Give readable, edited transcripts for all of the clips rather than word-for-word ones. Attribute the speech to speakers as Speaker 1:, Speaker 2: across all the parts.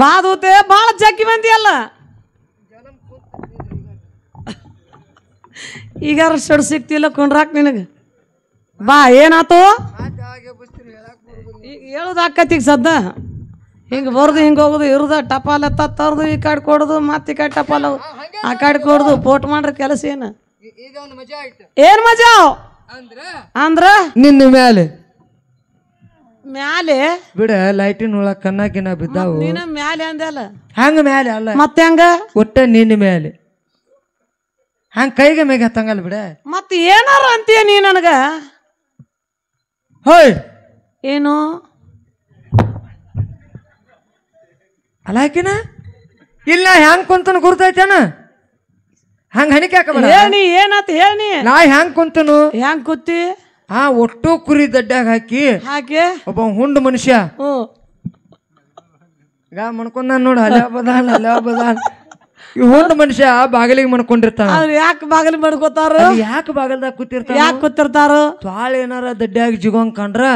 Speaker 1: ಬಾದೂತೆ ಬಾಳ ಜಗ್ಗಿ ಮಂದಿ ಅಲ್ಲ ಈಗಾರ ಸಡ್ ಸಿಕ್ತಿಲ್ಲ ಕೊಂಡ್ರಾಕ್ ನಿನಗ ಬಾ ಏನಾತು ಈಗ ಹೇಳುದು ಆಕತಿಗ ಸದ್ದ ಹಿಂಗೆ ಬರ್ದು ಹಿಂಗೆ ಹೋಗೋದು ಇರುದ ಟಪಾಲ್ ಎತ್ತ ತರ್ದು ಈ ಕಡೆ ಕೊಡೋದು ಮತ್ತೆ ಈ ಕಡೆ ಟಪಾಲ್ ಆ ಕಡೆ ಕೊಡೋದು ಪೋಟ್ ಮಾಡ್ರ ಕೆಲಸ ಏನು ಏನ್ ಮಜಾ ಅಂದ್ರ
Speaker 2: ನಿನ್ನ ಮ್ಯಾಲೆ
Speaker 1: ಮ್ಯಾಲೆ
Speaker 2: ಬಿಡ ಲೈಟಿನ ಒಳಗ ಕಣ್ಣಾಕಿನ ಬಿದ್ದಾವು
Speaker 1: ನೀನ ಮ್ಯಾಲೆ ಅಂದಲ್ಲ
Speaker 2: ಹಂಗ ಮ್ಯಾಲೆ ಅಲ್ಲ
Speaker 1: ಮತ್ತೆ ಹಂಗ
Speaker 2: ಒಟ್ಟ ನಿನ್ನ ಮ್ಯಾಲೆ ಹಂಗ ಕೈಗೆ ಮೇಗ ಹತ್ತಂಗಲ್ಲ ಬಿಡ
Speaker 1: ಮತ್ತೆ ಏನಾರ ಅಂತೀಯ ನೀ ನನಗ
Speaker 2: ಹೋಯ್
Speaker 1: ಏನು
Speaker 2: ಅಲಾಕಿನ ಇಲ್ಲ ಹ್ಯಾಂಗ ಕುಂತನು ಗುರ್ತೈತೇನ ಹಂಗ ಹಣಿಕೆ ಹಾಕಬೇಡ
Speaker 1: ಹೇಳಿ ಏನಾತ ಹೇಳಿ
Speaker 2: ನಾ ಹ್ಯಾಂಗ ಕುಂತನು
Speaker 1: ಹೆಂಗ್ ಕೂತಿ
Speaker 2: ಒಟ್ಟು ಕುರಿ ದಡ್ಡಾಗ ಹಾಕಿ
Speaker 1: ಹಾಕಿ
Speaker 2: ಒಬ್ಬ ಹುಂಡ ಮನುಷ್ಯ ಈಗ ಮಣ್ಕೊಂಡ ನೋಡು ಅಲ್ಲ ಬದಾನ್ ಈ ಹುಂಡ ಮನುಷ್ಯ ಬಾಗಿಲಿಗೆ ಮಣ್ಕೊಂಡಿರ್ತಾನ
Speaker 1: ಯಾಕೆ ಬಾಗಿಲು ಮಾಡ್ಕೋತಾರ
Speaker 2: ಯಾಕೆ ಬಾಗಲ್ದಾಗ ಕೂತಿರ್ತಾನ
Speaker 1: ಯಾಕೆ ಕೂತಿರ್ತಾರ
Speaker 2: ತಾಳ ಏನಾರ ದಡ್ಡಾಗಿ ಜಿಗೋಂಗ್ ಕಂಡ್ರ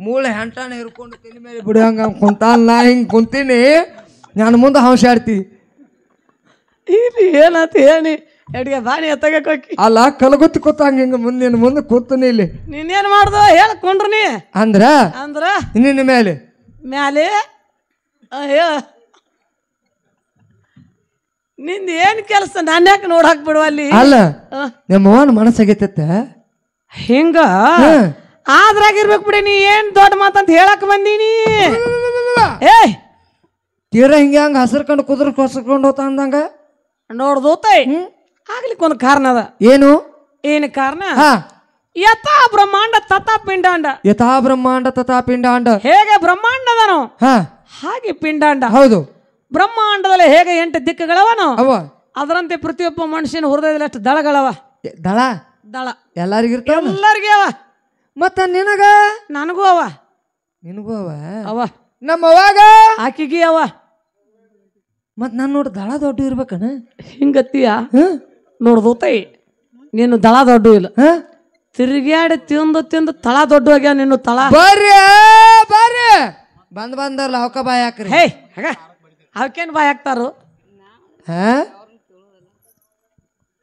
Speaker 2: ಮೂಳೆ ಹೆಂಟಾನ ಹಿರ್ಕೊಂಡು ತಲೆ ಮೇಲೆ ಬಿಡುವಂಗ ಕುಂತಾನ ನಾ ಹಿಂಗ್ ಕುಂತೀನಿ ನಾನು ಮುಂದೆ ಹಂಶ ಆಡ್ತಿ
Speaker 1: ಏನಾತ ಹೇಳಿ ಎಡ್ಗೆ ಬಾಣಿ ಎತ್ತಗೋಕಿ
Speaker 2: ಅಲ್ಲ ಕಲಗುತ್ತಿ ಕೂತಂಗ ಹಿಂಗ ಮುಂದೆ ಕೂತನಿ ಇಲ್ಲಿ
Speaker 1: ನೀನೇನ್ ಮಾಡ್ದು ಹೇಳ್ಕೊಂಡ್ರು ನೀ
Speaker 2: ಅಂದ್ರ ನಿನ್ನ ಮೇಲೆ
Speaker 1: ಮ್ಯಾಲೆ ನಿಂದ ಏನ್ ಕೆಲಸ ನಾನು ಯಾಕೆ ನೋಡಾಕ್ ಬಿಡುವ ಅಲ್ಲಿ
Speaker 2: ಅಲ್ಲ ನಮ್ಮವನ್ ಮನಸ್ಸಾಗೈತ
Speaker 1: ಹಿಂಗ ಆದ್ರಾಗಿರ್ಬೇಕು ಬಿಡಿ ನೀ ಏನ್ ದೊಡ್ಡ ಮಾತಂತ ಹೇಳಕ್ ಬಂದೀನಿ ಏ
Speaker 2: ತೀರ ಹಿಂಗ ಹಂಗ ಹಸರ್ಕೊಂಡು ಹೊಸರ್ಕೊಂಡು ಹೋತ ಅಂದಂಗ
Speaker 1: ನೋಡ್ದೋತೈ ಆಗ್ಲಿಕ್ಕೆ ಒಂದು ಕಾರಣ ಅದ ಏನು ಕಾರಣ ಯಥಾ ಬ್ರಹ್ಮಾಂಡ ತಥಾ ಪಿಂಡಾಂಡ
Speaker 2: ಯಥಾ ಬ್ರಹ್ಮಾಂಡ ತಥಾ ಪಿಂಡಾಂಡ
Speaker 1: ಹೇಗೆ ಬ್ರಹ್ಮಾಂಡದನು ಹಾಗೆ ಪಿಂಡಾಂಡ
Speaker 2: ಹೌದು
Speaker 1: ಬ್ರಹ್ಮಾಂಡದಲ್ಲಿ ಹೇಗೆ 8 ದಿಕ್ಕುಗಳವನು
Speaker 2: ಅವ
Speaker 1: ಅದರಂತೆ ಪ್ರತಿಯೊಬ್ಬ ಮನುಷ್ಯನ ಹೃದಯದಲ್ಲಿ ಅಷ್ಟು ದಳಗಳವ ದಳ ಎಲ್ಲರಿಗೂ ಅವ
Speaker 2: ಮತ್ತ ನಿನಗ
Speaker 1: ನನಗೂ ಅವ
Speaker 2: ನಿನಗೂ
Speaker 1: ಅವ
Speaker 2: ನಮ್ಮ ಅವಾಗ
Speaker 1: ಆಕಿಗೆ ಅವ
Speaker 2: ಮತ್ ನಾನು ನೋಡ ದಳ ದೊಡ್ಡ ಇರ್ಬೇಕನ
Speaker 1: ಹಿಂಗತ್ತೀಯ ನೋಡ್ದೋತೈ ನೀನು ದಳ ದೊಡ್ಡ ಇಲ್ಲ ತಿರುಗಾಡಿ ತಿಂದು ತಳ ದೊಡ್ಡ ಆಗ್ಯಾವ ನೀನು ತಳ
Speaker 2: ಬರ್ರಿ ಬಂದರ್ಲ ಅವಕ ಬಾಯ್ ಹಾಕ್ರಿ
Speaker 1: ಹೇ ಅವಕ್ಕೇನು ಬಾಯ್ ಹಾಕ್ತಾರು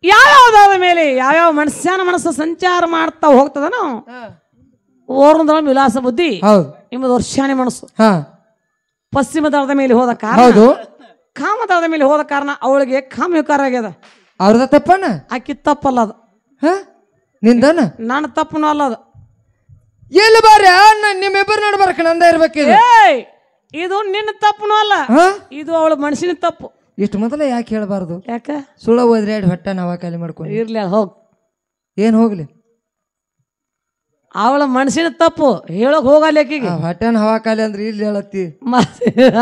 Speaker 1: ಯಾವ್ಯಾವ್ದಾದ ಮೇಲೆ ಯಾವ್ಯಾವ ಮನುಷ್ಯನ ಮನಸ್ಸು ಸಂಚಾರ ಮಾಡ್ತಾ ಹೋಗ್ತದನೋ ಓರ್ನದಳ ವಿಲಾಸ ಬುದ್ಧಿ ನಿಮ್ಮದು ವರ್ಷಾಣಿ ಮನಸ್ಸು ಪಶ್ಚಿಮ ದಳದ ಮೇಲೆ ಹೋದ ಕಾರಣ ಕಾಮದಳದ ಮೇಲೆ ಹೋದ ಕಾರಣ ಅವಳಿಗೆ ಕಾಮಯುಕಾರ ಆಗ್ಯದ
Speaker 2: ಅವ್ರದ ತಪ್ಪನ
Speaker 1: ಆಕಿ ತಪ್ಪಲ್ಲ ಅದು
Speaker 2: ನಿಂದನ
Speaker 1: ನಾನು ತಪ್ಪನು ಅಲ್ಲ ಅದು
Speaker 2: ಎಲ್ಲಿ ಬಾರ ನಿಮ್ಮಿಬ್ಬರು ನೋಡ್ಬಾರಕ ನಂದ ಇರ್ಬೇಕಿದೆ
Speaker 1: ಇದು ನಿನ್ನ ತಪ್ಪನು ಅಲ್ಲ ಇದು ಅವಳ ಮನುಷ್ಯನ ತಪ್ಪು
Speaker 2: ಇಷ್ಟು ಮೊದಲ ಯಾಕೆ ಹೇಳ್ಬಾರ್ದು
Speaker 1: ಯಾಕ
Speaker 2: ಸುಳ್ಳ ಹೋದ್ರೆ 2 ಹೊಟ್ಟೆ ನಾವ ಖಾಲಿ ಮಾಡ್ಕೊಂಡು
Speaker 1: ಇರ್ಲಿ ಹೋಗ್
Speaker 2: ಏನ್ ಹೋಗ್ಲಿ
Speaker 1: ಅವಳ ಮನುಷ್ಯನ ತಪ್ಪು ಹೇಳಕ್ ಹೋಗಲ್ಲ ಆಕಿಗೆ
Speaker 2: ಹೊಟ್ಟೆನ ಹವಾ ಖಾಲಿ ಅಂದ್ರೆ ಇಲ್ಲಿ ಹೇಳತ್ತಿ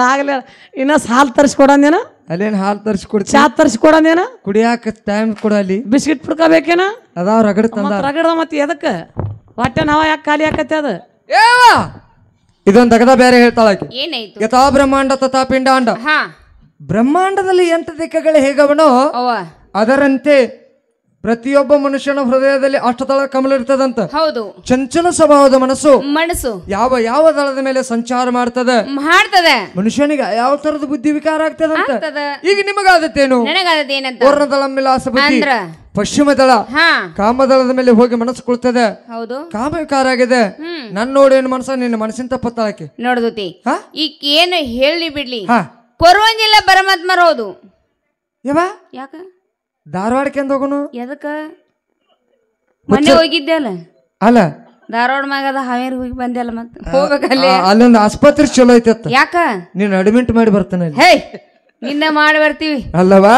Speaker 1: ಆಗ್ಲಿ ಇನ್ನ ಹಾಲು ತರಿಸ್ಕೊಡಂದೇನ
Speaker 2: ಅಲ್ಲೇನ್ ಹಾಲು ತರಿಸ್ಕೊಡ್ತಿ
Speaker 1: ಚಾ ತರಿಸ್ಕೊಡಂದೇನ
Speaker 2: ಕುಡಿಯಾಕ ಟೈಮ್ ಕೊಡಲಿ
Speaker 1: ಬಿಸ್ಕಿಟ್ ಪುಡ್ಕೋಬೇಕೇನ
Speaker 2: ಅದಾವ ರಗಡ ತಂದ
Speaker 1: ರಗಡ ಮತ್ತೆ ಎದಕ್ಕ ಹೊಟ್ಟೆ ನಾವ ಯಾಕೆ ಖಾಲಿ ಆಕತ್ತೆ ಅದು
Speaker 2: ಇದೊಂದು ತಗದ ಬೇರೆ ಹೇಳ್ತಾಳಾಕಿ
Speaker 3: ಏನಾಯ್ತು
Speaker 2: ಯಥಾ ಬ್ರಹ್ಮಾಂಡ ತಥಾ ಪಿಂಡಾಂಡ ಬ್ರಹ್ಮಾಂಡದಲ್ಲಿ 8 ದಿಕ್ಕಗಳು ಹೇಗವನೋ ಅದರಂತೆ ಪ್ರತಿಯೊಬ್ಬ ಮನುಷ್ಯನ ಹೃದಯದಲ್ಲಿ ಅಷ್ಟದಳ ಕಮಲ ಇರ್ತದಂತ
Speaker 3: ಹೌದು
Speaker 2: ಚಂಚಲ ಸ್ವಭಾವದ ಮನಸ್ಸು ಯಾವ ದಳದ ಮೇಲೆ ಸಂಚಾರ ಮಾಡ್ತದೆ ಮನುಷ್ಯನಿಗೆ ಯಾವ ತರದ ಬುದ್ಧಿ ವಿಕಾರ ಆಗ್ತದಂತ ಈಗ ನಿಮಗಾದತ್ತೇನು ವರ್ಣದಳ ಮಿಲಾಸ ಬುದ್ಧಿ ಪಶ್ಚಿಮ ದಳ ಕಾಮದಳದ ಮೇಲೆ ಹೋಗಿ ಮನಸ್ಸು ಕೊಳ್ತದೆ ಕಾಮ ವಿಕಾರ ಆಗಿದೆ ನನ್ ನೋಡೇನು ಮನಸ್ಸ ನಿನ್ನ ಮನಸ್ಸಿನ ತಪ್ಪತ್ತಾಳಕ್ಕೆ
Speaker 3: ನೋಡದತಿ ಈಗ ಏನು ಹೇಳಿ ಬಿಡ್ಲಿ ಕೊರುವಂಜಿಲ್ಲ ಪರಮಾತ್ಮರ ಹೌದು ಯಾಕ
Speaker 2: ಧಾರವಾಡಕ್ಕೆ ಎಂದ ಹೋಗೋನು
Speaker 3: ಎದಕ್ಕ ಮೊನ್ನೆ ಹೋಗಿದ್ದೆ
Speaker 2: ಅಲ್ಲ
Speaker 3: ಧಾರವಾಡ ಮ್ಯಾಗದ ಹಾವೇರಿ ಹೋಗಿ ಬಂದೆ ಅಲ್ಲ ಮತ್ತೆ ಹೋಗ್ಬೇಕಲ್ಲಿ
Speaker 2: ಅಲ್ಲೊಂದು ಆಸ್ಪತ್ರೆ ಚಲೋ ಐತೆ
Speaker 3: ಯಾಕ
Speaker 2: ನೀನ್ ಅಡ್ಮಿಟ್ ಮಾಡಿ ಬರ್ತಾನೆ
Speaker 3: ಹೇ ನಿನ್ನ ಮಾಡಿ ಬರ್ತೀವಿ
Speaker 2: ಅಲ್ಲವಾ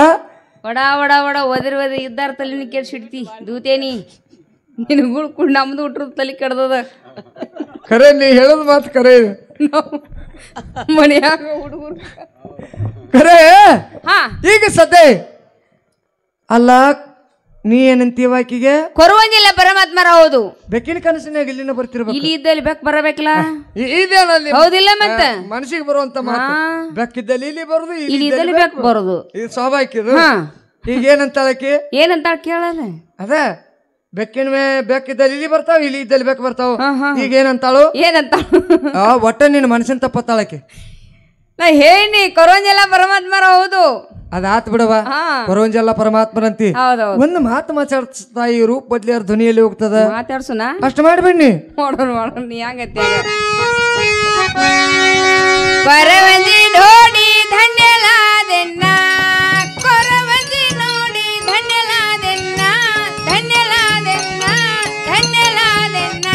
Speaker 3: ಒಡ ಒದರಿ ಇದ್ದಾರ ತಲೆನ ಕೆಲ್ಸಿಡ್ತಿ ದೂತೇನಿ ನಿನಗೂ ಕೂಡ ನಮ್ದು ಹುಟ್ರದ ತಲೆ ಕೆಡ್ದದ
Speaker 2: ಖರೆ ನೀ ಹೇಳೋದು ಮಾತು ಖರೆ
Speaker 3: ಮನ್ಯಾಗ ಹುಡುಗರು
Speaker 2: ಖರೆ ಈಗ ಸದ್ಯ ಅಲ್ಲ ನೀ ಏನಂತೀವ ಆಕಿಗೆ
Speaker 3: ಕೊರುವಂಜಿಲ್ಲ ಪರಮಾತ್ಮರ ಹೌದು
Speaker 2: ಬೆಕ್ಕಿನ ಕನಸಿನಾಗ ಇಲ್ಲಿನ ಬರ್ತಿರ್ಬೇಕು
Speaker 3: ಇಲ್ಲಿ ಇದ್ದಲ್ಲಿ ಬೆಕ್ ಬರಬೇಕಲ್ಲ
Speaker 2: ಇದೇನಲ್ಲಿ
Speaker 3: ಹೌದಿಲ್ಲ ಮತ್ತೆ
Speaker 2: ಮನಸ್ಸಿಗೆ ಬರುವಂತ ಮಾತು ಬೆಕ್ಕಿದ್ದಲ್ಲಿ ಇಲ್ಲಿ ಬರುದು
Speaker 3: ಇಲ್ಲಿ ಇದ್ದಲ್ಲಿ ಬೆಕ್ ಬರುದು
Speaker 2: ಇದು ಸ್ವಾಭಾವಿಕ ಇದು ಈಗ ಏನಂತಾಳ ಆಕಿ
Speaker 3: ಏನಂತ ಕೇಳಲ್ಲ
Speaker 2: ಅದೇ ಬೆಕ್ಕಿನ ಬೆಕ್ಕಿದ್ದಲ್ಲಿ ಇಲ್ಲಿ ಬರ್ತಾವ ಇಲ್ಲಿ ಇದ್ದಲ್ಲಿ ಬೆಕ್ ಬರ್ತಾವ ಈಗ ಏನಂತಾಳು
Speaker 3: ಏನಂತ
Speaker 2: ಒಟ್ಟ ನಿನ್ನ ಮನಸ್ಸಿನ ತಪ್ಪತ್ತಾಳಕ್ಕೆ
Speaker 3: ನಾ ಹೇಳಿ ಕೊರೋಂಜಿ ಎಲ್ಲ ಪರಮಾತ್ಮರ ಹೌದು.
Speaker 2: ಅದಾತ್ ಬಿಡವ, ಕೊರೋಂಜಿ ಎಲ್ಲ ಪರಮಾತ್ಮರಂತಿ. ಒಂದು ಮಾತು ಮಾತಾಡ್ತಾ ಈ ರೂಪ ಬದ್ಲಿಯಾರ ಧ್ವನಿಯಲ್ಲಿ ಹೋಗ್ತದ.
Speaker 3: ಮಾತಾಡ್ಸುನ
Speaker 2: ಅಷ್ಟು ಮಾಡ್ಬೇಡಿ.
Speaker 3: ನೋಡೋಣ ನೀ ಹಂಗತ್ತೆ. ಕೊರವಂಜಿ ನೋಡಿ ಧನ್ಯಲಾದೆನ್ನ, ಕೊರವಂಜಿ ನೋಡಿ ಧನ್ಯಲಾದೆನ್ನ, ಧನ್ಯಲಾದೆನ್ನ, ಧನ್ಯಲಾದೆನ್ನ.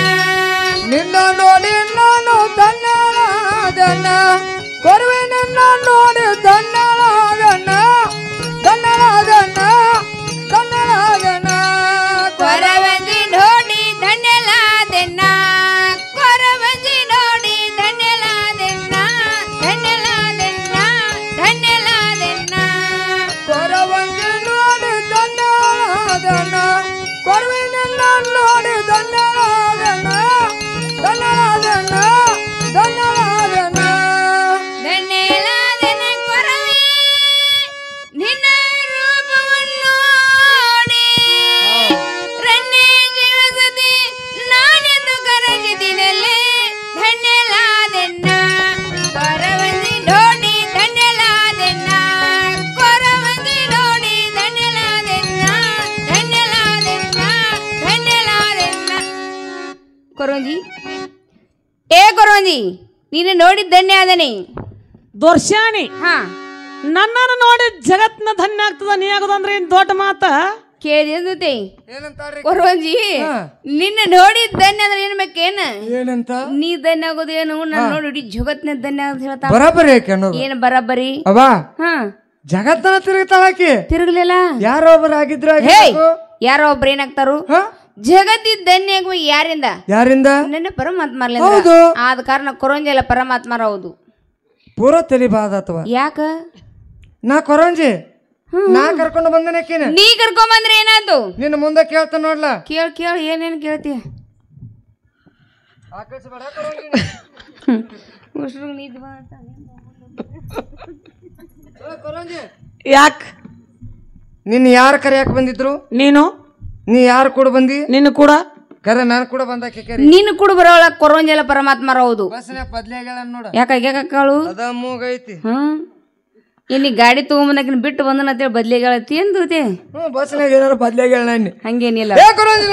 Speaker 2: ನಿನ್ನ ನೋಡಿ ನಾನು ಧನ್ಯಲಾದೆನ್ನ, ಕೊರವೆ ನಿನ್ನ ನೋಡಿ ಧನ್ಯಲಾದೆನ್ನ, ಧನ್ಯಲಾದೆನ್ನ, ಧನ್ಯಲಾದೆನ್ನ.
Speaker 3: ಕೊರವಂಜಿ ನೋಡಿ ಧನ್ಯಲಾದೆನ್ನ, ಕೊರವಂಜಿ ನೋಡಿ ಧನ್ಯಲಾದೆನ್ನ, ಧನ್ಯಲಾದೆನ್ನ, ಧನ್ಯಲಾದೆನ್ನ.
Speaker 2: ಕೊರವಂಜಿ ನೋಡಿ ಧನ್ಯಲಾದೆನ್ನ, ಕೊರವೆ ನಿನ್ನ ನೋಡಿ ಧನ್ಯಲಾದೆನ್ನ, ಧನ್ಯಲಾದೆನ್ನ, ಧನ್ಯಲಾದೆನ್ನ.
Speaker 3: ಧನ್ಯಲಾದೆನ್ನ ಕೊರವೆ ನಿನ್ನ ರೂಪವನ್ನು ನೋಡಿ, ರನ್ನೇ ಜೀವಸತಿ ನಾನೆಂದು ಕರೆಸಿದಿನಲ್ಲೇ. ಧನ್ಯಲಾದೆನ್ನ ಕೊರವಂಜಿ ನೋಡಿ ಧನ್ಯಲಾದೆನ್ನ, ಕೊರವಂಜಿ ನೋಡಿ ಧನ್ಯಲಾದೆನ್ನ, ಧನ್ಯಲಾದೆನ್ನ, ಧನ್ಯಲಾದೆನ್ನ. ಕೊರವಂಜಿ ಏ ಕೊರವಂಜಿ ನೀನು ನೋಡಿ ಧನ್ಯ ಆದನಿ.
Speaker 1: ದೊರ್ಶಾನಿ
Speaker 3: ಹಾ
Speaker 1: ನನ್ನನ್ನು ನೋಡಿ ಜಗತ್ನ ಧನ್ಯ ಆಗ್ತದ. ನೀ ಆಗೋದಂದ್ರೆ ಏನ್ ದೊಡ್ಡ ಮಾತ
Speaker 3: ಕೇಳಿದೆ.
Speaker 2: ಏನಂತಾರ್ರಿ?
Speaker 3: ಕೊರವಂಜಿ ನಿನ್ನ ನೋಡಿ ಧನ್ಯ ಅಂದ್ರೆ ಏನ್ ಬೇಕೇನ?
Speaker 2: ಏನಂತ?
Speaker 3: ನೀ ಧನ್ಯ ಆಗೋದೇನು? ನಾನು ನೋಡಿ ಜಗತ್ನ ಧನ್ಯ ಅಂತ ಹೇಳ್ತಾ.
Speaker 2: ಬರಾಬರಿ ಯಾಕೆ ಅನ್ನೋದು?
Speaker 3: ಏನ್ ಬರಾಬರಿ?
Speaker 2: ಅವ
Speaker 3: ಹಾ
Speaker 2: ಜಗತ್ತನ ತಿರುಗ್ತಾಳಾಕಿ.
Speaker 3: ತಿರುಗ್ಲಿಲ್ಲ.
Speaker 2: ಯಾರೋ ಒಬ್ಬರು ಆಗಿದ್ರ
Speaker 3: ಯಾರೋ ಒಬ್ರು ಏನಾಗ್ತಾರು? ಜಗತ್ತಿನ ಧನ್ಯ ಆಗುವ ಯಾರಿಂದ?
Speaker 2: ಯಾರಿಂದ?
Speaker 3: ನನ್ನ ಪರಮಾತ್ಮ.
Speaker 2: ಹೌದು.
Speaker 3: ಆದ ಕಾರಣ ಕೊರಂಜಿ ಎಲ್ಲ ಪರಮಾತ್ಮರ ಹೌದು.
Speaker 2: ಪೂರ ತಲಿಬಾದತ್ವ.
Speaker 3: ಯಾಕ?
Speaker 2: ನಾ ಕೊರಂಜಿ ನಾ ಕರ್ಕೊಂಡು ಬಂದನಕ್ಕಿನ.
Speaker 3: ನೀ ಕರ್ಕೊಂಬಂದ್ರೆ ಏನಾಯ್ತು?
Speaker 2: ನಿನ್ನ ಮುಂದೆ ಕೇಳ್ತ ನೋಡ್ಲ.
Speaker 3: ಕೇಳ ಏನೇನು ಕೇಳ್ತೀಯ?
Speaker 1: ಯಾಕ
Speaker 2: ನಿನ್ನ ಯಾರು ಕರೆಯಾಕ ಬಂದಿದ್ರು?
Speaker 1: ನೀನು.
Speaker 2: ನೀ ಯಾರು ಕೂಡ ಬಂದಿ?
Speaker 1: ನೀನು ಕೂಡ.
Speaker 2: ಕರೆ ನಾನು ಕೂಡ ಬಂದಾಕೆ.
Speaker 3: ನೀನು ಕೂಡ ಬರೋಳ ಕೊರಂಜಿ ಪರಮಾತ್ಮರ ಹೌದು.
Speaker 2: ನೋಡ
Speaker 3: ಯಾಕಾಳು
Speaker 2: ಅದ ಮೂಗೈತಿ.
Speaker 3: ಇಲ್ಲಿ ಗಾಡಿ ತಗೊಂಬಂದಕಿನ ಬಿಟ್ಟು ಬಂದನಂತೇಳಿ ಬದ್ಲಿಗಳತಿ ಎಂದೂತೆ.
Speaker 2: ಬಸ್ನಾಗ ಏನಾರ ಬದ್ಲಿಗಳ ನಾನು
Speaker 3: ಹಂಗೇನಿಲ್ಲ.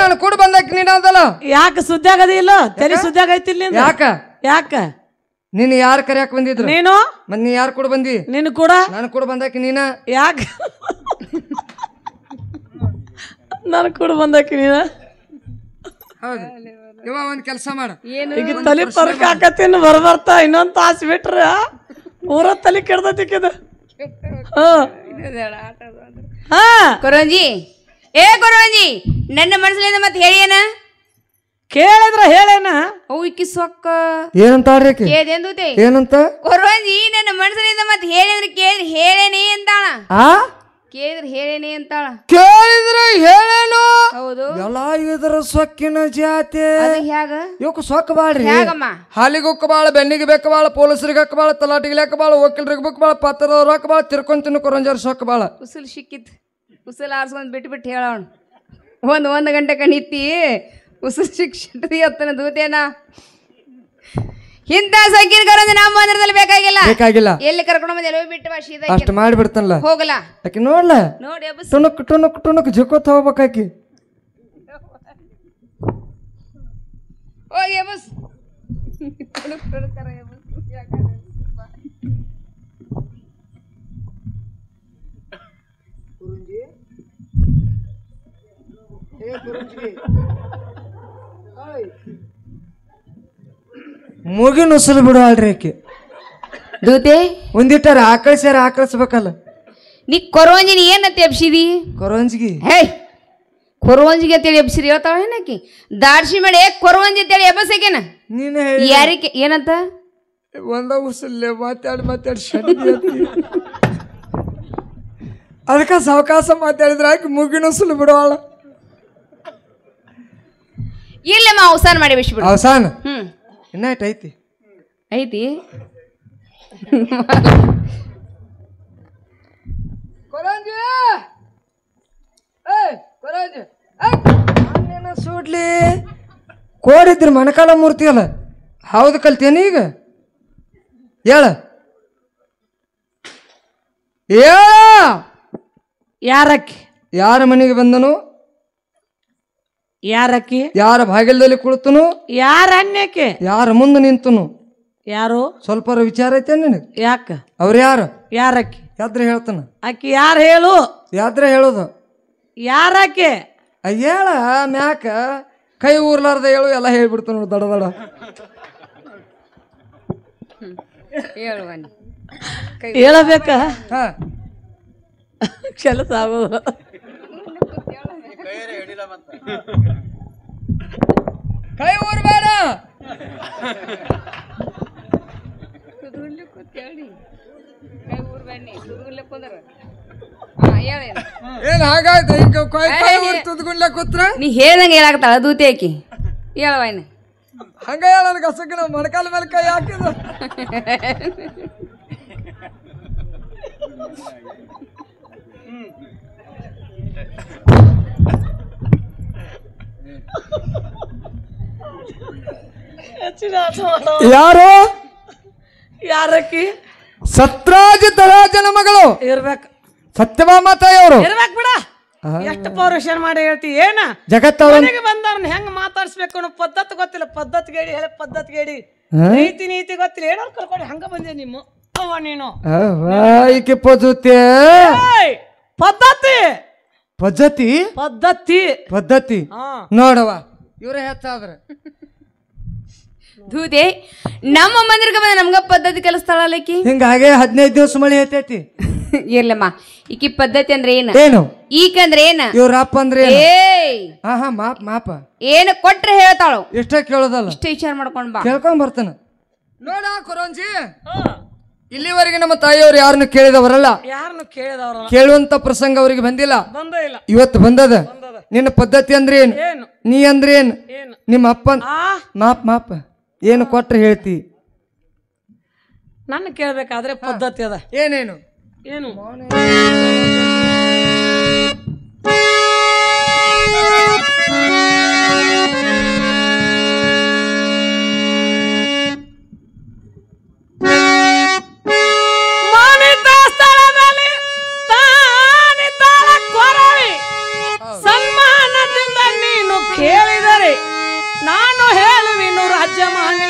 Speaker 2: ನಾನು ಕೂಡ ಬಂದಾಕ ನೀನ ಅದಲ್ಲ.
Speaker 1: ಯಾಕ ಸುದ್ದಿ ಆಗದಿ ಇಲ್ಲ? ತಲೆ ಸುದ್ದಿ ಆಗೈತಿಲ್ಲ.
Speaker 2: ಯಾಕ?
Speaker 1: ಯಾಕ?
Speaker 2: ನೀನು ಯಾರು ಕರೆಯಾಕ ಬಂದಿದ್ರು?
Speaker 1: ನೀನು.
Speaker 2: ಮತ್ ನೀ ಯಾರು ಕೂಡ ಬಂದಿ?
Speaker 1: ನೀನು ಕೂಡ.
Speaker 2: ನಾನು ಕೂಡ ಬಂದಾಕಿ. ನೀನ
Speaker 1: ಯಾಕ? ನಾನು ಕೂಡ ಬಂದಾಕಿ. ನೀನ
Speaker 2: ಹೌದು. ಇವ ಒಂದ್ ಕೆಲಸ ಮಾಡ.
Speaker 1: ಈಗ ತಲೆ ಪರ್ಕ ಹಾಕತ್ತೇನು ಬರ್ಬರ್ತಾ ಇನ್ನೊಂದ್ ತಾಸು ಬಿಟ್ರ ಊರ ತಲೆ ಕೆಡ್ದತಿಕ್ಕಿದ.
Speaker 3: ಕೊರಂಜಿ ಏ ಕೊರಂಜಿ ನನ್ನ ಮನಸ್ಸಲ್ಲಿಂದ ಮತ್ತೆ ಹೇಳಿಯೇನ?
Speaker 1: ಕೇಳಿದ್ರ ಹೇಳೇನ?
Speaker 3: ಅವು ಇಕ್ಕಿ ಸೊಕ್ಕ
Speaker 2: ಏನಂತಾಳ್ರಿ? ಏನಂತ?
Speaker 3: ಕೊರಂಜಿ ನನ್ನ ಮನಸ್ಸಲ್ಲಿಂದ ಮತ್ತೆ ಹೇಳಿದ್ರೆ ಕೇಳಿದ್ರೆ ಹೇಳೇನಿ ಅಂತಾಳ. ಕೇಳಿದ್ರೆ ಹೇಳೇನಿ ಅಂತಾಳ.
Speaker 2: ಕೇಳಿದ್ರೆ ಹೇಳೇನು?
Speaker 3: ಹೌದು.
Speaker 2: ಎಲ್ಲ ಇದ್ರ ಸೊಕ್ಕಿನ ಜಾತಿ.
Speaker 3: ಹೇಗ
Speaker 2: ಇವಕ್ ಸೊಕ್ಕ ಬಾಳ್ರಿ. ಹಾಲಿಗೆ ಹೊಕ್ಕ ಬಾಳ, ಬೆನ್ನಿಗೆ ಬೇಕ ಬಾಳ, ಪೊಲೀಸರಿಗೆ ಹಕ್ಕ ಬಾಳ, ತಲಾಟಿಗೆ ಲೆಕ್ಕ ಬಾಳ, ವಕೀಲರಿಗೆ ಬೇಕ ಬಾಳ, ಪತ್ರದವ್ರು ಹಕ್ಕ ಬಾಳ, ತಿರ್ಕೊಂತಿನ ಕೊರಂಜಾರ ಸೊಕ್ಕ ಬಾಳ.
Speaker 3: ಉಸುಲ್ ಸಿಕ್ಕಿತ್. ಉಸುಲ್ ಆರ್ಸ್ಕೊಂಡ್ ಬಿಟ್ಟು ಹೇಳೋಣ. ಒಂದು ಗಂಟೆ ಕಣಿತಿ ಉಸುಲ್ ಶಿಕ್ಷಿ ಅತ್ತನ ದೂತೇನ. ಇಂಥ ಸಂಕೀರ್ಣ ಕರಂಜ ನಮ್ಮ ಮಂದಿರದಲ್ಲಿ ಬೇಕಾಗಿಲ್ಲ. ಎಲ್ಲಿ ಕರ್ಕೊಂಡು ಬಂದ ಎಲ್ಲಿ ಬಿಟ್ಟು ಬಾ ಸೀದಾ
Speaker 2: ಅಷ್ಟು ಮಾಡಿಬಿಡ್ತಾನಲ್ಲ.
Speaker 3: ಹೋಗಲ್ಲ
Speaker 2: ಆಕಿ ನೋಡ್ಲ
Speaker 3: ನೋಡಿ
Speaker 2: ಟುನುಕ್ ಟುನುಕ್ ಟುನುಕ್ ಜಿಕ್ಕೋತ್ ಹೋಗ್ಬೇಕಾಕಿ.
Speaker 3: ಹೋಗಿ ಬಸ್
Speaker 2: ಮುಗಿನ ಉಸಲು ಬಿಡು ಅಲ್ರಿ ಆಕಿ.
Speaker 3: ದೂತೆ
Speaker 2: ಒಂದಿಟ್ಟಾರ ಆಕಳಿಸ್ಬೇಕಲ್ಲ.
Speaker 3: ನೀ ಕೊರವಂಜಿನಿ ಏನಂತ ಎಬ್ಸಿದಿ?
Speaker 2: ಕೊರವಂಜಿಗಿ
Speaker 3: ಹೇ ಕೊರವಂಜಿಗೆ ಅಂತೇಳಿ ಎಬ್ಸಿರಿ ಹೇಳ್ತಾಳ ಏನಕಿ? ದಾಡ್ಸಿ ಮಾಡಿ ಕೊರವಂಜಿ ಅಂತೇಳಿ ಎಬ್ಬಸೇಕೇನ?
Speaker 2: ನೀನೇ ಹೇಳಿ.
Speaker 3: ಯಾರಿಗೆ ಏನಂತ?
Speaker 2: ಒಂದ ಉಸಲ್ಲೆ ಮಾತಾಡಿ ಅದಕ್ಕೆ ಸಾವಕಾಶ ಮಾತಾಡಿದ್ರೆ ಆಕಿ ಮುಗಿನ ಉಸಲು ಬಿಡುವಾಳ.
Speaker 3: ಇಲ್ಲಮ್ಮ ಅವಸಾನ ಮಾಡಿ ಬಿಡ್ಬಿಡು.
Speaker 2: ಅವಸಾನ ಇನ್ನ ಐತಿ
Speaker 3: ಐತಿ.
Speaker 2: ಸುಡ್ಲಿ ಕೋಡಿದ್ರಿ ಮಣಕಾಲ ಮೂರ್ತಿ ಅಲ್ಲ. ಹೌದು ಕಲ್ತೇನಿ ಈಗ ಹೇಳ.
Speaker 1: ಯಾರಕ್ಕಿ
Speaker 2: ಯಾರ ಮನೆಗೆ ಬಂದನು,
Speaker 1: ಯಾರಕ್ಕಿ
Speaker 2: ಯಾರ ಬಾಗಿಲದಲ್ಲಿ ಕುಳಿತನು,
Speaker 1: ಯಾರ ಅನ್ಯಕ್ಕೆ
Speaker 2: ಯಾರ ಮುಂದೆ ನಿಂತನು,
Speaker 1: ಯಾರು
Speaker 2: ಸ್ವಲ್ಪ ವಿಚಾರ ಐತೆ ನಿನಗೆ?
Speaker 1: ಯಾಕ
Speaker 2: ಅವ್ರು ಯಾರು?
Speaker 1: ಯಾರಕ್ಕಿ
Speaker 2: ಯಾದ್ರೆ ಹೇಳ್ತಾನ.
Speaker 1: ಅಕ್ಕಿ ಯಾರು ಹೇಳು,
Speaker 2: ಯಾದ್ರೆ ಹೇಳೋದು
Speaker 1: ಯಾರಕ್ಕೆ
Speaker 2: ಹೇಳ ಮ್ಯಾಕ ಕೈ ಊರ್ಲಾರ್ದ ಹೇಳು, ಎಲ್ಲ ಹೇಳ್ಬಿಡ್ತು ನೋಡು ದಡ ದಡ.
Speaker 1: ಹೇಳಬೇಕ ಕೆಲಸ ಆಗೋದು.
Speaker 2: ಕೈ ಊರ್ಬೇಡ, ಏನ್ ಹಾಗಾಯ್ತು? ತುದ್ಗುಂಡ್ಲೆ ಕೂತ್ರ
Speaker 3: ನೀ ಹೇಳ್ದಂಗ ಹೇಳಾಕತ್ತಾಳ ದೂತಿ ಆಕಿ ಹೇಳವೈನ
Speaker 2: ಹಂಗ ಹೇಳ ಗಸಕಿನ ಮೊಣಕಾಲ ಮೇಲೆ ಕೈ ಹಾಕಿದ. ಯಾರು?
Speaker 1: ಯಾರಕ್ಕಿ?
Speaker 2: ಸತ್ರಾಜಿತರಾಜನ ಮಗಳು
Speaker 1: ಇರ್ಬೇಕ.
Speaker 2: ಸತ್ಯಭಾಮ ತಾಯಿಯವರು
Speaker 1: ಇರ್ಬೇಕ್ ಬಿಡ. ಎಷ್ಟು ಪೌರುಷನ್ ಮಾಡಿ ಹೇಳ್ತಿ ಏನ?
Speaker 2: ಜಗತ್ತವನಿಗೆ
Speaker 1: ಬಂದವ್ರನ್ನ ಹೆಂಗ್ ಮಾತಾಡ್ಸ್ಬೇಕು ಅನ್ನೋ ಪದ್ಧತಿ ಗೊತ್ತಿಲ್ಲ. ಪದ್ಧತಿ ಗೇಡಿ ಹೇಳ, ಪದ್ಧತಿ ಗೇಡಿ ನೀತಿ ಗೊತ್ತಿಲ್ಲ. ಏನೋ ಕರ್ಕೊಂಡು ಹಂಗ ಬಂದೆ ನಿಮ್ಮ ಅವ್ವ ನೀನು.
Speaker 2: ಈಕೆ ಪದ್ಧತಿ
Speaker 1: ಪದ್ಧತಿ
Speaker 2: ಪದ್ಧತಿ
Speaker 1: ಪದ್ಧತಿ
Speaker 2: ಪದ್ಧತಿ ನೋಡವ ಇವ್ರ ಹೆಚ್ಚಾದ್ರ
Speaker 3: ದೂದೆ ನಮ್ಮ ಮಂದಿರಕ್ಕೆ ಬಂದ ನಮ್ಗ ಪದ್ಧತಿ ಕಲಿಸ್ತಾಳಲ್ಲಕಿ.
Speaker 2: ಹಿಂಗಾಗೆ 15 ದಿವಸ ಮಳಿ ಐತೈತಿ.
Speaker 3: ಇರ್ಲಮ್ಮ ಈಕಿ ಪದ್ಧತಿ ಅಂದ್ರೆ ಏನ?
Speaker 2: ಏನು
Speaker 3: ಈಕಂದ್ರೆ ಏನ?
Speaker 2: ಇವ್ರ ಅಪ್ಪ ಅಂದ್ರೆ ಮಾಪ ಮಾಪ
Speaker 3: ಏನ ಕೊಟ್ರೆ ಹೇಳ್ತಾಳು.
Speaker 2: ಎಷ್ಟ ಕೇಳೋದಲ್ಲ,
Speaker 3: ಇಷ್ಟ ವಿಚಾರ ಮಾಡ್ಕೊಂಡ್ ಬಾ,
Speaker 2: ಕೇಳ್ಕೊಂಡ್ ಬರ್ತಾನ. ನೋಡ ಕೊರಂಜಿ, ಇಲ್ಲಿವರೆಗೆ ನಮ್ಮ ತಾಯಿಯವರು ಯಾರನ್ನು ಕೇಳಿದವರಲ್ಲ,
Speaker 1: ಯಾರನ್ನು ಕೇಳಿದವರಲ್ಲ,
Speaker 2: ಕೇಳುವಂತ ಪ್ರಸಂಗ ಅವರಿಗೆ ಬಂದಿಲ್ಲ. ಇವತ್ತು ಬಂದದ. ನಿನ್ನ ಪದ್ಧತಿ ಅಂದ್ರೆ ಏನು? ನೀ ಅಂದ್ರೆ ಏನು? ನಿಮ್ಮ ಅಪ್ಪ ಮಾಪ ಮಾಪ ಏನು ಕೊಟ್ರೆ ಹೇಳ್ತಿ?
Speaker 1: ನನ್ನ ಕೇಳ್ಬೇಕಾದ್ರೆ ಪದ್ಧತಿ ಅದ.
Speaker 2: ಏನೇನು?
Speaker 1: ಏನು? ಸನ್ಮಾನದಿಂದ ನೀನು ಕೇಳಿದರೆ ನಾನು ಹೇಳುವೆನು ರಾಜ್ಯ ಮಾಡಿ.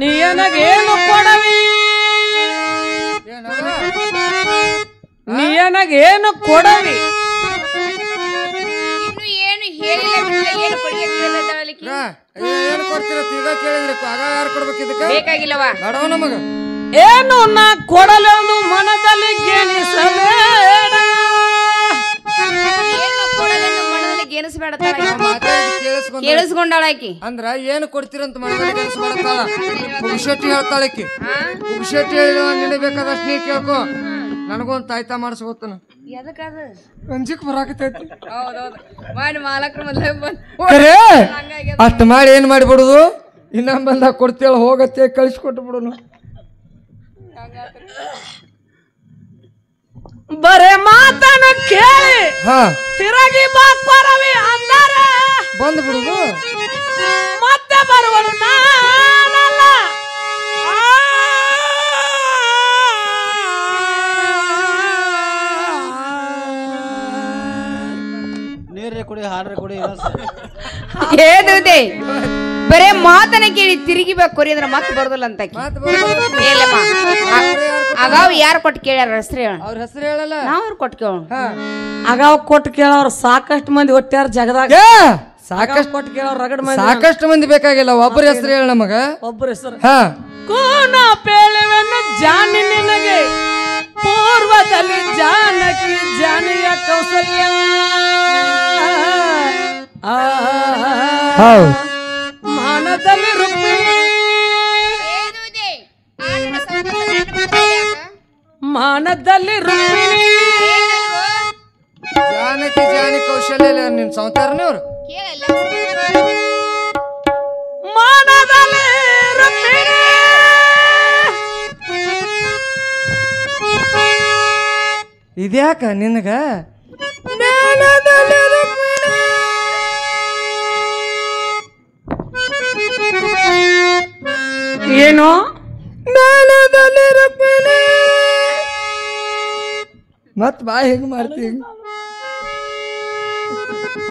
Speaker 1: ನೀನಗೇನು ಕೊಡವಿ, ನೀನಗೇನು ಕೊಡವಿ.
Speaker 2: ಏನು ಕೊಡ್ತೀರ? ಈಗ ಕೇಳಿದ್ರೆ ಯಾರು ಕೊಡ್ಬೇಕು? ಇದಕ್ಕೆ
Speaker 3: ಬೇಕಾಗಿಲ್ಲವಾ
Speaker 2: ನಮಗ
Speaker 1: ಏನು ನಾ ಕೊಡಲೆಂದು ಮನದಲ್ಲಿ ಗೆಣಿಸಬೇಡ,
Speaker 3: ಗೆನಿಸಬೇಡ ಕೇಳಿಸ್ಕೊಂಡಾಳಾಕಿ.
Speaker 2: ಅಂದ್ರ ಏನು ಕೊಡ್ತೀರಂತ ಮನದಲ್ಲಿ ಗೆನಿಸ್ಬೇಡತ್ತಾಳ. ಪುಗ್ಶೆಟ್ಟಿ ಹೇಳ್ತಾಳಕಿ. ಪುಗ್ಶೆಟ್ಟಿ ಹೇಳಿದ ನಿನ್ನ ಬೇಕಾದಷ್ಟು ನೀ ಕೇಳ್ಕೊ, ನನಗೊಂದು ತಾಯ್ತಾ ಮಾಡಿಸ್ಕೊತಾನ. ರಂಜಿಕ್ ಬರಾಕತೈತಿ. ಅಷ್ಟು ಮಾಡಿ ಏನ್ ಮಾಡಿಬಿಡುದು, ಇನ್ನೊಂದ್ ಬಂದಾಗ ಕೊಡ್ತೇಳ ಹೋಗತ್ತೆ ಕಳಿಸ್ಕೊಟ್ಟು ಬಿಡುನು.
Speaker 1: ಬರೇ ಮಾತನ್ನು ಕೇಳಿ ತಿರುಗಿ ಬಾಕ್ಬರವಿ ಅಂದರೆ
Speaker 2: ಬಂದು ಬಿಡುದು,
Speaker 1: ಮತ್ತೆ ಬರುವನು ನಾನಲ್ಲ.
Speaker 4: ನೀರೇ ಕುಡಿ, ಹಾಡ್ರೆ ಕುಡಿ.
Speaker 3: ಏದುದೆ ಬರೇ ಮಾತನ್ನ ಕೇಳಿ ತಿರುಗಿ ಬಾ ಕೊರಿ ಅಂದ್ರೆ ಮತ್ತೆ ಬರೋದಿಲ್ಲ ಅಂತ. ಅಗಾವ್ ಯಾರು ಕೊಟ್ಟು ಕೇಳ್ಯಾರ ಹೆಸರು ಹೇಳ?
Speaker 2: ಅವ್ರ ಹೆಸರು ಹೇಳಲ್ಲ,
Speaker 3: ನಾವ್ ಕೊಟ್ಟು ಕೇಳ.
Speaker 1: ಅಗಾವ್ ಕೊಟ್ಟು ಕೇಳೋರು ಸಾಕಷ್ಟು ಮಂದಿ ಒಟ್ಟಾರ ಜಗದಾಗ. ಸಾಕಷ್ಟು ಕೊಟ್ಟು ಕೇಳೋರು ರಗಡ್ ಮಂದಿ,
Speaker 2: ಸಾಕಷ್ಟು ಮಂದಿ ಬೇಕಾಗಿಲ್ಲ. ಒಬ್ಬರ ಹೆಸರು ಹೇಳ ನಮಗ.
Speaker 1: ಒಬ್ಬರ ಹೆಸರು ಕೋನ ಪೇಳುವೆನು ಜಾನಿ ನಿನಗೆ, ಪೂರ್ವದಲ್ಲಿ ಜಾನಕಿ ಜಾನಿಯ ಕೌಸಲ್ಯ, ಮಾನದಲ್ಲಿ ರುಕ್ಮಿಣಿ, ಮಾನದಲ್ಲಿ ರುಕ್ಮಿಣಿ,
Speaker 2: ಜಾನಕಿ ಜಾನಿ ಕೌಶಲ್ಯ ನಿನ್ ಸಂತಾರನೇ ಅವ್ರು.
Speaker 1: ಮಾನದಲ್ಲಿ ರುಕ್ಮಿಣಿ,
Speaker 2: ಇದ್ಯಾಕ ನಿನಗ?
Speaker 1: ಏನು
Speaker 2: ನಾನದಲ್ಲಿ ರುಕ್ಮಿಣಿ ಮತ್ ಬಾ ಹೆಂಗ್ ಮಾಡ್ತೀವಿ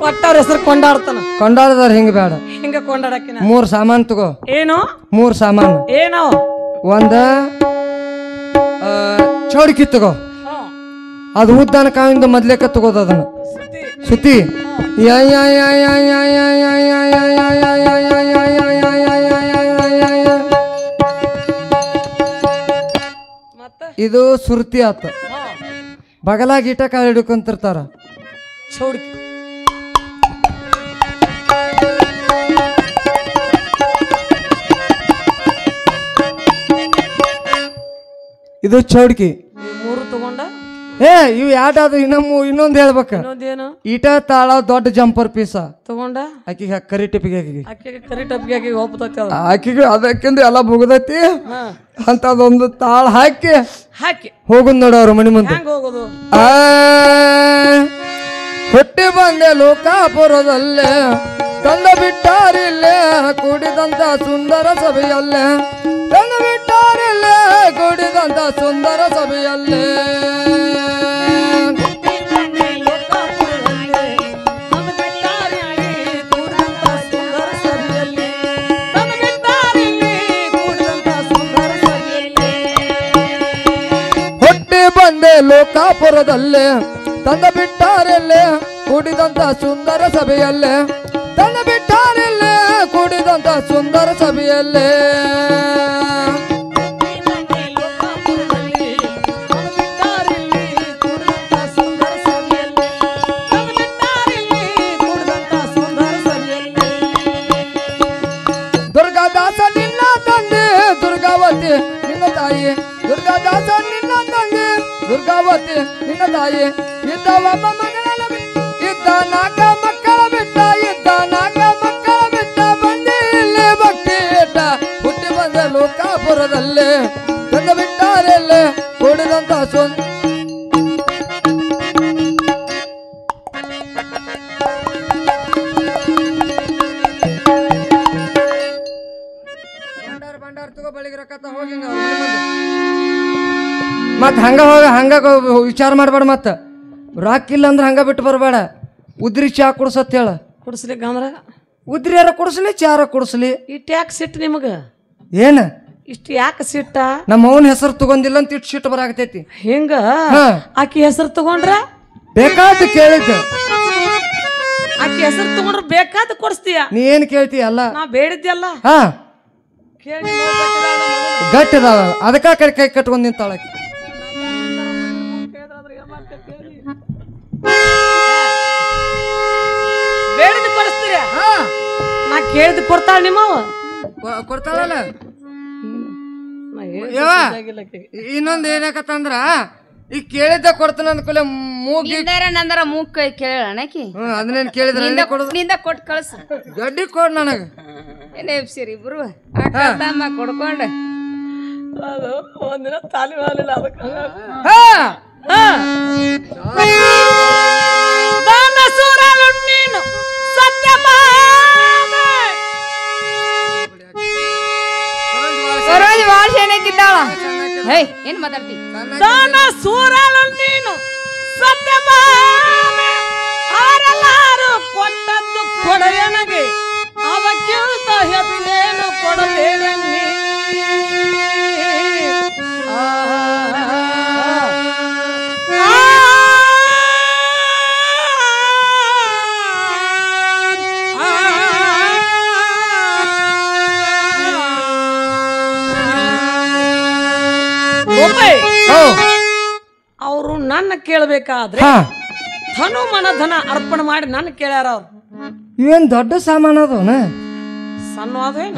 Speaker 1: ಒಟ್ಟವ್ರ ಹೆಸರು
Speaker 2: ಕೊಂಡಾಡದಾರ ಹಿಂಗ ಬೇಡ
Speaker 1: ಹಿಂಗ ಕೊಂಡಾಡಕ್ಕೆ
Speaker 2: 3 ಸಾಮಾನ್ ತಗೋ
Speaker 1: ಏನು
Speaker 2: 3 ಸಾಮಾನು
Speaker 1: ಏನೋ
Speaker 2: ಒಂದ ಚೌಡಿಕಿ ತಗೋ ಅದು ಉದ್ದಾನ ಕಾವಿಂದ ಮೊದ್ಲೇಕ ತಗೋದ ಅದನ್ನ ಸುತ್ತಿ ಇದು ಸುರ್ತಿ ಆತ ಬಗಲ ಗೀಟ ಕಾಳು ಹಿಡ್ಕೊಂತಿರ್ತಾರ
Speaker 1: ಚೌಡಿಕಿ
Speaker 2: ಇದು ಚೌಡ್ಕಿ
Speaker 1: 3 ತಗೊಂಡ
Speaker 2: ಇವ್ ಯಾವ್ದು ಇನ್ನೊಂದ್ ಹೇಳ್ಬೇಕ
Speaker 1: ಇನ್ನೊಂದೇನು
Speaker 2: ಈಟ ತಾಳ ದೊಡ್ಡ ಜಂಪರ್ ಪೀಸ
Speaker 1: ತಗೊಂಡ
Speaker 2: ಆಕಿಗೆ ಕರಿ ಟಿಪ್ಪಿಗೆ
Speaker 1: ಆಕೆಗೆ ಕರಿ ಟಬ್ಬಿಗೆ ಹೋಗ್ತೈತಿ
Speaker 2: ಆಕಿಗೆ ಅದಕ್ಕಿಂದ ಎಲ್ಲ ಮುಗ್ದೈತಿ ಅಂತದೊಂದು ತಾಳ ಹಾಕಿ ಹೋಗುದ್ ನೋಡವ್ರು ಮನಿ ಮುಂದೆ
Speaker 1: ಹೋಗೋದು
Speaker 2: ಹುಟ್ಟಿ ಬಂದೆ ಲೋಕಾಪುರದಲ್ಲೇ ತಂದ ಬಿಟ್ಟಾರಿಲ್ಲೇ ಕೂಡಿದಂತ ಸುಂದರ ಸಭೆಯಲ್ಲೇ ತಂದ ಬಿಟ್ಟಾರಿಲ್ಲೇ ಕೂಡಿದಂತ ಸುಂದರ ಸಭೆಯಲ್ಲೇ ಹುಟ್ಟಿ ಬಂದೆ ಲೋಕಾಪುರದಲ್ಲೇ ತಂದ ಬಿಟ್ಟಾರಿಲ್ಲೇ ಕೂಡಿದಂತ ಸುಂದರ ಸಭೆಯಲ್ಲೇ ತಂದ ಬಿಟ್ಟಾರಿಲ್ಲೇ ಕೂಡಿದಂತ ಸುಂದರ ಸಭೆಯಲ್ಲೇ ದುರ್ಗಾದಾಸ ನಿನ್ನ ತಂದೆ ದುರ್ಗಾವತಿ ನಿನ್ನ ತಾಯಿ ದುರ್ಗಾದಾಸ ನಿನ್ನ ತಂದೆ ದುರ್ಗಾವತಿ ನಿನ್ನ ತಾಯಿ ಇದ್ದವಮ್ಮ ಮಗಳ ಇದ್ದ ನಾಲ್ಕ ಮಕ್ಕಳ ಬಿಟ್ಟ ಇದ್ದ ನಾಲ್ಕ ಮಕ್ಕಳ ಬಿಟ್ಟ ಬಂದೆ ಇಲ್ಲಿ ಭಕ್ತಿ ಇಟ್ಟ ಹುಟ್ಟಿ ಬಂದ ಲೋಕಾಪುರದಲ್ಲೇ ತಂದ ಬಿಟ್ಟಾರೆಲ್ಲೇ ಕೂಡಿದಂತ ಮತ್ ಹಂಗ ವಿಚಾರ ಮಾಡ್ಬೇಡ ಮತ್ತ ರಾಕಿಲ್ಲ ಅಂದ್ರೆ ಹಂಗ ಬಿಟ್ಟು ಬರ್ಬೇಡ ಉದ್ರಿ ಚಾ ಕುಡ್ಸತ್ ಹೇಳ
Speaker 1: ಕುಡಿಸ್ಲಿಕ್ಕೆ ಅಂದ್ರ
Speaker 2: ಉದ್ರಿ ಯಾರ ಕುಡಿಸ್ಲಿ ಚಾರ ಕುಡಿಸ್ಲಿ
Speaker 1: ಇಟ್ಟು ಯಾಕೆ ಸಿಟ್ಟು ನಿಮಗ
Speaker 2: ಏನ
Speaker 1: ಇಷ್ಟು ಯಾಕೆ ಸಿಟ್ಟ
Speaker 2: ನಮ್ಮ ಅವನ ಹೆಸರು ತಗೊಂಡಿಲ್ಲ ಅಂತ ಇಟ್ಟು ಸಿಟ್ಟು ಬರಾಕತೈತಿ
Speaker 1: ಹಿಂಗ ಆಕಿ ಹೆಸರು ತಗೊಂಡ್ರ
Speaker 2: ಬೇಕಾದ ಕೇಳಿದ್ದ
Speaker 1: ಆಕಿ ಹೆಸರು ತಗೊಂಡ್ರ ಬೇಕಾದ ಕೊಡಿಸ್ತೀಯ
Speaker 2: ನೀ ಏನ್ ಕೇಳ್ತೀಯ ಅಲ್ಲ
Speaker 1: ನಾ ಬೇಡಿದ್ಯಲ್ಲ
Speaker 2: ಗಟ್ಟಿದಾವ ಅದಕ್ಕ ಕಡೆ ಕೈ ಕಟ್ಕೊಂಡ್ ನಿಂತಾಳಕಿ
Speaker 1: ಬೇಡಿದ ಕೊಡಿಸ್ತೀರ ನಾ ಕೇಳಿದ್ ಕೊಡ್ತಾಳ ನಿಮ್ಮವ
Speaker 2: ಕೊಡ್ತಾಳಲ್ಲ ಇನ್ನೊಂದ್ ಏನಾಕತ್ತಂದ್ರ ಈಗ ಕೇಳಿದ್ದ ಕೊಡ್ತಾನ ಅಂದ್ಕೂಲೆ ಮೂಗಿ
Speaker 3: ನಂದರ ಮೂಗ್ ಕೈ ಕೇಳಣಕಿ
Speaker 2: ಅದನ್ನೇನ್ ಕೇಳಿದ್ರ
Speaker 3: ನಿಂದ ಕೊಟ್ಟು ಕಳ್ಸ
Speaker 2: ಗಡ್ಡಿ ಕೊಡ್ ನನಗ
Speaker 3: ಏನೇ ಎಬ್ಸಿರಿ ಇಬ್ರು ಅಕ್ಕ ಕೊಡ್ಕೊಂಡ
Speaker 1: ಅದು ಒಂದಿನ ತಾಲಿ ಮಾಡಲಿಲ್ಲ ಅದಕ್ಕೆ ನೀನು
Speaker 3: ಏನ್ ಮಾತಾಡ್ತಿ
Speaker 1: ದಾನ ಸೂರಲು ನೀನು ಸತ್ಯಭಾಮೆ ಆರಲಾರು ಕೊಟ್ಟದ್ದು ಕೊಡಯನಗೆ ಅವಕ್ಕಿಂತ ಹೆಚ್ಚೇನು ಕೊಡಬೇಡ ನೀ ಅವರು ನನ್ನ ಕೇಳಬೇಕಾದ್ರೆ ಧನು ಮನ ಧನ ಅರ್ಪಣೆ ಮಾಡಿ ನನ್ನ ಕೇಳ್ಯಾರ ಅವ್ರು
Speaker 2: ಇವೇನ್ ದೊಡ್ಡ ಸಾಮಾನು ಅದವನ
Speaker 1: ಸಣ್ಣ ಅದೇನ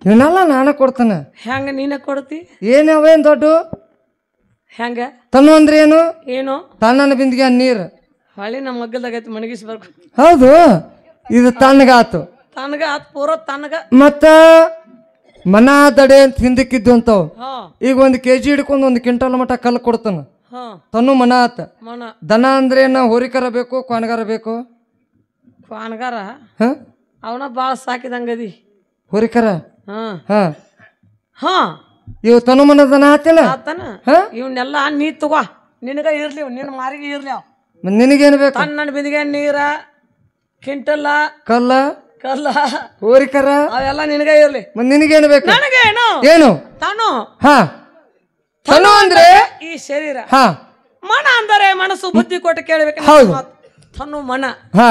Speaker 2: ಇವನ್ನೆಲ್ಲ ನಾನ ಕೊಡ್ತಾನ
Speaker 1: ಹೆಂಗ ನೀನ ಕೊಡ್ತಿ
Speaker 2: ಏನ್ ದೊಡ್ಡ
Speaker 1: ಹೆಂಗ
Speaker 2: ತನು ಅಂದ್ರೆ ಏನು
Speaker 1: ಏನು
Speaker 2: ತಣ್ಣನ ಬಿಂದಿಗೆ ನೀರು
Speaker 1: ಹೊಳಿ ನಮ್ಮ ಮಗ್ಗಲ್ದಾಗೈತಿ ಮಣಗಿಸಿ ಬರ್ಕು
Speaker 2: ಹೌದು ಇದು ತಣ್ಣಗಾತು
Speaker 1: ತನಗ ಆತ್ ಪೂರ ತನಗ
Speaker 2: ಮತ್ತ ಮನ ದಡೆ ಅಂತ ಹಿಂದಕ್ಕಿದ್ದು ಅಂತವ್ ಈಗ 1 kg ಹಿಡ್ಕೊಂಡು 1 ಕ್ವಿಂಟಲ್ ಮಟ್ಟ ಕಲ್ಲು ಕೊಡ್ತಾನ ತನು ಮನ ಆತ ದನ ಅಂದ್ರೆ ಹೋರಿಕರ ಬೇಕು ಕ್ವಾನಗಾರ ಬೇಕು
Speaker 1: ಕ್ವಾನಗಾರ ಅವನ ಬಾಳ ಸಾಕಿದಂಗದಿ
Speaker 2: ಹೋರಿಕರ
Speaker 1: ಹಾ
Speaker 2: ಇವ್ ತನುಮನದನ ಆತಿಲ್ಲ
Speaker 1: ಆತನ ಇವನ್ನೆಲ್ಲ ನೀ ತಗೋ ನಿನಗ ಇರ್ಲಿ ನಿನ್ನ ಮಾರಿಗೆ ಇರ್ಲಿ
Speaker 2: ನಿನಗೇನು ಬೇಕು
Speaker 1: ತನ್ನ ಬಿದಿಗೆ ನೀರ ಕಿಂಟಲ್ಲ
Speaker 2: ಕಲ್ಲ
Speaker 1: ಕಲ್ಲ
Speaker 2: ಹೋರಿಕರ
Speaker 1: ಅವೆಲ್ಲ ನಿನಗ ಇರ್ಲಿ
Speaker 2: ನಿನಗೇನು ಬೇಕು
Speaker 1: ನನಗೇನು
Speaker 2: ಏನು
Speaker 1: ತಾನು
Speaker 2: ಹಾ ತನು ಅಂದ್ರೆ
Speaker 1: ಈ ಶರೀರ
Speaker 2: ಹಾ
Speaker 1: ಮನ ಅಂದರೆ ಮನಸ್ಸು ಬುದ್ಧಿ ಕೊಟ್ಟು ಕೇಳಬೇಕು
Speaker 2: ಹೌದು
Speaker 1: ತನು ಮನ
Speaker 2: ಹಾ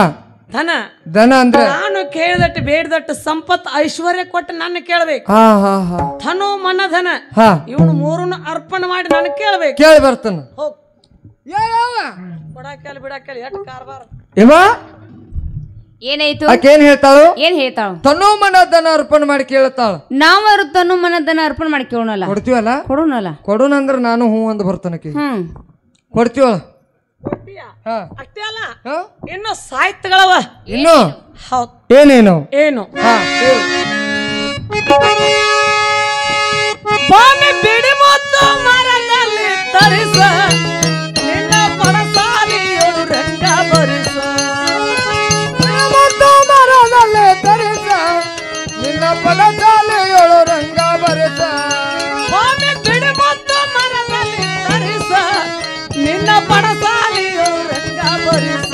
Speaker 1: ಧನ
Speaker 2: ಧನ ಅಂದ್ರೆ
Speaker 1: ನಾನು ಕೇಳಿದಟ್ಟು ಬೇಡದಟ್ಟು ಸಂಪತ್ ಐಶ್ವರ್ಯ ಕೊಟ್ಟು ನನ್ನ ಕೇಳಬೇಕು
Speaker 2: ಹಾ ಹಾ ಹಾ
Speaker 1: ಧನು ಮನ ಧನ
Speaker 2: ಹಾ
Speaker 1: ಇವನು ಮೂರನ್ನು ಅರ್ಪಣೆ ಮಾಡಿ ನಾನು ಕೇಳಬೇಕು
Speaker 2: ಕೇಳಿ ಬರ್ತಾನ
Speaker 1: ಹೋಗ್ ಕೊಡಾಕಲ್ ಬಿಡಾಕಲ್ ಎಟ್ ಕಾರ್ಬಾರ
Speaker 2: ಇವ
Speaker 3: ಏನಾಯ್ತು
Speaker 2: ಆಕೇನ್ ಹೇಳ್ತಾಳು
Speaker 3: ಏನ್ ಹೇಳ್ತಾಳ
Speaker 2: ತನು ಮನ ಧನ ಅರ್ಪಣೆ ಮಾಡಿ ಕೇಳ್ತಾಳ
Speaker 3: ನಾವರು ತನು ಮನದನ್ನ ಅರ್ಪಣೆ ಮಾಡಿ ಕೇಳೋಣಲ್ಲ
Speaker 2: ಕೊಡ್ತೀವಲ್ಲ
Speaker 3: ಕೊಡೋಣಲ್ಲ
Speaker 2: ಕೊಡೋಣ ಅಂದ್ರೆ ನಾನು ಹೂ ಅಂದ್ ಬರ್ತಾನಕಿ ಕೊಡ್ತೀವಲ್ಲ
Speaker 1: ಅಷ್ಟೇ ಅಲ್ಲ ಇನ್ನು ಸಾಹಿತ್ಯಗಳವ
Speaker 2: ಇನ್ನು
Speaker 1: ಹೌದ್
Speaker 2: ಏನೇನು
Speaker 1: ಏನು ಬಾಮೆ ಬಿಡಿ ಮತ್ತು ಮರದಲ್ಲಿ ತರಿಸ ನಿನ್ನ ಪಡಸಾಲಿಯೊಳು ರಂಗ ಬರಿಸ
Speaker 2: ಮತ್ತು ಮರದಲ್ಲಿ ತರಿಸ ನಿನ್ನ ಪಡಸಾಲಿಯೊಳು ರಂಗ ಬರಿಸ
Speaker 1: ಬಾಮೆ ಬಿಡಿ ಮತ್ತು ಮರದಲ್ಲಿ ತರಿಸ ನಿನ್ನ ಪಡಸಾಲಿಯೊಳು ರಂಗ ಬರಿಸ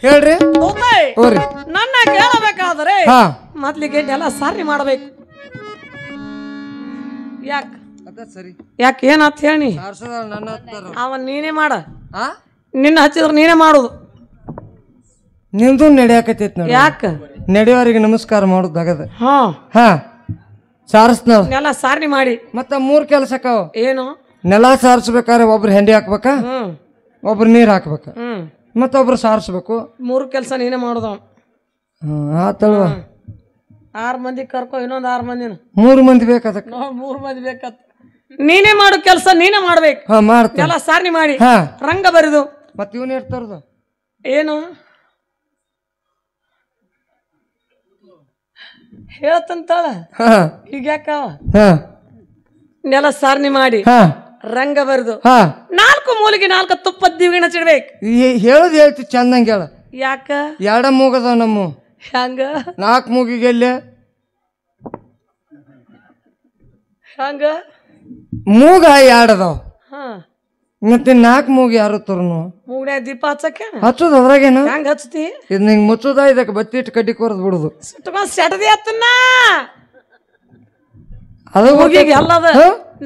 Speaker 2: ಹೇಳ್ರಿ
Speaker 1: ನನ್ನ ಕೇಳಬೇಕಾದ್ರೆ ಮೊದ್ಲಿಗೆ ಎಲ್ಲ ಸಾರಿ ಮಾಡಬೇಕು ಯಾಕ
Speaker 2: ಸರಿ
Speaker 1: ಯಾಕೆ ಏನಾತ್ ಹೇಳಿ ಅವನ್ ನೀನೇ ಮಾಡ ನಿನ್ನ ಹಚ್ಚಿದ್ರ ನೀನೇ ಮಾಡುದು
Speaker 2: ನಿಮ್ದು ನಡೆಯಾಕತೈತಿ ನೋಡಿ
Speaker 1: ಯಾಕ
Speaker 2: ನಡೆಯೋರಿಗೆ ನಮಸ್ಕಾರ ಮಾಡುದಾಗದ
Speaker 1: ಹಾ
Speaker 2: ಸಾರಸ್ನ
Speaker 1: ನೆಲ ಸಾರಿ ಮಾಡಿ
Speaker 2: ಮತ್ತ 3 ಕೆಲಸಕ್ಕ
Speaker 1: ಏನು
Speaker 2: ನೆಲ ಸಾರಿಸ್ಬೇಕಾದ್ರೆ ಒಬ್ರು ಹೆಂಡಿ ಹಾಕ್ಬೇಕ ಒಬ್ರು ನೀರ್ ಹಾಕ್ಬೇಕ ಮತ್ತೊಬ್ರು ಸಾರಿಸ್ಬೇಕು
Speaker 1: 3 ಕೆಲಸ ನೀನೇ ಮಾಡುದ
Speaker 2: ಆತಲ್ವ
Speaker 1: 6 ಮಂದಿ ಕರ್ಕೊ ಇನ್ನೊಂದು 6 ಮಂದಿನ
Speaker 2: 3 ಮಂದಿ ಬೇಕಾದಕ್ಕ
Speaker 1: 3 ಮಂದಿ ಬೇಕತ್ ನೀನೇ ಮಾಡೋ ಕೆಲಸ ನೀನೇ ಮಾಡ್ಬೇಕು
Speaker 2: ಮಾಡ್ತೀನಿ
Speaker 1: ಎಲ್ಲ ಸಾರಿ ಮಾಡಿ ರಂಗ ಬರಿದು
Speaker 2: ಮತ್ ಇವನ್ ಇರ್ತಾರದು
Speaker 1: ಏನು ಹೇಳ್ತಂತಾಳ ಈಗ ಯಾಕವ ನೆಲ ಸಾರ್ನಿ ಮಾಡಿ ರಂಗ ಬರೆದು 4 ಮೂಲಿಗೆ 4 ತುಪ್ಪದ ದಿವಿನ ಚಿಡ್ಬೇಕು
Speaker 2: ಹೇಳುದು ಹೇಳ್ತಿ ಚಂದಂಗ ಹೇಳ
Speaker 1: ಯಾಕ
Speaker 2: 2 ಮೂಗದ ನಮ್ಮ
Speaker 1: ಹಂಗ
Speaker 2: 4 ಮೂಗಿಗೆ ಎಲ್ಲೆ
Speaker 1: ಹಂಗ
Speaker 2: ಮೂಗ 2 ಅದಾವ ಮತ್ತೆ 4 ಮೂಗ ಯಾರು ತರುನು
Speaker 1: ಮೂಗಡೆ ದೀಪ ಹಚ್ಚಕ್ಕೆ
Speaker 2: ಹಚ್ಚೋದು ಅದ್ರಾಗೇನು
Speaker 1: ಹೆಂಗ ಹಚ್ತಿ
Speaker 2: ಇದು ನಿಂಗೆ ಮುಚ್ಚೋದ ಇದಕ್ಕೆ ಬತ್ತಿ ಇಟ್ಟು ಕಡ್ಡಿ ಕೊರದ್ ಬಿಡುದು
Speaker 1: ಸೆಟದಿ ಹತ್ತನ್ನ
Speaker 2: ಅದು
Speaker 1: ಮೂಗಿಗೆ ಎಲ್ಲದ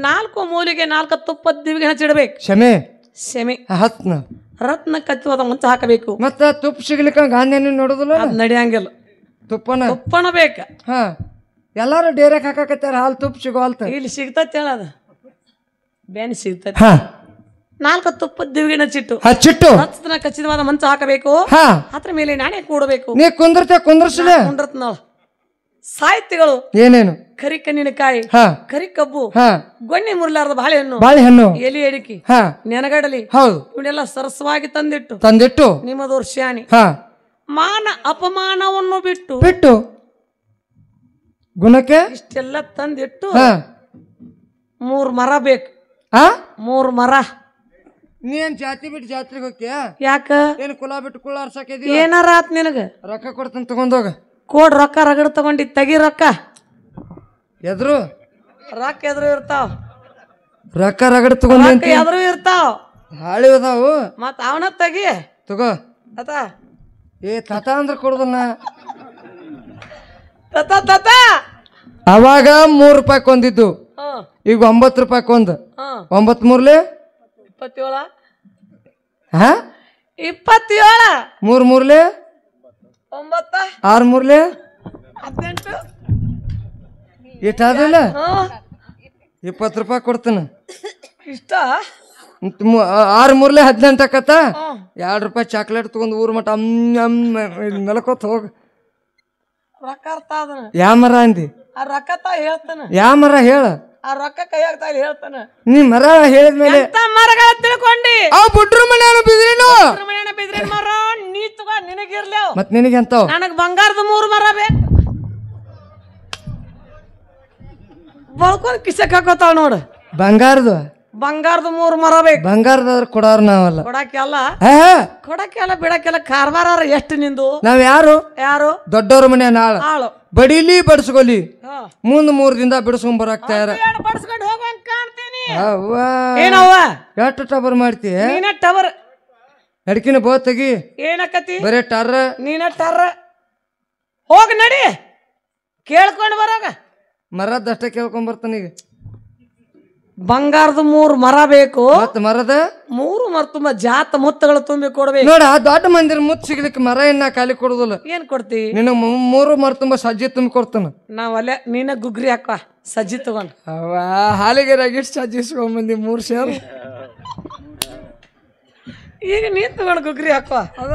Speaker 1: 4 ಮೂಲಿಗೆ 4 ತುಪ್ಪದ ದಿವಿಗೆ ಹಚ್ಚಿಡ್ಬೇಕು ಶಮೆ
Speaker 2: ಹತ್ನ
Speaker 1: ರತ್ನ ಕಚ್ಚುವ ಮುಂಚೆ ಹಾಕಬೇಕು
Speaker 2: ಮತ್ತ ತುಪ್ಪ ಸಿಗ್ಲಿಕ್ಕ ಗಾಂಧಿಯನ್ನು ನೋಡುದಿಲ್ಲ
Speaker 1: ನಡಿಯಂಗಿಲ್ಲ ತುಪ್ಪನ ಬೇಕ
Speaker 2: ಎಲ್ಲಾರು ಡೇರೆಕ್ ಹಾಕಾಕತ್ತಾರ ಹಾಲು ತುಪ್ಪ ಸಿಗೋಲ್ತ
Speaker 1: ಇಲ್ಲಿ ಸಿಗ್ತತಿ ಹೇಳದ ಬೇನ್ ಸಿಗ್ತತಿ 4 ತುಪ್ಪದ ದಿವಿಗಿನ ಚಿಟ್ಟು ರತ್ನ ಖಚಿತವಾದ ಮಂಚ ಹಾಕಬೇಕು ಅದ್ರ ಮೇಲೆ ನಾನೇ ಕೂಡಬೇಕು
Speaker 2: ನೀ ಕುಂದ್ರಸ್ಲ
Speaker 1: ಕುಂಡ್ರತ್ನಾಳ ಸಾಹಿತ್ಯಗಳು
Speaker 2: ಏನೇನು
Speaker 1: ಕರಿ ಕಣ್ಣಿನಕಾಯಿ ಕರಿ ಕಬ್ಬು ಗೊಣ್ಣೆ ಮುರ್ಲಾರ್ದ
Speaker 2: ಬಾಳೆಹಣ್ಣು
Speaker 1: ಎಲಿ ಅಡಿಕೆ ನೆನಗಡಲಿ ಇವನ್ನೆಲ್ಲ ಸರಸವಾಗಿ ತಂದಿಟ್ಟು ನಿಮ್ಮದವ್ರ ಶಾಣಿ ಮಾನ ಅಪಮಾನವನ್ನು ಬಿಟ್ಟು
Speaker 2: ಗುಣಕ್ಕೆ
Speaker 1: ಇಷ್ಟೆಲ್ಲ ತಂದಿಟ್ಟು 3 ಮರ ಬೇಕು 3 ಮರ
Speaker 2: ನೀನ್ ಜಾತಿ ಬಿಟ್ಟು ಜಾತ್ರೆಗೆ ಹೋಗ್ತೀಯ
Speaker 1: ಯಾಕ
Speaker 2: ಏನ್ ಕುಲ ಬಿಟ್ಟು ಕುಳ ಅರ್ಸಕ
Speaker 1: ಏನಾರ ಆತ್ ನಿನಗ
Speaker 2: ರೊಕ್ಕ ಕೊಡ್ತಾನ ತಗೊಂಡೋಗ
Speaker 1: ಕೋಡ್ ರೊಕ್ಕ ರಗಡ ತಗೊಂಡಿ ತೆಗಿ ರೊಕ್ಕ
Speaker 2: ಎದ್ರು
Speaker 1: ರೊಕ್ಕ ಎದ್ರು ಇರ್ತಾವ
Speaker 2: ರೊಕ್ಕ ರಗಡ ತಗೊಂಡ್
Speaker 1: ಎದ್ರು ಇರ್ತಾವ
Speaker 2: ಹಾಳಿ ಅದಾವು
Speaker 1: ಮತ್ ಅವನ ತೆಗಿ
Speaker 2: ತಗೋ
Speaker 1: ತತ
Speaker 2: ತತ ಅಂದ್ರ ಕೊಡುದನ್ನ
Speaker 1: ತತ ತತ
Speaker 2: ಅವಾಗ 3 ರೂಪಾಯಿ ಕೊಂದಿದ್ದು ಈಗ 9 ರೂಪಾಯಿ ಕೊಂದ್ 9 ಮೂರ್ಲೆ
Speaker 1: 27
Speaker 2: 27 3 ಮೂರ್ಲೆ
Speaker 1: 9
Speaker 2: 6 ಮೂರ್ಲೆ
Speaker 1: 18
Speaker 2: ಇಷ್ಟಾದಿಲ್ಲ 20 ರೂಪಾಯಿ ಕೊಡ್ತಾನ
Speaker 1: ಇಷ್ಟ
Speaker 2: 6 ಮೂರ್ಲೆ 18 ಆಕತ್ತ 2 ರೂಪಾಯಿ ಚಾಕ್ಲೇಟ್ ತಗೊಂಡ್ ಊರ್ ಮಟ್ಟ ಮೆಲಕೋತ್ ಹೋಗ
Speaker 1: ರೊಕ್ಕ ಅರ್ಥ ಅದನ
Speaker 2: ಯಾವ ಮರ ಅಂದಿ
Speaker 1: ಆ ರೊಕ್ಕ ತಾ ಹೇಳ್ತಾನ
Speaker 2: ಯಾವ ಮರ ಹೇಳ
Speaker 1: ಆ ರೊಕ್ಕ ಕೈ ಆಗ್ತಾ ಹೇಳ್ತಾನ
Speaker 2: ನೀ ಮರ ಹೇಳಿದ್ಮೇಲೆ
Speaker 1: ಮರಗಳ ತಿಳ್ಕೊಂಡಿ
Speaker 2: ಆ ಬುಡ್ರು ಮನೆಯನ್ನು ಬಿದ್ರೇನು
Speaker 1: ಬಿದ್ರಿ ಮರ ನೀ ತಗೋ ನಿನಗಿರ್ಲಿ
Speaker 2: ಮತ್ ನಿನಗೆ ಅಂತಾವ್
Speaker 1: ನನಗ್ ಬಂಗಾರದ 3 ಮರ ಬೇಕು ಬಳ್ಕೊಂಡ್ ಕಿಸಕ್ ಹಾಕೋತಾಳ ನೋಡು
Speaker 2: ಬಂಗಾರದ
Speaker 1: 3 ಮರ ಬೇಕು
Speaker 2: ಬಂಗಾರದವ್ರು ಕೊಡೋರ್ ನಾವಲ್ಲ
Speaker 1: ಕೊಡಕ್ಕೆಲ್ಲ ಬಿಡಕ್ಕೆಲ್ಲ ಕಾರ್ಬಾರ ಎಷ್ಟು ನಿಂದು
Speaker 2: ನಾವ್ ಯಾರು ದೊಡ್ಡವ್ರ ಮನೆ ನಾಳ
Speaker 1: ಆಳು
Speaker 2: ಬಡಿಲಿ ಬಡ್ಸ್ಕೊಲಿ ಮುಂದ್ 3 ದಿನ ಬಿಡಿಸ್ಕೊಂಡ್ ಬರಾಕ್ ತಯಾರ
Speaker 1: ಬಡ್ಸ್ಕೊಂಡು ಹೋಗಂಗ್ ಕಾಣ್ತೀನಿ
Speaker 2: ಏನವ್ವ ಎಷ್ಟು ಟಬರ್ ಮಾಡ್ತಿ
Speaker 1: ನೀನ ಟವರ್
Speaker 2: ಅಡ್ಕಿನ ಬೋತಗಿ
Speaker 1: ಏನಕತಿ
Speaker 2: ಬರೇ ಟರ್ರ
Speaker 1: ನೀನ ಟರ್ರ ಹೋಗ್ ನಡಿ ಕೇಳ್ಕೊಂಡು ಬರೋಗ
Speaker 2: ಮರದಷ್ಟೇ ಕೇಳ್ಕೊಂಡ್ ಬರ್ತಾನ ಈಗ
Speaker 1: ಬಂಗಾರದ 3 ಮರ ಬೇಕು
Speaker 2: ಮತ್ ಮರದ
Speaker 1: 3 ಮರ ತುಂಬಾ ಜಾತ ಮುತ್ತಗಳು ತುಂಬಿ ಕೊಡ್ಬೇಕು
Speaker 2: ನೋಡ ದೊಡ್ಡ ಮಂದಿರ ಮುತ್ ಸಿಗ್ಲಿಕ್ಕೆ ಮರ ಇನ್ನ ಖಾಲಿ ಕೊಡುದಿಲ್ಲ
Speaker 1: ಏನ್ ಕೊಡ್ತಿ
Speaker 2: ನಿನಗ್ 3 ಮರ ತುಂಬಾ ಸಜ್ಜಿ ತುಂಬಿ ಕೊಡ್ತಾನ
Speaker 1: ನಾವ್ ಅಲ್ಲೇ ನೀನ ಗುಗ್ರಿ ಹಾಕ ಸಜ್ಜಿ ತಗೊಂಡ್
Speaker 2: ಅವ ಹಾಲಿಗೆ ರಗಿಟ್ ಸಜ್ಜಿಸ್ಕೊಂಡ್ ಬಂದಿ 3 ಸೇರು
Speaker 1: ಈಗ ನೀ ತಗೊಂಡ್ ಗುಗ್ರಿ ಹಾಕುವ
Speaker 2: ಅದ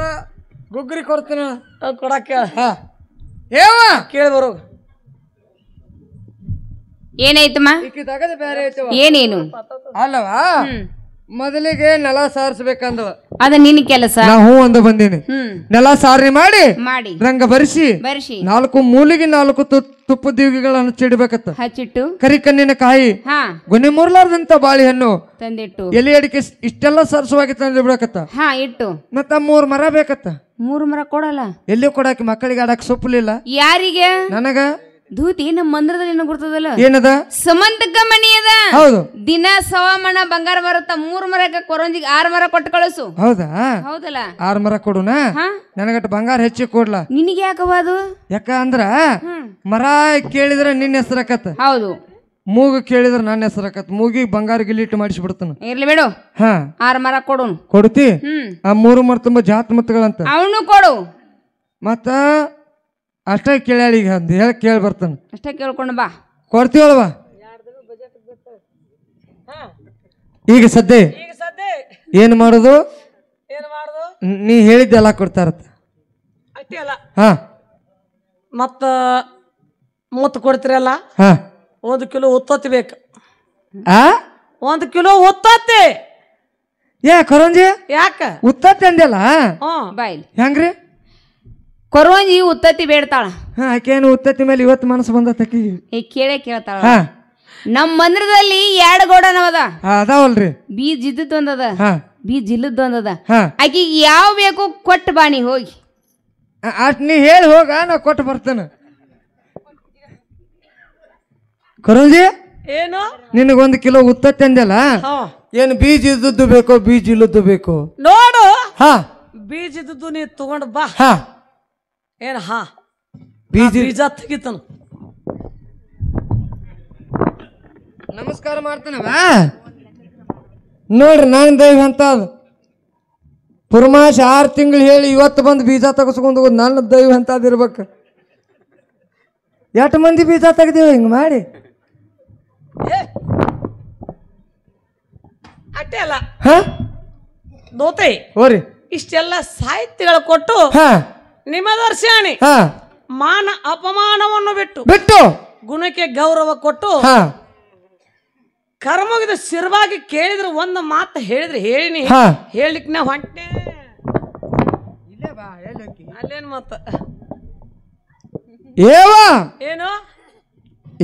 Speaker 2: ಗುಗ್ರಿ ಕೊಡ್ತಾನ
Speaker 1: ಕೊಡಾಕ
Speaker 2: ಕೇಳಿ ಬರೋ
Speaker 3: ಏನಾಯ್ತಮ್ಮ ಏನೇನು
Speaker 2: ಅಲ್ಲವಾ ಮೊದಲಿಗೆ ನೆಲ ಸಾರಿಸ್ಬೇಕಂದವ
Speaker 3: ಅದ ನಿನ್ ಕೆಲಸ
Speaker 2: ನಾ ಹೂ ಅಂದ ಬಂದೀನಿ ನೆಲ ಸಾರಿ ಮಾಡಿ ರಂಗ ಬರಿಸಿ 4 ಮೂಲಿಗೆ 4 ತುಪ್ಪ ದೀವಿಗಳನ್ನು ಚಿಡ್ಬೇಕತ್ತ
Speaker 3: ಹಚ್ಚಿಟ್ಟು
Speaker 2: ಕರಿ ಕಣ್ಣಿನ ಕಾಯಿ ಗೊನೆ ಮುರ್ಲಾರ್ದಂತ ಬಾಳೆಹಣ್ಣು
Speaker 3: ತಂದಿಟ್ಟು
Speaker 2: ಎಲೆ ಅಡಿಕೆ ಇಷ್ಟೆಲ್ಲ ಸರಸವಾಗಿ ತಂದು ಬಿಡಕತ್ತ
Speaker 3: ಇಟ್ಟು
Speaker 2: ಮತ್ತ 3 ಮರ ಬೇಕತ್ತ
Speaker 3: 3 ಮರ ಕೊಡಲ್ಲ
Speaker 2: ಎಲ್ಲಿ ಕೊಡಾಕಿ ಮಕ್ಕಳಿಗೆ ಆಡಕ್ ಸೊಪ್ಪಲಿಲ್ಲ
Speaker 3: ಯಾರಿಗೆ
Speaker 2: ನನಗ
Speaker 3: ಧೂತಿ ನಮ್ಮ ಮಂದಿರದಲ್ಲಿ ಏನೋ ಗುರ್ತದಲ್ಲ
Speaker 2: ಏನದ
Speaker 3: ಸಮಂತಕ ಮನಿ ಅದ
Speaker 2: ಹೌದು
Speaker 3: ದಿನ ಸವಾಮಣ ಬಂಗಾರ ಬರುತ್ತ 3 ಮರಕ್ಕೆ ಕೊರಂಜಿಗೆ 6 ಮರ ಕೊಟ್ಟು ಕಳಿಸು
Speaker 2: ಹೌದಾ
Speaker 3: ಹೌದಲ್ಲ
Speaker 2: 6 ಮರ ಕೊಡುನ ನನಗಟ್ಟು ಬಂಗಾರ ಹೆಚ್ಚಿ ಕೊಡ್ಲಾ
Speaker 3: ನಿನಗೆ ಯಾಕವ ಅದು
Speaker 2: ಯಾಕ ಅಂದ್ರ ಮರ ಕೇಳಿದ್ರ ನಿನ್ನ ಹೆಸರಕತ್ತ
Speaker 3: ಹೌದು
Speaker 2: ಮೂಗು ಕೇಳಿದ್ರ ನನ್ನ ಹೆಸರಕತ್ತ ಮೂಗಿಗೆ ಬಂಗಾರ ಗಿಲ್ಲಿಟ್ಟು ಮಾಡಿಸ್ಬಿಡ್ತಾನ
Speaker 3: ಇರ್ಲಿ ಬಿಡು 6 ಮರ ಕೊಡು
Speaker 2: ಕೊಡ್ತಿ ಆ 3 ಮರ ತುಂಬಾ ಜಾತ್ ಮತ್ತಗಳಂತ
Speaker 3: ಅವನು ಕೊಡು
Speaker 2: ಮತ್ತ ಅಷ್ಟೇ ಕೇಳಿ ಈಗ ಹೇಳಿ ಕೇಳಿ ಬರ್ತಾನ
Speaker 3: ಅಷ್ಟೇ ಕೇಳ್ಕೊಂಡು ಬಾ
Speaker 2: ಕೊಡ್ತೀವಲ್ವಾ ಈಗ ಸದ್ಯ ಏನ್ ಮಾಡುದು ನೀ ಹೇಳಿದ್ದೆಲ್ಲ ಕೊಡ್ತಾರತ್ತ
Speaker 1: ಮತ್ತ ಮೂತ್ ಕೊಡ್ತಿರಲ್ಲ 1 ಕಿಲೋ ಉತ್ತತ್ತಿ ಬೇಕು 1 ಕಿಲೋ ಉತ್ತತ್ತಿ
Speaker 2: ಕೊರಂಜಿ
Speaker 1: ಯಾಕ
Speaker 2: ಉತ್ತತ್ತಿ ಅಂದೆಲ್ಲ
Speaker 3: ಬಾಯ್
Speaker 2: ಹೆಂಗ್ರಿ
Speaker 3: ಕೊರಂಜಿ ಉತ್ತತ್ತಿ ಬೇಡ್ತಾಳ
Speaker 2: ಆಕೇನು ಉತ್ತತ್ತಿ ಮೇಲೆ ಇವತ್ತು ಮನಸ್ಸು ಬಂದತ್ತಕಿ
Speaker 3: ಕೇಳ್ತಾಳ ನಮ್ ಮಂದಿರದಲ್ಲಿ 2 ಗೋಡನವದ
Speaker 2: ಅದಾವಲ್ರಿ
Speaker 3: ಬೀಜ ಇದ್ದದ್ದು ಒಂದದ ಬೀಜ ಇಲ್ಲದ್ದು ಒಂದದ ಆಕಿಗೆ ಯಾವ ಬೇಕು ಕೊಟ್ಟು ಬಾಣಿ ಹೋಗಿ
Speaker 2: ಅಷ್ಟ್ ನೀ ಹೇಳಿ ಹೋಗ ನಾ ಕೊಟ್ಟು ಬರ್ತೇನೆ ಕೊರಂಜಿ
Speaker 1: ಏನು
Speaker 2: ನಿನಗೊಂದು ಕಿಲೋ ಉತ್ತತ್ತಿ ಅಂದೆಲ್ಲ ಏನು ಬೀಜ ಇದ್ದದ್ದು ಬೇಕೋ ಬೀಜ ಇಲ್ಲದ್ದು ಬೇಕು
Speaker 1: ನೋಡು ಬೀಜ ಇದ್ದದ್ದು ನೀ ತಗೊಂಡು ಬಾ ಏನ್ ಬೀಜ ತೆಗಿತಾನ
Speaker 2: ನಮಸ್ಕಾರ ಮಾಡ್ತಾನವ ನೋಡ್ರಿ ನಾನು ದೈವ ಅಂತ ಅದು ಪುರ್ಮಾಶ್ 6 ತಿಂಗಳು ಹೇಳಿ ಇವತ್ತು ಬಂದು ಬೀಜ ತಗಸ್ಕೊಂಡು ನನ್ನ ದೈವ ಅಂತ ಅದಿರ್ಬೇಕು ಎಷ್ಟು ಮಂದಿ ಬೀಜ ತೆಗ್ದೇವ ಹಿಂಗ ಮಾಡಿ
Speaker 1: ಅಟ್ಟೆ ಅಲ್ಲ ದೋತೆ
Speaker 2: ಹೋರಿ
Speaker 1: ಇಷ್ಟೆಲ್ಲ ಸಾಹಿತ್ಯಗಳು ಕೊಟ್ಟು ನಿಮ್ಮ ದರ್ಶಾಣಿ ಮಾನ ಅಪಮಾನವನ್ನು ಬಿಟ್ಟು ಗುಣಕ್ಕೆ ಗೌರವ ಕೊಟ್ಟು ಕರ್ಮಗಿದ ಶಿರವಾಗಿ ಕೇಳಿದ್ರೆ ಒಂದು ಮಾತು ಹೇಳಿದ್ರೆ ಹೇಳಿನಿ ಹೇಳಿಕ್ ನಾ ಹೊಂಟೆ ಅಲ್ಲೇನ್ ಮತ್ತ ಏನು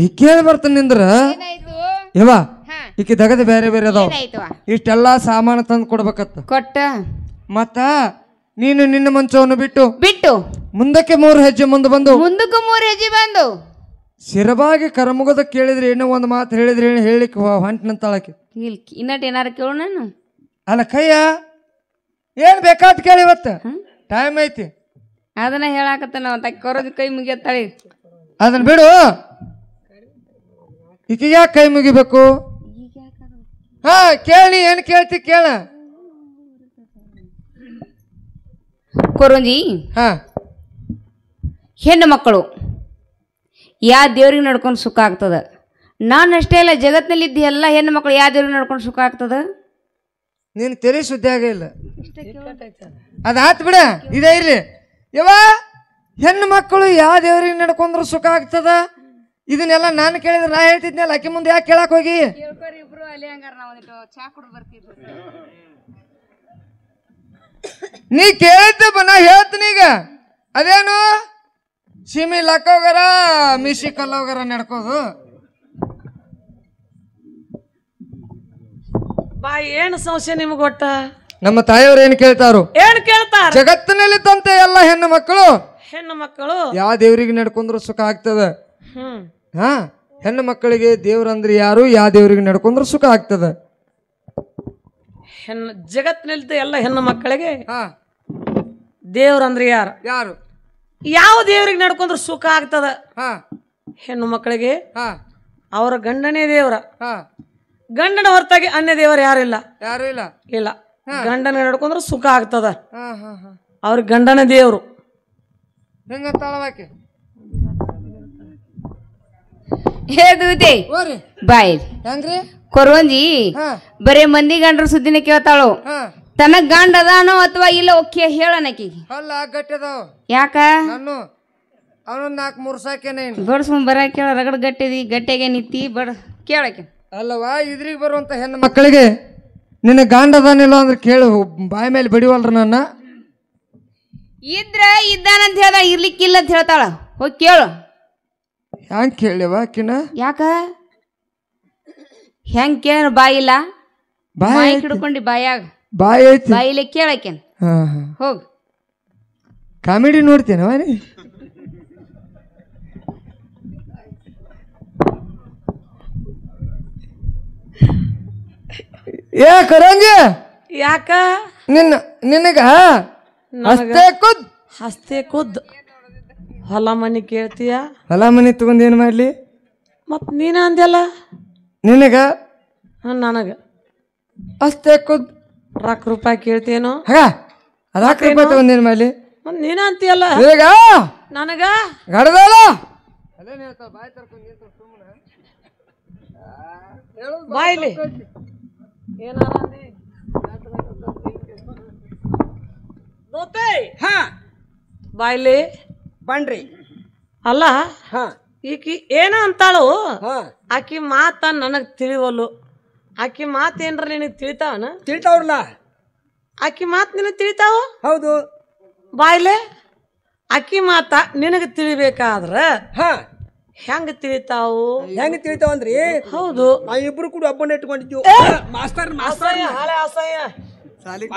Speaker 2: ಈ ಕೇಳಿ ಬರ್ತಾನೆ ನಿಂದ್ರ ಯವಾ ಈಕಿ ದಗದ ಬೇರೆ ಬೇರೆ ಅದಾವ ಇಷ್ಟೆಲ್ಲಾ ಸಾಮಾನು ತಂದು ಕೊಡ್ಬೇಕತ್ತ
Speaker 3: ಕೊಟ್ಟ
Speaker 2: ಮತ್ತ ನೀನು ನಿನ್ನ ಮಂಚವನ್ನು ಬಿಟ್ಟು ಮುಂದಕ್ಕೆ 3 ಹೆಜ್ಜೆ
Speaker 3: ಮುಂದಕ್ಕೆ 3 ಹೆಜ್ಜೆ ಬಂದು
Speaker 2: ಶಿರವಾಗಿ ಕರಮುಗದ ಕೇಳಿದ್ರೆ ಏನೋ ಒಂದು ಮಾತು ಹೇಳಿದ್ರೆ ಏನು ಹೇಳಿಕ್ ಹೊಂಟನಂತಾಳಕ್ಕೆ
Speaker 3: ಇನ್ನಟ್ ಏನಾರ ಕೇಳು ನಾನು
Speaker 2: ಅಲ್ಲ ಕಯ್ಯ ಏನ್ ಬೇಕಾದ್ ಕೇಳಿ ಇವತ್ತ ಟೈಮ್ ಐತಿ
Speaker 3: ಅದನ್ನ ಹೇಳಾಕತ್ತ ನಾವು ಕೊರೋಜ್ ಕೈ ಮುಗಿಯತ್ತಾಳಿ
Speaker 2: ಅದನ್ನ ಬಿಡು ಈಗ ಯಾಕೆ ಕೈ ಮುಗಿಬೇಕು ಕೇಳಿ ಏನ್ ಕೇಳ್ತಿ ಕೇಳ
Speaker 3: ಕೊರಂಜಿ ಹೆಣ್ಣು ಮಕ್ಕಳು ಯಾವ ದೇವ್ರಿಗೆ ನಡ್ಕೊಂಡು ಸುಖ ಆಗ್ತದ ನಾನು ಅಷ್ಟೇ ಅಲ್ಲ ಜಗತ್ತಿನಲ್ಲಿದ್ದ ಎಲ್ಲ ಹೆಣ್ಣು ಮಕ್ಕಳು ಯಾವ ದೇವ್ರಿಗೆ ನಡ್ಕೊಂಡು ಸುಖ ಆಗ್ತದ
Speaker 2: ನೀನು ತೆರಿ ಸುದ್ದಿ ಆಗಿಲ್ಲ ಅದಾತ್ ಬಿಡ ಇದೇ ಇರ್ಲಿ ಯವ್ವ ಹೆಣ್ಣು ಮಕ್ಕಳು ಯಾವ ದೇವ್ರಿಗೆ ನಡ್ಕೊಂಡ್ರು ಸುಖ ಆಗ್ತದ? ಇದನ್ನೆಲ್ಲ ನಾನು ಕೇಳಿದ್ರೆ ನಾ ಹೇಳ್ತಿದ್ನಲ್ಲ, ಆಕಿ ಮುಂದೆ ಯಾಕೆ ಕೇಳಕ್ ಹೋಗಿ? ನೀ ಕೇಳಿದ್ದ ನಾ ಹೇಳ್ತೀನಿ ಈಗ. ಅದೇನು ಸಿಮಿ ಲಕ್ಕೋಗರ ಮಿಸಿ ಕಲ್ಲೋಗರ ನಡ್ಕೋದು?
Speaker 1: ಬಾ, ಏನು ಸಮಸ್ಯೆ ನಿಮ್ಗೆ ಒಟ್ಟ?
Speaker 2: ನಮ್ಮ ತಾಯಿಯವ್ರು ಏನ್ ಕೇಳ್ತಾರು?
Speaker 1: ಏನ್ ಕೇಳ್ತಾರ?
Speaker 2: ಜಗತ್ತಿನಲ್ಲಿದ್ದಂತೆ ಎಲ್ಲ ಹೆಣ್ಣು ಮಕ್ಕಳು ಯಾವ ದೇವ್ರಿಗೆ ನಡ್ಕೊಂಡ್ರು ಸುಖ ಆಗ್ತದ. ಹಾ, ಹೆಣ್ಣು ಮಕ್ಕಳಿಗೆ ದೇವ್ರಂದ್ರೆ ಯಾರು, ಯಾವ ದೇವ್ರಿಗೆ ನಡ್ಕೊಂಡ್ರು ಸುಖ ಆಗ್ತದ.
Speaker 1: ಜಗತ್ತಿನಲ್ಲಿದ್ದ ಎಲ್ಲ ಹೆಣ್ಣು ಮಕ್ಕಳಿಗೆ ದೇವ್ರಂದ್ರೆ ಯಾರು,
Speaker 2: ಯಾರು
Speaker 1: ಯಾವ ದೇವ್ರಿಗೆ ನಡ್ಕೊಂಡ್ರು ಸುಖ ಆಗ್ತದ. ಹೆಣ್ಣು ಮಕ್ಕಳಿಗೆ ಅವರ ಗಂಡನೇ ದೇವ್ರ. ಗಂಡನ ಹೊರತಾಗಿ ಅನ್ಯ ದೇವರ ಯಾರಿಲ್ಲ,
Speaker 2: ಯಾರು ಇಲ್ಲ.
Speaker 1: ಇಲ್ಲ, ಗಂಡನ ನಡ್ಕೊಂಡ್ರೆ ಸುಖ ಆಗ್ತದ. ಅವ್ರ ಗಂಡನ ದೇವ್ರು.
Speaker 3: ಬಾಯ್ ಕೊರವಂಜಿ ಬರೇ ಮಂದಿ ಗಂಡ್ರ ಸುದ್ದಿನ ಕೇಳ್ತಾಳು. ತನಗ್ ಗಂಡ ಅದಾನೋ ಅಥವಾ ಇಲ್ಲ ಓಕೆ ಹೇಳನಕಿ.
Speaker 2: ಅಲ್ಲ ಗಟ್ಟದವ
Speaker 3: ಯಾಕ
Speaker 2: ಅವನು 4-3 ಸಾಕೇನೆ
Speaker 3: ಬಡ್ಸ್ಕೊಂಡ್ ಬರ ಕೇಳ ರಗಡ್ ಗಟ್ಟಿದಿ ಗಟ್ಟೆಗೆ ನಿತ್ತಿ ಬಡ್ ಕೇಳಕ್ಕೆ.
Speaker 2: ಅಲ್ಲವಾ ಇದ್ರಿಗೆ ಬರುವಂತ ಹೆಣ್ಣು ಮಕ್ಕಳಿಗೆ ನಿನ್ನ ಗಂಡ ಅದಾನಿಲ್ಲ ಅಂದ್ರೆ ಕೇಳು, ಬಾಯಿ ಮೇಲೆ ಬಡಿವಲ್ರ ನನ್ನ.
Speaker 3: ಇದ್ರ ಇದ್ದಾನಂತ ಹೇಳ್ದ, ಇರ್ಲಿಕ್ಕಿಲ್ಲ ಅಂತ ಹೇಳ್ತಾಳ. ಹೋಗಿ ಕೇಳು.
Speaker 2: ಹೆಂಗ್ ಕೇಳಿವ ಆಕಿನ?
Speaker 3: ಯಾಕ ಹೆಂಗ್ ಕೇಳ? ಬಾಯಿಲ್ಲ, ಬಾಯಿ ಹಿಡ್ಕೊಂಡಿ ಬಾಯಾಗ
Speaker 2: ಬಾಯಿ ಐತಿ,
Speaker 3: ಬಾಯಿಲೆ ಕೇಳಕ್ಕೆ. ಹೋಗ್
Speaker 2: ಕಾಮಿಡಿ ನೋಡ್ತೇನವ ನೀ? ಏ ಕರಂಜಿ,
Speaker 1: ಯಾಕ
Speaker 2: ನಿನಗ
Speaker 1: ಹಸ್ತೆ ಕುದ್ ಹೊಲ ಮನಿ ಕೇಳ್ತೀಯ?
Speaker 2: ಹೊಲ ಮನಿ ತಗೊಂಡ್ ಏನ್ ಮಾಡ್ಲಿ?
Speaker 1: ಮತ್ ನೀನ ಅಂದ್ಯಲ್ಲ
Speaker 2: ನಿನಗ
Speaker 1: ನನಗ
Speaker 2: ಅಷ್ಟೇ ಕುದ್
Speaker 1: ರೊಕ್ಕ ರೂಪಾಯಿ ಕೇಳ್ತೇನೋ?
Speaker 2: ರೊಕ್ಕ ರೂಪಾಯಿ ತಗೊಂಡ್ ಏನ್ ಮಾಡ್ಲಿ?
Speaker 1: ಮತ್ ನೀನ ಅಂತೀಯಲ್ಲ ನನಗ
Speaker 2: ಗಡದಲ್ಲ
Speaker 1: ಬಾಯ್ಲಿ ಬಾಯ್ಲಿ
Speaker 4: ಬನ್ರಿ.
Speaker 1: ಅಲ್ಲ ಈಕಿ ಏನ ಅಂತಾಳು? ಆಕಿ ಮಾತ ನನಗ್ ತಿಳಿವಲ್ಲು. ಆಕಿ ಮಾತ್ ಏನ್ರ ನಿನಗ್ ತಿಳಿತಾವನ?
Speaker 4: ತಿಳಿತಾವ್ರಲ್ಲ,
Speaker 1: ಆಕಿ ಮಾತ್ ನಿನಗ್ ತಿಳಿತಾವ?
Speaker 4: ಹೌದು.
Speaker 1: ಬಾಯ್ಲೆ ಆಕಿ ಮಾತ ನಿನಗ ತಿಳಿಬೇಕಾದ್ರ ಹೆಂಗ ತಿಳಿತಾವು?
Speaker 4: ಹೆಂಗ ತಿಳಿತಾವಂದ್ರಿ?
Speaker 1: ಹೌದು,
Speaker 4: ನಾವಿಬ್ರು ಕೂಡ ಒಬ್ಬನ ಇಟ್ಕೊಂಡಿದ್ದೀವಿ.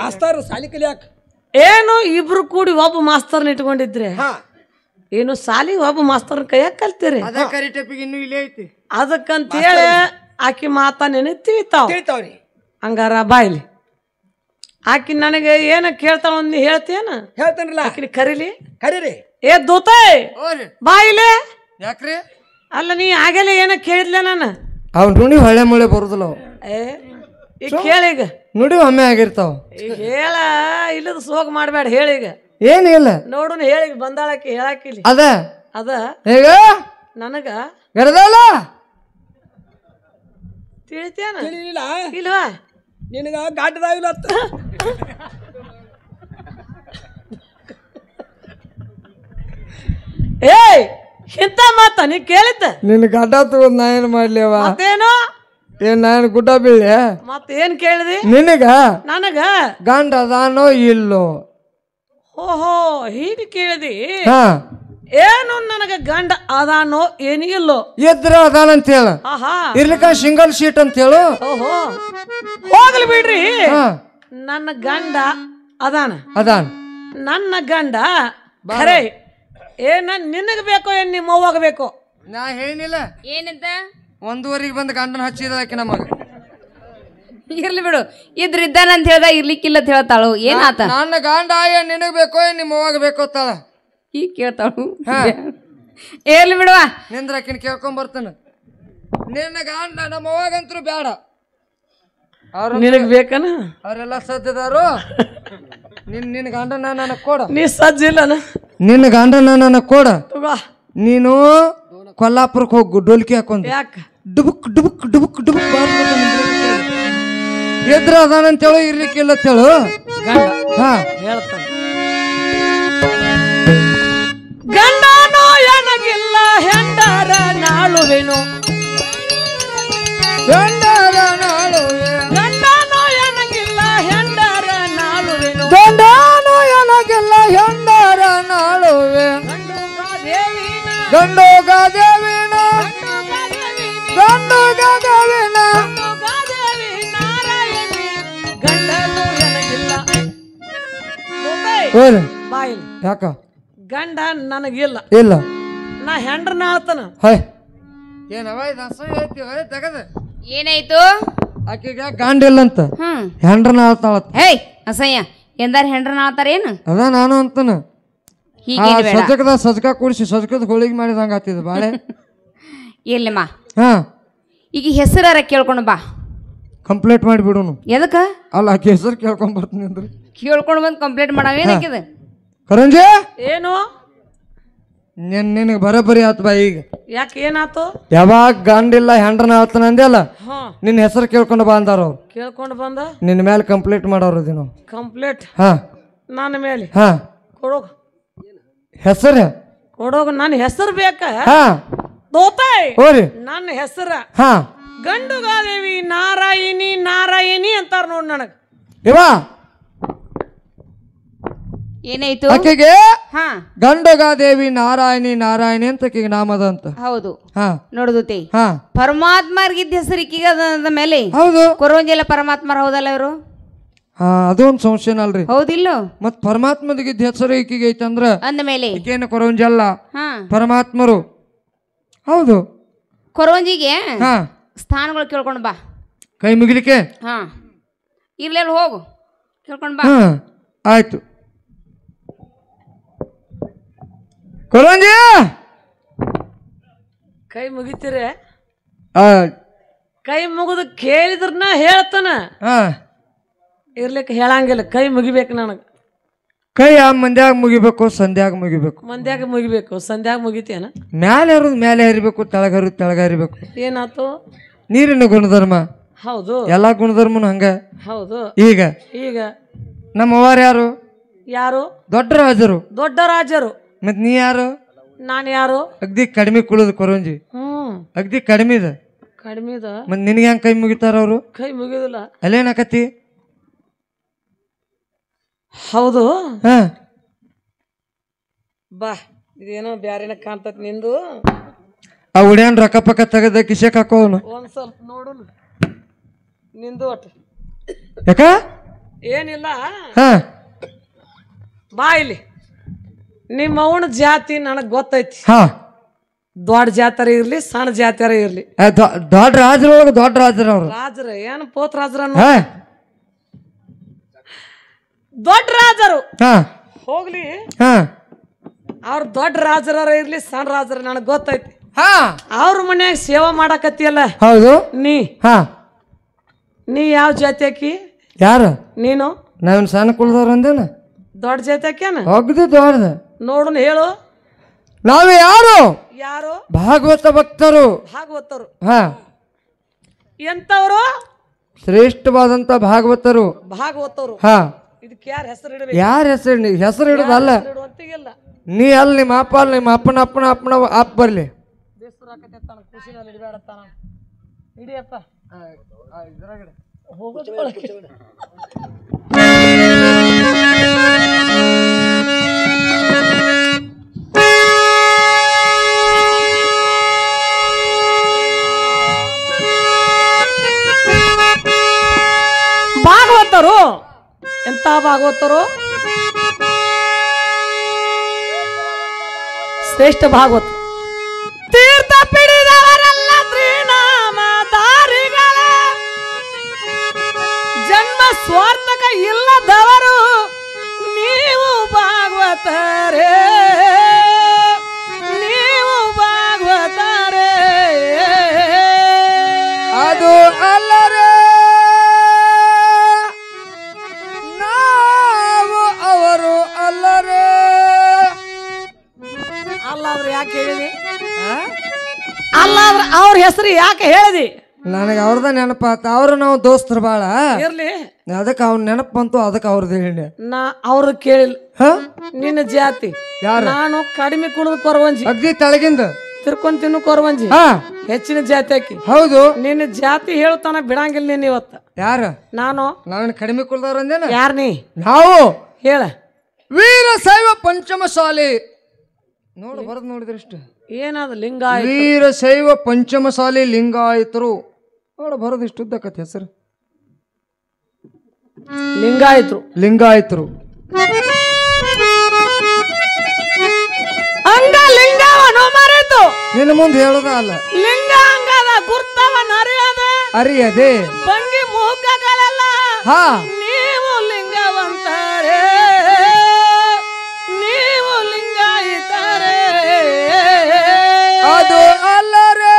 Speaker 4: ಮಾಸ್ತರ್ ಸಾಲಿ ಕಲಿಯಾಕ.
Speaker 1: ಏನು ಇಬ್ರು ಕೂಡಿ ಒಬ್ಬ ಮಾಸ್ತರ್ನ ಇಟ್ಕೊಂಡಿದ್ರೆ ಏನು ಸಾಲಿ ಒಬ್ಬ ಮಾಸ್ತರ್ನ ಕೈಯಾಗ ಕಲ್ತೀರಿ?
Speaker 2: ಇನ್ನು ಇಲ್ಲೇ ಐತಿ.
Speaker 1: ಅದಕ್ಕಂತ ಹೇಳಿ ಆಕಿ ಮಾತ ನಿನಗ್ ತಿಳಿತಾವ್ರಿ. ಹಂಗಾರ ಬಾಯ್ಲಿ ಆಕಿ ನನಗೆ ಏನ ಕೇಳ್ತಾಳ ನೀ ಹೇಳ್ತೇನ?
Speaker 4: ಹೇಳ್ತೇನಲ್ಲ.
Speaker 1: ಆಕಿನ ಕರೀಲಿ.
Speaker 4: ಕರೀರಿ.
Speaker 1: ಏ ದೋತೆ ಬಾಯಿಲೆ.
Speaker 2: ಯಾಕ್ರಿ?
Speaker 1: ಅಲ್ಲ ನೀ ಆಗಲೇ ಏನ ಕೇಳಿದ್ಲ ನಾನು?
Speaker 2: ಅವ್ ನುಡಿ ಹೊಳೆ ಮುಳೆ ಬರುದಿಲ್ಲ.
Speaker 1: ಈಗ ಕೇಳೀಗ
Speaker 2: ನುಡಿ ಒಮ್ಮೆ ಆಗಿರ್ತಾವ.
Speaker 1: ಈಗ ಹೇಳ, ಇಲ್ಲದ ಸೋಗ್ ಮಾಡ್ಬೇಡ. ಹೇಳೀಗ
Speaker 2: ಏನಿಲ್ಲ ನೋಡು.
Speaker 1: ಹೇಳಿಗ ಬಂದಾಳಕಿ ಹೇಳಾಕಿಲಿ
Speaker 2: ಅದ
Speaker 1: ಈಗ ನನಗ
Speaker 2: ಗಡದಲ್ಲ
Speaker 1: ತಿಳಿತೇನ?
Speaker 4: ತಿಳಿಲಿಲ್ಲ
Speaker 1: ಇಲ್ವಾ?
Speaker 4: ನಿನಗ ಗಾಟದಾಗಿಲ್ಲ.
Speaker 1: ಏಯ್ ಇಂತ ಮಾತ ನೀ ಕೇಳಿದ್ದ?
Speaker 2: ನಿನ್ ಗಡ್ಡ ತಗೊಂಡ್ ನಾ ಏನ್ ಮಾಡ್ಲಿ?
Speaker 1: ಮತ್ತೇನು
Speaker 2: ಏನ್ ನಾನು ಗುಡ್ಡ ಬೀಳಿ?
Speaker 1: ಮತ್ತೇನ್ ಕೇಳಿದಿ?
Speaker 2: ನಿನಗ
Speaker 1: ನನಗ
Speaker 2: ಗಂಡ ಅದಾನೋ ಇಲ್ಲೋ?
Speaker 1: ಓಹೋ ಹೀಗೆ ಕೇಳಿದಿ? ಏನು ನನಗ ಗಂಡ ಅದಾನೋ ಏನಿಲ್ಲೋ?
Speaker 2: ಇದ್ರ ಅದಾನಂತ ಹೇಳ. ಇರ್ಲಿಕ್ಕ ಸಿಂಗಲ್ ಸೀಟ್ ಅಂತ ಹೇಳು.
Speaker 1: ಓಹೋ ಹೋಗ್ಲಿ ಬಿಡ್ರಿ. ನನ್ನ ಗಂಡ ಅದಾನ. ನನ್ನ ಗಂಡ ಖರೆ. ಏನ ನಿನಗ ಬೇಕೋ ಏನ್ ನಿಮ್ಮ ಅವ್ವಾಗ ಬೇಕೋ?
Speaker 2: ನಾ ಹೇಳಿನಿಲ್ಲ
Speaker 3: ಏನಂತ?
Speaker 2: 1:15 ಬಂದ್ ಗಂಡನ ಹಚ್ಚಿದಾಕಿ ನಮಗ.
Speaker 3: ಇರ್ಲಿ ಬಿಡು. ಇದ್ದಾನ ಅಂತ ಹೇಳ್ದ, ಇರ್ಲಿಕ್ಕಿಲ್ಲ ಅಂತ ಹೇಳ್ತಾಳು. ಏನಾತ?
Speaker 2: ನನ್ನ ಗಂಡ ನಿನಗ್ ಬೇಕೋ ಏನ್ ನಿಮ್ಮ ಅವ್ವಾಗ ಬೇಕೋ ಅಂತಾಳ.
Speaker 3: ಈಗ ಕೇಳ್ತಾಳು. ಇರ್ಲಿ ಬಿಡುವ.
Speaker 2: ನಿಂದ್ರಾಕಿನ ಕೇಳ್ಕೊಂಡ್ ಬರ್ತಾನ. ನಿನ್ನ ಗಂಡ ನಮ್ಮ ಅವ್ವಾಗಂತ್ರು ಬೇಡ.
Speaker 1: ನಿನಗ್ ಬೇಕನ?
Speaker 2: ಅವ್ರೆಲ್ಲ ಸಜ್ಜದಾರು. ನಿನ್ನ ಗಂಡನ ನನಗ್ ಕೊಡ.
Speaker 1: ನೀ ಸಜ್ಜಿಲ್ಲ?
Speaker 2: ನಿನ್ನ ಗಂಡನ ನನಗ್ ಕೊಡ. ನೀನು ಕೊಲ್ಲಾಪುರಕ್ಕೆ ಹೋಗು, ಡೋಲ್ಕಿ ಹಾಕೊಂಡ್.
Speaker 1: ಯಾಕ?
Speaker 2: ಡುಬುಕ್ ಡುಬುಕ್ ಡುಬುಕ್ ಡುಬುಕ್ ಎದ್ರ ಅದಾನಂತೇಳು, ಇರ್ಲಿಕ್ಕಿಲ್ಲ ಅಂತೇಳು.
Speaker 1: ಹೇಳ್ತಾನೆ ಗಂಡನೋ ಎನಗಿಲ್ಲ ಹೆಂಡರ ನಾಳುವೆನು
Speaker 2: ಗಂಡರ ನಾಳುವೆ
Speaker 1: ಗಂಡನೋ ಎನಗಿಲ್ಲ ಹೆಂಡರ ನಾಳುವೆನು
Speaker 2: ಗಂಡನು ಎನಗಿಲ್ಲ ಹೆಂಡರ ನಾಳುವೆ ಗಂಡೋಗ ದೇವಿನ ಗಂಡೋಗ ದೇವಿನ
Speaker 1: ನಾರಾಯಣಿ ಗಂಡನೋ ಎನಗಿಲ್ಲ ಬಾಯಿಲ್
Speaker 2: ಯಾಕ
Speaker 1: ಗಂಡ ನನಗಿಲ್ಲ
Speaker 2: ಇಲ್ಲ
Speaker 1: ನಾ ಹೆಂಡ್ರನ ಆಳ್ತಾನ
Speaker 2: ಏನವ ಇದು ಅಸಹ್ಯ ಐತಿ ತೆಗದ
Speaker 3: ಏನಾಯ್ತು
Speaker 2: ಆಕೆಗ ಗಂಡ ಇಲ್ಲಂತ ಹೆಂಡ್ರನ ಆಳ್ತಾಳತ್ತ
Speaker 3: ಹೇಯ್ ಅಸಹ್ಯ ಎಂದಾರ ಹೆಂಡ್ರನ ಆಳ್ತಾರೇನು
Speaker 2: ಅದ ನಾನು ಅಂತನ ಸಜ್ಜಕದ ಸಜ್ಕ ಕೂಡಿಸಿ ಸಜ್ಕದ ಹೋಳಿಗೆ ಮಾಡಿದಂಗ ಆತಿದ ಬಾಳೆ
Speaker 3: ಇಲ್ಲಮ್ಮ
Speaker 2: ಹಾ
Speaker 3: ಈಗ ಹೆಸರಾರ ಕೇಳ್ಕೊಂಡು ಬಾ
Speaker 2: ಕಂಪ್ಲೇಂಟ್ ಮಾಡಿಬಿಡೋನು
Speaker 3: ಎದಕ್ಕ
Speaker 2: ಅಲ್ಲ ಆಕೆ ಹೆಸರು ಕೇಳ್ಕೊಂಡ್ ಬರ್ತೀನಿ ಅಂದ್ರೆ
Speaker 3: ಕೇಳ್ಕೊಂಡು ಬಂದು ಕಂಪ್ಲೇಂಟ್ ಮಾಡಾವೇನಾಕಿದ
Speaker 2: ಕರಂಜಿ
Speaker 1: ಏನು
Speaker 2: ನಿನಗೆ ಬರೋಬ್ಬರಿ ಆತು ಬಾ ಈಗ
Speaker 1: ಯಾಕೆ ಏನಾತು
Speaker 2: ಯಾವಾಗ ಗಂಡಿಲ್ಲ ಹೆಂಡ್ರನ ಆಳ್ತಾನ ಅಂದೆಲ್ಲ ನಿನ್ನ ಹೆಸರು ಕೇಳ್ಕೊಂಡು ಬಾ ಅಂದಾರ ಅವ್ರು
Speaker 1: ಕೇಳ್ಕೊಂಡು ಬಂದ
Speaker 2: ನಿನ್ನ ಮೇಲೆ ಕಂಪ್ಲೇಂಟ್ ಮಾಡೋರು ದಿನ
Speaker 1: ಕಂಪ್ಲೇಂಟ್
Speaker 2: ಹಾ
Speaker 1: ನನ್ನ ಮೇಲೆ
Speaker 2: ಹಾ
Speaker 1: ಕೊಡೋಗ
Speaker 2: ಹೆಸರು
Speaker 1: ಕೊಡೋಗ ನನ್ನ ಹೆಸರು ಬೇಕ
Speaker 2: ಹಾ
Speaker 1: ತೋತಾಯ್
Speaker 2: ಓರಿ
Speaker 1: ನನ್ನ ಹೆಸರ
Speaker 2: ಹಾ
Speaker 1: ಗಂಡುಗಾದೇವಿ ನಾರಾಯಣಿ ನಾರಾಯಣಿ ಅಂತಾರ ನೋಡ್ ನನಗ
Speaker 2: ಇವಾ
Speaker 3: ಏನಾಯ್ತು
Speaker 2: ಆಕೆಗೆ
Speaker 3: ಹಾ
Speaker 2: ಗಂಡಗಾದೇವಿ ನಾರಾಯಣಿ ನಾರಾಯಣಿ ಅಂತ ಆಕೆಗೆ ನಾಮದ ಅಂತ
Speaker 3: ಹೌದು
Speaker 2: ಹಾ
Speaker 3: ನೋಡುದತಿ
Speaker 2: ಹಾ
Speaker 3: ಪರಮಾತ್ಮರ್ಗಿದ್ದ ಹೆಸರು ಈಕೀಗ ಅದ ಮೇಲೆ
Speaker 2: ಹೌದು
Speaker 3: ಕೊರೋಂಜೆಲ್ಲ ಪರಮಾತ್ಮರ ಹೌದಲ್ಲ ಇವರು
Speaker 2: ಹಾ ಅದು ಒಂದು ಸಂಶಯನ ಅಲ್ರಿ
Speaker 3: ಹೌದಿಲ್ಲ
Speaker 2: ಮತ್ ಪರಮಾತ್ಮದಿಗಿದ್ದ ಹೆಸರು ಈಕಿಗೆ ಐತಂದ್ರ
Speaker 3: ಅಂದ ಮೇಲೆ
Speaker 2: ಈಕೇನು ಕೊರವಂಜಲ್ಲ
Speaker 3: ಹಾ
Speaker 2: ಪರಮಾತ್ಮರು ಹೌದು
Speaker 3: ಕೊರೋಂಜಿಗೆ
Speaker 2: ಹಾ
Speaker 3: ಸ್ಥಾನಗಳು ಕೇಳ್ಕೊಂಡು ಬಾ
Speaker 2: ಕೈ ಮುಗಿಲಿಕ್ಕೆ
Speaker 3: ಹಾ ಇರ್ಲೆಲ್ಲ ಹೋಗು ಕೇಳ್ಕೊಂಡು ಬಾ
Speaker 2: ಹಾ ಆಯ್ತು ಕೊರಂಜಿ
Speaker 1: ಕೈ ಮುಗಿತೀರ ಕೈ ಮುಗಿದು ಕೇಳಿದ್ರನ ಹೇಳ್ತಾನ ಇರ್ಲಿಕ್ಕೆ ಹೇಳಂಗಿಲ್ಲ ಕೈ ಮುಗಿಬೇಕು ನನಗ
Speaker 2: ಕೈ ಆ ಮಂದ್ಯಾಗ ಮುಗಿಬೇಕು ಸಂಧ್ಯಾಗ ಮುಗಿಬೇಕು
Speaker 1: ಮಂದ್ಯಾಗ ಮುಗಿಬೇಕು ಸಂಧ್ಯಾಗ ಮುಗಿತೇನ
Speaker 2: ಮ್ಯಾಲೆ ಹರಿದು ಮ್ಯಾಲೆ ಹರಿಬೇಕು ತೆಳಗ ಹರಿಬೇಕು
Speaker 1: ಏನಾತು
Speaker 2: ನೀರಿನ ಗುಣಧರ್ಮ
Speaker 1: ಹೌದು
Speaker 2: ಎಲ್ಲಾ ಗುಣಧರ್ಮನು ಹಂಗ
Speaker 1: ಹೌದು
Speaker 2: ಈಗ
Speaker 1: ಈಗ
Speaker 2: ನಮ್ಮ ಅವ್ವಾರು ಯಾರು
Speaker 1: ಯಾರು
Speaker 2: ದೊಡ್ಡ ರಾಜರು
Speaker 1: ದೊಡ್ಡ ರಾಜರು
Speaker 2: ಮತ್ ನೀ ಯಾರು
Speaker 1: ನಾನು ಯಾರು
Speaker 2: ಅಗ್ದಿ ಕಡಿಮೆ ಕುಳದ್ ಕೊರಂಜಿ ಅಗ್ದಿ ಕಡಿಮೆದ
Speaker 1: ಕಡಿಮೆದ
Speaker 2: ಮತ್ ನಿನಗೆ ಹೆಂಗ್ ಕೈ ಮುಗಿತಾರ ಅವ್ರು
Speaker 1: ಕೈ ಮುಗಿದಿಲ್ಲ
Speaker 2: ಅಲ್ಲೇನಾಕತಿ
Speaker 1: ಹೌದು
Speaker 2: ಹಾ
Speaker 1: ಬಾ ಇದೇನೋ ಬ್ಯಾರೇನ ಕಾಣ್ತತ್ ನಿಂದು
Speaker 2: ಆ ಉಡ್ಯಾನ್ ರೊಕ್ಕ ಪಕ್ಕ ತೆಗದ ಕಿಶೆಕ್ ಹಾಕೋನು
Speaker 1: ಒಂದ್ ಸ್ವಲ್ಪ ನೋಡು ನಿಂದು ಒಟ್ಟು
Speaker 2: ಯಾಕ
Speaker 1: ಏನಿಲ್ಲ
Speaker 2: ಹಾ
Speaker 1: ಬಾ ಇಲ್ಲಿ ನಿಮ್ಮ ಅವನ ಜಾತಿ ನನಗ್ ಗೊತ್ತೈತಿ
Speaker 2: ಹಾ
Speaker 1: ದೊಡ್ಡ ಜಾತ್ರೆ ಇರ್ಲಿ ಸಣ್ಣ ಜಾತ್ರೆ ಇರ್ಲಿ
Speaker 2: ದೊಡ್ಡ ರಾಜರೊಳಗ ದೊಡ್ಡ ರಾಜರ ಅವ್ರು
Speaker 1: ರಾಜರ ಏನು ಪೋತ್ ರಾಜರ ದೊಡ್ಡ ರಾಜರು
Speaker 2: ಹಾ
Speaker 1: ಹೋಗ್ಲಿ
Speaker 2: ಹಾ
Speaker 1: ಅವ್ರ ದೊಡ್ಡ ರಾಜರ ಇರ್ಲಿ ಸಣ್ಣ ರಾಜರ ನನಗ್ ಗೊತ್ತೈತಿ
Speaker 2: ಹಾ
Speaker 1: ಅವ್ರ ಮನ್ಯಾಗ ಸೇವಾ ಮಾಡಕತ್ತಿಯಲ್ಲ
Speaker 2: ಹೌದು ಹಾ
Speaker 1: ನೀ ಯಾವ ಜಾತಿ ಆಕಿ
Speaker 2: ಯಾರು
Speaker 1: ನೀನು
Speaker 2: ನಾವೇನ್ ಸಣ್ಣ ಕುಳ್ದವ್ರ ಅಂದೇನ
Speaker 1: ದೊಡ್ಡ ಜಾತಿ ಆಕ್ಯಾನ
Speaker 2: ಹೋಗ್ದಿ ದೊಡ್ಡದ
Speaker 1: ನೋಡುನ್ ಹೇಳು
Speaker 2: ನಾವೇ ಯಾರು
Speaker 1: ಯಾರು
Speaker 2: ಭಾಗವತ ಭಕ್ತರು
Speaker 1: ಭಾಗವತರು
Speaker 2: ಹಾ
Speaker 1: ಎಂತವ್ರು
Speaker 2: ಶ್ರೇಷ್ಠವಾದಂತ ಭಾಗವತರು
Speaker 1: ಭಾಗವತರು
Speaker 2: ಹಾ
Speaker 1: ಇದಕ್ಕೆ ಯಾರ ಹೆಸರು ಇಡಬೇಕು
Speaker 2: ಯಾರ ಹೆಸರು ಇಡೋದಲ್ಲ
Speaker 1: ಇಡುವಂತಿಗಿಲ್ಲ
Speaker 2: ನೀ ಅಲ್ಲಿ ನಿಮ್ಮ ಅಪ್ಪ ಅಲ್ಲಿ ನಿಮ್ಮ ಅಪ್ಪನ ಅಪ್ಪನ ಅಪ್ಪನ ಅಪ್ಪ ಬರ್ಲಿ
Speaker 1: ಖುಷಿನಲ್ಲಿ ಇಡಬೇಡತ್ತಾನ ಇಡಿಯಪ್ಪ ಹೋಗೋದು ಭಾಗವತರು ಎಂತ ಭಾಗವತರು ಶ್ರೇಷ್ಠ ಭಾಗವತ ತೀರ್ಥ ಪಿಡಿದವರೆಲ್ಲ ತ್ರಿನಾಮಧಾರಿಗಳ ಜನ್ಮ ಸ್ವಾರ್ಥಕ ಇಲ್ಲದವರು ನೀವು ಭಾಗವತರೇ ನೀವು ಭಾಗವತರೇ
Speaker 2: ಅದು ಅಲ್ಲರೇ ನಾವು ಅವರು ಅಲ್ಲರೇ
Speaker 1: ಅಲ್ಲ ಅವ್ರು ಯಾಕೆ ಹೇಳಿದಿ ಅಲ್ಲ ಅವ್ರ ಹೆಸರು ಯಾಕೆ ಹೇಳಿದಿ
Speaker 2: ನನಗೆ ಅವ್ರದ ನೆನಪಾತ. ಅವ್ರು ನಾವು ದೋಸ್ತರು ಬಾಳ
Speaker 1: ಇರ್ಲಿ,
Speaker 2: ಅದಕ್ಕೆ ಅವ್ರ ನೆನಪು ಬಂತು, ಅದಕ್ಕೆ ಅವ್ರದ್ದು ಹೇಳಿ.
Speaker 1: ನಾ ಅವ್ರ ಕೇಳಿಲ್ಲ. ನಿನ್ನ ಜಾತಿ ನಾನು ಕಡಿಮೆ ಕುಡಿದು ಕೊರವಂಜಿ,
Speaker 2: ಅಗ್ದಿ ತೆಳಗಿಂದ
Speaker 1: ತಿರ್ಕೊಂಡ್ ತಿನ್ನು ಕೊರವಂಜಿ, ಹೆಚ್ಚಿನ ಜಾತಿ ಹಾಕಿ.
Speaker 2: ಹೌದು,
Speaker 1: ನಿನ್ನ ಜಾತಿ ಹೇಳ್ತಾನ ಬಿಡಂಗಿಲ್ಲ ನೀನ್ ಇವತ್ತ.
Speaker 2: ಯಾರ?
Speaker 1: ನಾನು
Speaker 2: ಕಡಿಮೆ ಕುಡ್ದವ್ರ ಅಂದೇನ?
Speaker 1: ಯಾರ ನೀ?
Speaker 2: ನಾವು
Speaker 1: ಹೇಳ.
Speaker 2: ವೀರಶೈವ ಪಂಚಮಸಾಲಿ ನೋಡು, ಬರದ್ ನೋಡಿದ್ರೆ ಇಷ್ಟ
Speaker 1: ಏನದ? ಲಿಂಗಾಯತ.
Speaker 2: ವೀರಶೈವ ಪಂಚಮಸಾಲಿ ಲಿಂಗಾಯತರು ನೋಡು, ಬರೋದು ಇಷ್ಟು ಉದ್ದಕತ್ ಹೆಸರು. ಲಿಂಗಾಯತರು
Speaker 1: ಅಂಗ ಲಿಂಗವನು ಮರೆತು
Speaker 2: ನಿನ್ನ ಮುಂದೆ ಹೇಳೋದ ಅಲ್ಲ.
Speaker 1: ಲಿಂಗ ಅಂಗದ ಗುರ್ತವನ
Speaker 2: ಅರಿಯದೆ
Speaker 1: ಭಂಗಿ ಮುಖಗಳೆಲ್ಲ ನೀವು ಲಿಂಗವಂತಾರೆ, ನೀವು ಲಿಂಗಾಯಿತಾರೆ.
Speaker 2: ಅದು ಅಲ್ಲರೇ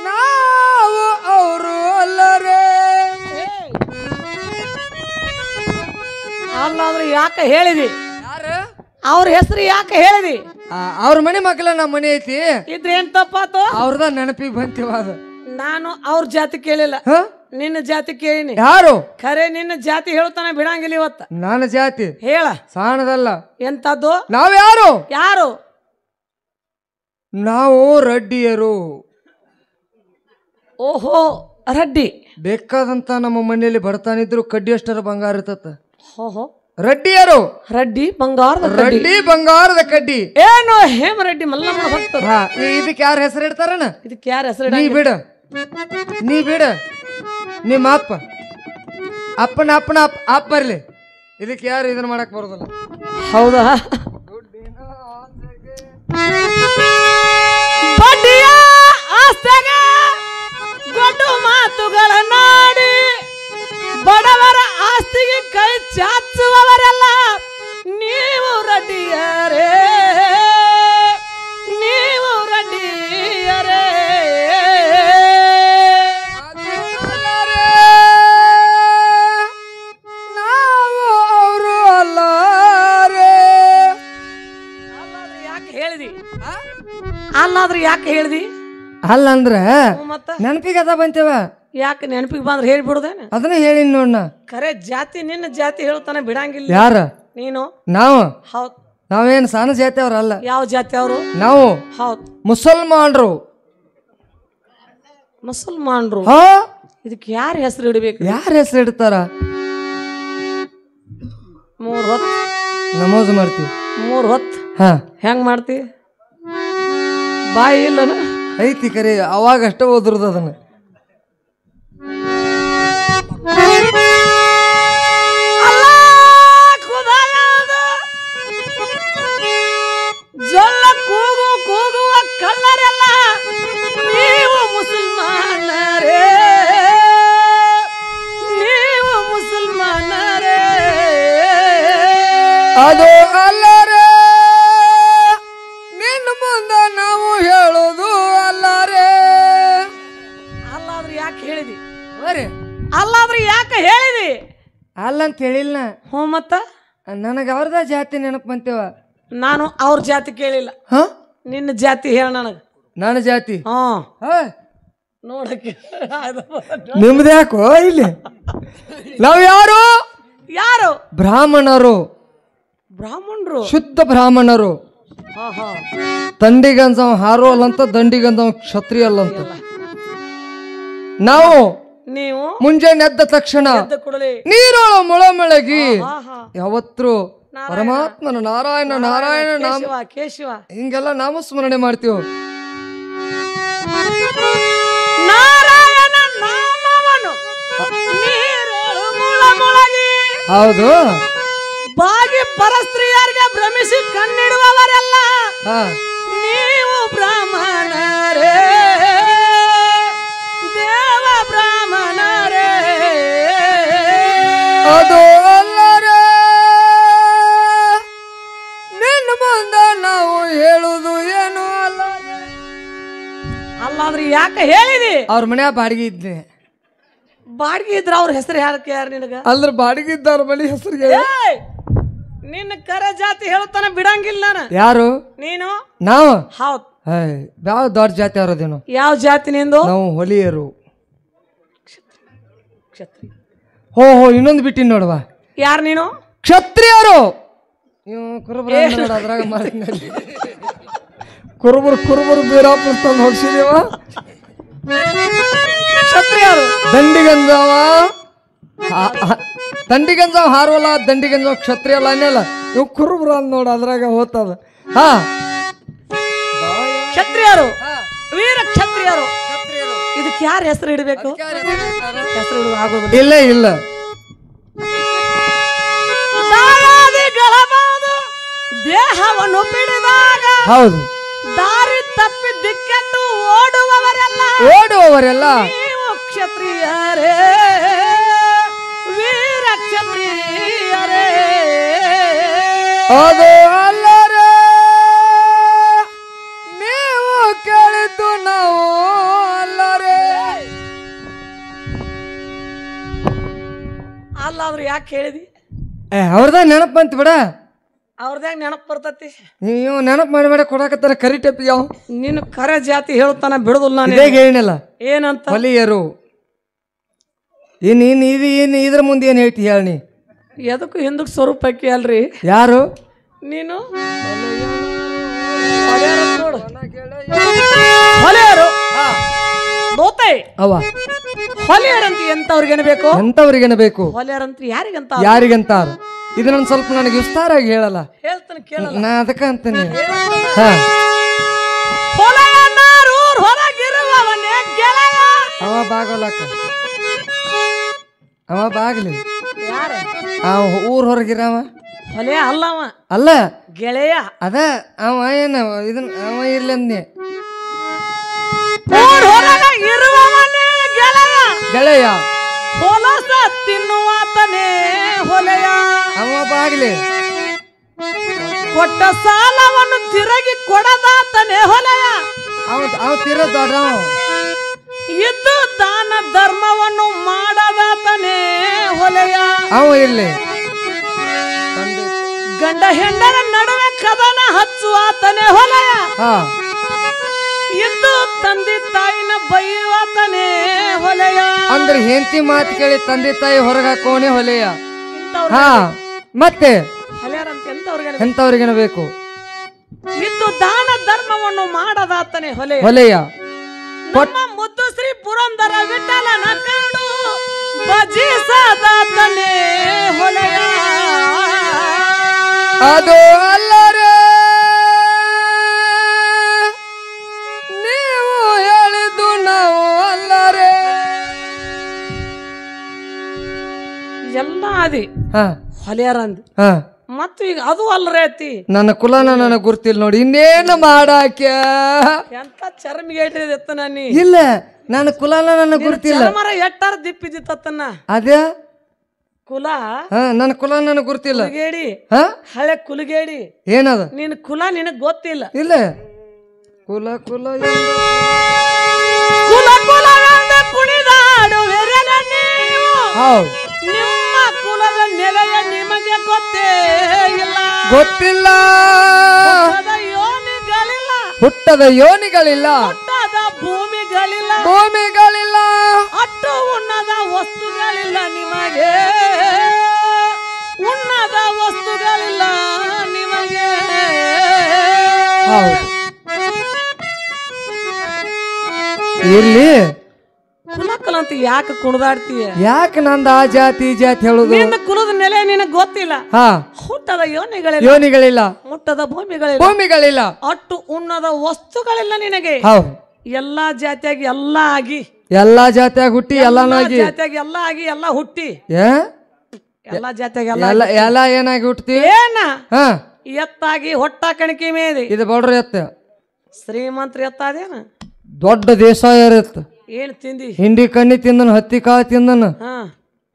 Speaker 2: ನಾವು ಅವರು ಅಲ್ಲರೇ.
Speaker 1: ಅಲ್ಲಾದ್ರೆ ಯಾಕೆ ಹೇಳಿದಿ? ಅವ್ರ ಹೆಸರು ಯಾಕೆ ಹೇಳಿದಿ?
Speaker 2: ಅವ್ರ ಮನೆ ಮಕ್ಕಳ ನಮ್ಮ ಮನೆ ಐತಿ
Speaker 1: ಇದ್ರೆ ಏನ್ ತಪ್ಪಾತು?
Speaker 2: ಅವ್ರದ ನೆನಪಿಗೆ ಬಂತಿವಾದ.
Speaker 1: ನಾನು ಅವ್ರ ಜಾತಿ ಕೇಳಿಲ್ಲ, ನಿನ್ನ ಜಾತಿ ಕೇಳಿನಿ.
Speaker 2: ಯಾರು?
Speaker 1: ಖರೆ ನಿನ್ನ ಜಾತಿ ಹೇಳ್ತಾನೆ ಬಿಡಂಗಿಲ್ಲ ಇವತ್ತ.
Speaker 2: ನನ್ನ ಜಾತಿ
Speaker 1: ಹೇಳ.
Speaker 2: ಸಾಣದಲ್ಲ.
Speaker 1: ಎಂತದ್ದು?
Speaker 2: ನಾವ್ ಯಾರು?
Speaker 1: ಯಾರು?
Speaker 2: ನಾವು ರಡ್ಡಿಯರು.
Speaker 1: ಓಹೋ, ರಡ್ಡಿ.
Speaker 2: ಬೇಕಾದಂತ ನಮ್ಮ ಮನೆಯಲ್ಲಿ ಬಡತಾನಿದ್ರು ಕಡ್ಡಿ ಅಷ್ಟರ ಬಂಗಾರ ಇರ್ತತ್ತ.
Speaker 1: ಓಹೋ,
Speaker 2: ರಡ್ಡಿಯರು.
Speaker 1: ರಡ್ಡಿ ಬಂಗಾರದ
Speaker 2: ರಡ್ಡಿ ಬಂಗಾರದ ಕಡ್ಡಿ.
Speaker 1: ಏನು ಹೇಮರೆಡ್ಡಿ ಮಲ್ಲಮ್ಮನ ಭಕ್ತರು.
Speaker 2: ಇದಕ್ಕೆ ಯಾರ ಹೆಸರು ಇಡ್ತಾರಣ?
Speaker 1: ಇದಕ್ಕೆ ಯಾರ ಹೆಸರು?
Speaker 2: ನೀ ಬಿಡ ನಿಮ್ಮ ಅಪ್ಪನ ಅಪ್ಪ ಬರ್ಲಿ. ಇದಕ್ಕೆ ಯಾರು ಇದನ್ನ ಮಾಡಕ್ ಬರೋದಲ್ಲ.
Speaker 1: ಹೌದಾ? ಬಡ್ಡಿಯ ಆಸ್ತೆಗ ಗೊಡ್ಡು ಮಾತುಗಳನ್ನಾಡಿ ಬಡವರ ಆಸ್ತಿಗೆ ಕೈ ಚಾಚುವವರೆಲ್ಲ ನೀವು ರಡ್ಡಿಯರೇ, ನೀವು ರಡ್ಡಿಯರೇ.
Speaker 2: ನಾವು ಅವರು ಅಲ್ಲಾರೆ.
Speaker 1: ಯಾಕೆ ಹೇಳಿದಿ? ಅಲ್ಲಾದ್ರೆ ಯಾಕೆ ಹೇಳಿದಿ?
Speaker 2: ಅಲ್ಲಂದ್ರ
Speaker 1: ಮತ್ತ
Speaker 2: ನೆನಪಿಗೆ ಅದ ಬಂತೇವ.
Speaker 1: ಯಾಕೆ ನೆನಪಿಗೆ ಬಂದ್ರೆ ಹೇಳ್ಬಿಡುದೇನ?
Speaker 2: ಅದನ್ನ ಹೇಳಿನ್ ನೋಡ್ನ.
Speaker 1: ಖರೆ ಜಾತಿ ನಿನ್ನ ಜಾತಿ ಹೇಳ್ತಾನೆ ಬಿಡಂಗಿಲ್ಲ.
Speaker 2: ಯಾರ?
Speaker 1: ನೀನು.
Speaker 2: ನಾವು?
Speaker 1: ಹೌದ್.
Speaker 2: ನಾವೇನು ಸಣ್ಣ ಜಾತಿ ಅವ್ರಲ್ಲ.
Speaker 1: ಯಾವ ಜಾತಿ ಅವರು?
Speaker 2: ನಾವು
Speaker 1: ಹೌದ್,
Speaker 2: ಮುಸಲ್ಮಾನ್ರು.
Speaker 1: ಮುಸಲ್ಮಾನ್ರು. ಇದಕ್ಕೆ ಯಾರ ಹೆಸರು ಇಡಬೇಕು?
Speaker 2: ಯಾರ ಹೆಸರು ಇಡ್ತಾರ?
Speaker 1: 3 ಹೊತ್ತು
Speaker 2: ನಮಾಜ್ ಮಾಡ್ತೀವಿ.
Speaker 1: 3 ಹೊತ್ತು ಹೆಂಗ್ ಮಾಡ್ತಿ? ಬಾಯಿ ಇಲ್ಲನ?
Speaker 2: ಐತಿ ಕರೆ, ಅವಾಗ ಅಷ್ಟ ಓದ್ರದ ಅದನ್ನ.
Speaker 1: ಜೊಲ್ಲ ಕೂಗುವ ಕಳ್ಳರೆಲ್ಲ ನೀವು ಮುಸಲ್ಮಾನರೇ, ನೀವು ಮುಸಲ್ಮಾನರೇ.
Speaker 2: ಅದು ಅಲ್ಲರೇ ನಿನ್ನ ಮುಂದೆ ನಾವು ಹೇಳೋದು ಅಲ್ಲರೇ.
Speaker 1: ಅಲ್ಲಾದ್ರೆ ಯಾಕೆ ಹೇಳಿದಿ?
Speaker 2: ಅಲ್ಲಾದ್ರೆ
Speaker 1: ಯಾಕೆ ಹೇಳಿದಿ?
Speaker 2: ಅಲ್ಲಂತ ಹೇಳಿಲ್ಲ.
Speaker 1: ಹ್ಞೂ ಮತ್ತ
Speaker 2: ನನಗೆ ಅವ್ರದ ಜಾತಿ ನೆನಪು ಬಂತೇವ.
Speaker 1: ನಾನು ಅವ್ರ ಜಾತಿ ಕೇಳಿಲ್ಲ. ನಿನ್ನ ಜಾತಿ ಹೇಳ ನನಗ.
Speaker 2: ನನ್ನ ಜಾತಿ
Speaker 1: ನೋಡಕ್ಕೆ
Speaker 2: ನಿಮ್ದು ಯಾಕೋ ಇಲ್ಲಿ? ನಾವು ಯಾರು?
Speaker 1: ಯಾರು?
Speaker 2: ಬ್ರಾಹ್ಮಣರು.
Speaker 1: ಬ್ರಾಹ್ಮಣರು,
Speaker 2: ಶುದ್ಧ ಬ್ರಾಹ್ಮಣರು. ತಂಡಿಗಂಜ ಹಾರು ಅಲ್ಲಂತ, ದಂಡಿಗಂಜ ಕ್ಷತ್ರಿಯ ಅಲ್ಲಂತ. ನಾವು
Speaker 1: ನೀವು
Speaker 2: ಮುಂಜಾನೆ ಎದ್ದ ತಕ್ಷಣ ನೀರೊಳ ಮೊಳಮೊಳಗಿ ಯಾವತ್ತೂ ಪರಮಾತ್ಮನ ನಾರಾಯಣ ನಾರಾಯಣ ನಾಮ
Speaker 1: ಕೇಶವ
Speaker 2: ಹಿಂಗೆಲ್ಲ ನಾಮಸ್ಮರಣೆ ಮಾಡ್ತೀವಿ.
Speaker 1: ನಾರಾಯಣ ನಾಮವನ್ನು ನೀರೊಳ ಮೊಳಮೊಳಗಿ
Speaker 2: ಹೌದು
Speaker 1: ಬಾಗಿ ಪರಸ್ತ್ರೀಯರಿಗೆ ಭ್ರಮಿಸಿ ಕಣ್ಣಿಡುವವರೆಲ್ಲ ನೀವು ಬ್ರಾಹ್ಮಣರೇ, ದೇವ ಬ್ರಾಹ್ಮಣರೇ.
Speaker 2: ಅದು ಅಲ್ಲರೇ ನಿನ್ನ ಮುಂದೆ ನಾವು ಹೇಳುದು ಏನು ಅಲ್ಲ.
Speaker 1: ಅಲ್ಲಾದ್ರೆ ಯಾಕೆ ಹೇಳಿದಿ?
Speaker 2: ಅವ್ರ ಮನೆ ಬಾಡಿಗೆ ಇದ್ದೆ.
Speaker 1: ಬಾಡಿಗೆ ಇದ್ರ ಅವ್ರ ಹೆಸರು ಯಾರು ನಿನಗ?
Speaker 2: ಅಲ್ರ ಬಾಡಿಗೆ ಇದ್ದ ಅವ್ರ ಮನೆ ಹೆಸರಿಗೆ
Speaker 1: ನಿನ್ನ ಕರೆ ಜಾತಿ ಹೇಳ್ತಾನೆ ಬಿಡಂಗಿಲ್ಲ ನಾನು.
Speaker 2: ಯಾರು?
Speaker 1: ನೀನು.
Speaker 2: ನಾವು
Speaker 1: ಹೌದ್.
Speaker 2: ಯಾವ ದೊಡ್ಡ ಜಾತಿ ಅವರದೇನು?
Speaker 1: ಯಾವ ಜಾತಿ ನಿಂದು?
Speaker 2: ನಾವು ಹೊಲಿಯರು. ಹೋ ಇನ್ನೊಂದು ಬಿಟ್ಟಿನಿ ನೋಡುವ.
Speaker 1: ಯಾರು ನೀನು?
Speaker 2: ಕ್ಷತ್ರಿಯರು. ಅದ್ರಾಗ ಕುರುಬರು ಬೀರಾಪುರ ತಂದು ಹೋಗ್ಸಿದೀವ.
Speaker 1: ಕ್ಷತ್ರಿಯರು.
Speaker 2: ದಂಡಿಗಂಜಾವ್ ಹಾರವಲ್ಲ, ದಂಡಿಗಂಜಾವ್ ಕ್ಷತ್ರಿಯ ಅಲ್ಲ ಅನ್ನಲ್ಲ, ಇವ್ ಕುರುಬರು ಅಂದ್ ನೋಡ ಅದ್ರಾಗ ಹೋಗ್ತದ. ಹಾ,
Speaker 1: ಕ್ಷತ್ರಿಯರು, ವೀರ ಕ್ಷತ್ರಿಯರು. ಇದಕ್ಕೆ ಯಾರು ಹೆಸರು ಇಡಬೇಕು? ಹೆಸರು ಇಡುವ ಆಗೋದಿಲ್ಲ.
Speaker 2: ಇಲ್ಲ ಇಲ್ಲ.
Speaker 1: ದೇಹವನ್ನು ಬಿಡಿದಾಗ
Speaker 2: ಹೌದು,
Speaker 1: ದಾರಿ ತಪ್ಪಿ ದಿಕ್ಕೆಟ್ಟು ಓಡುವವರೆಲ್ಲ ನೀವು ಕ್ಷತ್ರಿಯರೇ, ವೀರ ಕ್ಷತ್ರಿಯರೇ.
Speaker 2: ಅದು ಅಲ್ಲರೇ ನೀವು ಕೇಳಿದ್ದು ನಾವು ಅಲ್ಲರೇ.
Speaker 1: ಅಲ್ಲಾದ್ರೂ ಯಾಕೆ ಹೇಳಿದಿ?
Speaker 2: ಅವ್ರದಾಗ ನೆನಪು ಬಂತು ಬಿಡ.
Speaker 1: ಅವ್ರದಾಗ ನೆನಪು ಬರ್ತತಿ.
Speaker 2: ನೀವು ನೆನಪು ಮಾಡಿ ಕೊಡಕತ್ತಾರ ಕರಿ ಟೆಪ್ಪಿ. ಯಾವ
Speaker 1: ನೀನು ಕರೆ ಜಾತಿ ಹೇಳ್ತಾನ ಬಿಡುದಿಲ್ಲ. ನಾನು
Speaker 2: ಹೇಳಿನಲ್ಲ
Speaker 1: ಏನಂತ?
Speaker 2: ಹೊಲಿಯರು. ಇದ್ರ ಮುಂದೆ ಏನು ಹೇಳ್ತಿ ಹೇಳಿ?
Speaker 1: ಎದಕ್ಕೂ ಹಿಂದಕ್ಕೆ ಸ್ವರೂಪಕ್ಕೆ ಅಲ್ರಿ.
Speaker 2: ಯಾರು
Speaker 1: ನೀನು? ನೋಡು, ಹೊಲೆಯರು ದೋತೆ
Speaker 2: ಅವ.
Speaker 1: ಹೊಲೆಯರಂತ ಎಂತವ್ರಿಗೇನಬೇಕು?
Speaker 2: ಎಂತವ್ರಿಗೇನಬೇಕು?
Speaker 1: ಹೊಲೆಯರಂತ ಯಾರಿಗಂತ?
Speaker 2: ಯಾರಿಗಂತಾರ? ಇದನ್ನ ಸ್ವಲ್ಪ ನನಗೆ ವಿಸ್ತಾರಾಗಿ ಹೇಳಲ್ಲ.
Speaker 1: ಹೇಳ್ತಾನೆ, ಕೇಳಲ್ಲ.
Speaker 2: ನಾ ಅದಕ್ಕ ಅಂತಾನೆ. ಅವ ಬಾಗೋಲಕ್ಕ, ಅವ ಬಾಗ್ಲಿ. ಊರ್ ಹೊರಗಿರವ
Speaker 1: ಹೊಲೆ ಅಲ್ಲವ.
Speaker 2: ಅಲ್ಲ,
Speaker 1: ಗೆಳೆಯ.
Speaker 2: ಅದ ಅವ ಏನ ಇದನ್ ಅವ ಇರ್ಲಿ ಅಂದ್ನಿ. ಗೆಳೆಯ
Speaker 1: ಹೊಲಸ ತಿನ್ನುವಾತನೇ ಹೊಲೆಯ.
Speaker 2: ಅವ ಬಾಗ್ಲಿ.
Speaker 1: ಕೊಟ್ಟ ಸಾಲವನ್ನು ತಿರುಗಿ ಕೊಡದಾತನೇ ಹೊಲೆಯ.
Speaker 2: ಅವ ತೀರ ದೊಡ್ಡವ.
Speaker 1: ಇದ್ದು ದಾನ ಧರ್ಮವನ್ನು ಮಾಡದಾತನೇ ಹೊಲೆಯ.
Speaker 2: ಅವ ಇರ್ಲಿ.
Speaker 1: ಗಂಡ ಹೆಂಡರ ನಡುವೆ ಕದನ ಹಚ್ಚುವಾತನೇ ಹೊಲೆಯ. ಇದ್ದು ತಂದೆ ತಾಯಿನ ಬೈಯುವಾತನೇ ಹೊಲೆಯ.
Speaker 2: ಅಂದ್ರೆ ಹೆಂಡತಿ ಮಾತು ಕೇಳಿ ತಂದೆ ತಾಯಿ ಹೊರಗೆ ಹಾಕೋನೆ ಹೊಲೆಯ. ಮತ್ತೆ ಎಂತವ್ರಿಗೇನ ಬೇಕು?
Speaker 1: ಇದ್ದು ದಾನ ಧರ್ಮವನ್ನು ಮಾಡದಾತನೇ ಹೊಲೆಯ.
Speaker 2: ಹೊಲೆಯ.
Speaker 1: ಮುದ್ದು ಶ್ರೀ ಪುರಂದರ ವಿಠಲನ ಕಾಡು ಭಜಿಸದಾತನೇ ಹೊಲೆಯ.
Speaker 2: ಅದು ಅಲ್ಲರೇ ನೀವು ಹೇಳಿದ್ದು ನಾವು ಅಲ್ಲರೇ.
Speaker 1: ಎಲ್ಲ ಅದಿ ಹೊಲೆಯರಂದ್. ಮತ್ತು ಈಗ ಅದು ಅಲ್ರೇ ಐತಿ.
Speaker 2: ನನ್ನ ಕುಲನ ನನಗೆ ಗುರ್ತಿಲ್ಲ ನೋಡಿ. ಇನ್ನೇನು ಮಾಡಾಕ್ಯ?
Speaker 1: ಎಂತ ಚರ್ಮಿಗೆ ನಾನಿ.
Speaker 2: ಇಲ್ಲ, ನನ್ನ ಕುಲನ ನನಗೆ ಗುರ್ತಿಲ್ಲ.
Speaker 1: ಮರ ಎಟ್ಟಾರ ದಿಪ್ಪಿದಿತ್ತನ್ನ
Speaker 2: ಅದೇ
Speaker 1: ಕುಲ.
Speaker 2: ನನ್ನ ಕುಲ ನನಗೆ ಗುರ್ತಿಲ್ಲ.
Speaker 1: ಕುಲಗೇಡಿ, ಹಳೆ ಕುಲಗೇಡಿ.
Speaker 2: ಏನದ
Speaker 1: ನಿನ್ ಕುಲ ನಿನಗ್ ಗೊತ್ತಿಲ್ಲ.
Speaker 2: ಇಲ್ಲ, ಕುಲ ಕುಲ
Speaker 1: ಕುಲ ಕುಲ ಕುಣಿದಾಡುವಿರಲ್ಲ ನೀವು. ನಿಮ್ಮ ಕುಲದ ನೆಲೆಯ ನಿಮಗೆ ಗೊತ್ತೇ ಇಲ್ಲ.
Speaker 2: ಗೊತ್ತಿಲ್ಲ.
Speaker 1: ಯೋನಿಗಳಿಲ್ಲ,
Speaker 2: ಹುಟ್ಟದ ಯೋನಿಗಳಿಲ್ಲ,
Speaker 1: ಹುಟ್ಟದ ಭೂಮಿಗಳಿಲ್ಲ,
Speaker 2: ಭೂಮಿಗಳಿಲ್ಲ,
Speaker 1: ಅಟ್ಟು ಉಣ್ಣದ ವಸ್ತುಗಳಿಲ್ಲ ನಿಮಗೆ. ಉಣ್ಣದ ವಸ್ತುಗಳಿಲ್ಲ ನಿಮಗೆ.
Speaker 2: ಇಲ್ಲಿ
Speaker 1: ಕುಲಕಲ ಅಂತ ಯಾಕೆ ಕುಣಿದಾಡ್ತೀಯ?
Speaker 2: ಯಾಕೆ ನಂದ ಆ ಜಾತಿ ಈ ಜಾತಿ ಹೇಳುದು?
Speaker 1: ನಿನ್ನ ಕುಲದ ನೆಲೆ ನಿನಗೆ ಗೊತ್ತಿಲ್ಲ. ಹುಟ್ಟದ ಯೋನಿಗಳಿಲ್ಲ,
Speaker 2: ಯೋನಿಗಳಿಲ್ಲ,
Speaker 1: ಮುಟ್ಟದ ಭೂಮಿಗಳಿಲ್ಲ,
Speaker 2: ಭೂಮಿಗಳಿಲ್ಲ,
Speaker 1: ಅಟ್ಟು ಉಣ್ಣದ ವಸ್ತುಗಳಿಲ್ಲ ನಿನಗೆ. ಎಲ್ಲಾ ಜಾತಿಯಾಗಿ ಎಲ್ಲ ಆಗಿ,
Speaker 2: ಎಲ್ಲಾ ಜಾತಿಯಾಗಿ ಹುಟ್ಟಿ, ಎಲ್ಲಾನಾಗಿ
Speaker 1: ಜಾತಿಯಾಗಿ ಎಲ್ಲ ಆಗಿ, ಎಲ್ಲ ಹುಟ್ಟಿ, ಎಲ್ಲಾ ಜಾತಿಯಾಗಿ
Speaker 2: ಎಲ್ಲ ಏನಾಗಿ ಹುಟ್ಟಿ,
Speaker 1: ಏನ ಎತ್ತಾಗಿ ಹೊಟ್ಟ ಕಣಕಿ ಮೇದಿ.
Speaker 2: ಇದು ಬಡ್ರ ಎತ್ತ,
Speaker 1: ಶ್ರೀಮಂತ್ರ ಎತ್ತಾದೇನ?
Speaker 2: ದೊಡ್ಡ ದೇಸಾಯ ಎತ್ತ.
Speaker 1: ಏನ್ ತಿಂದಿ?
Speaker 2: ಹಿಂಡಿ ಕಣ್ಣಿ ತಿಂದನ, ಹತ್ತಿ ಕಾಳು ತಿಂದನ.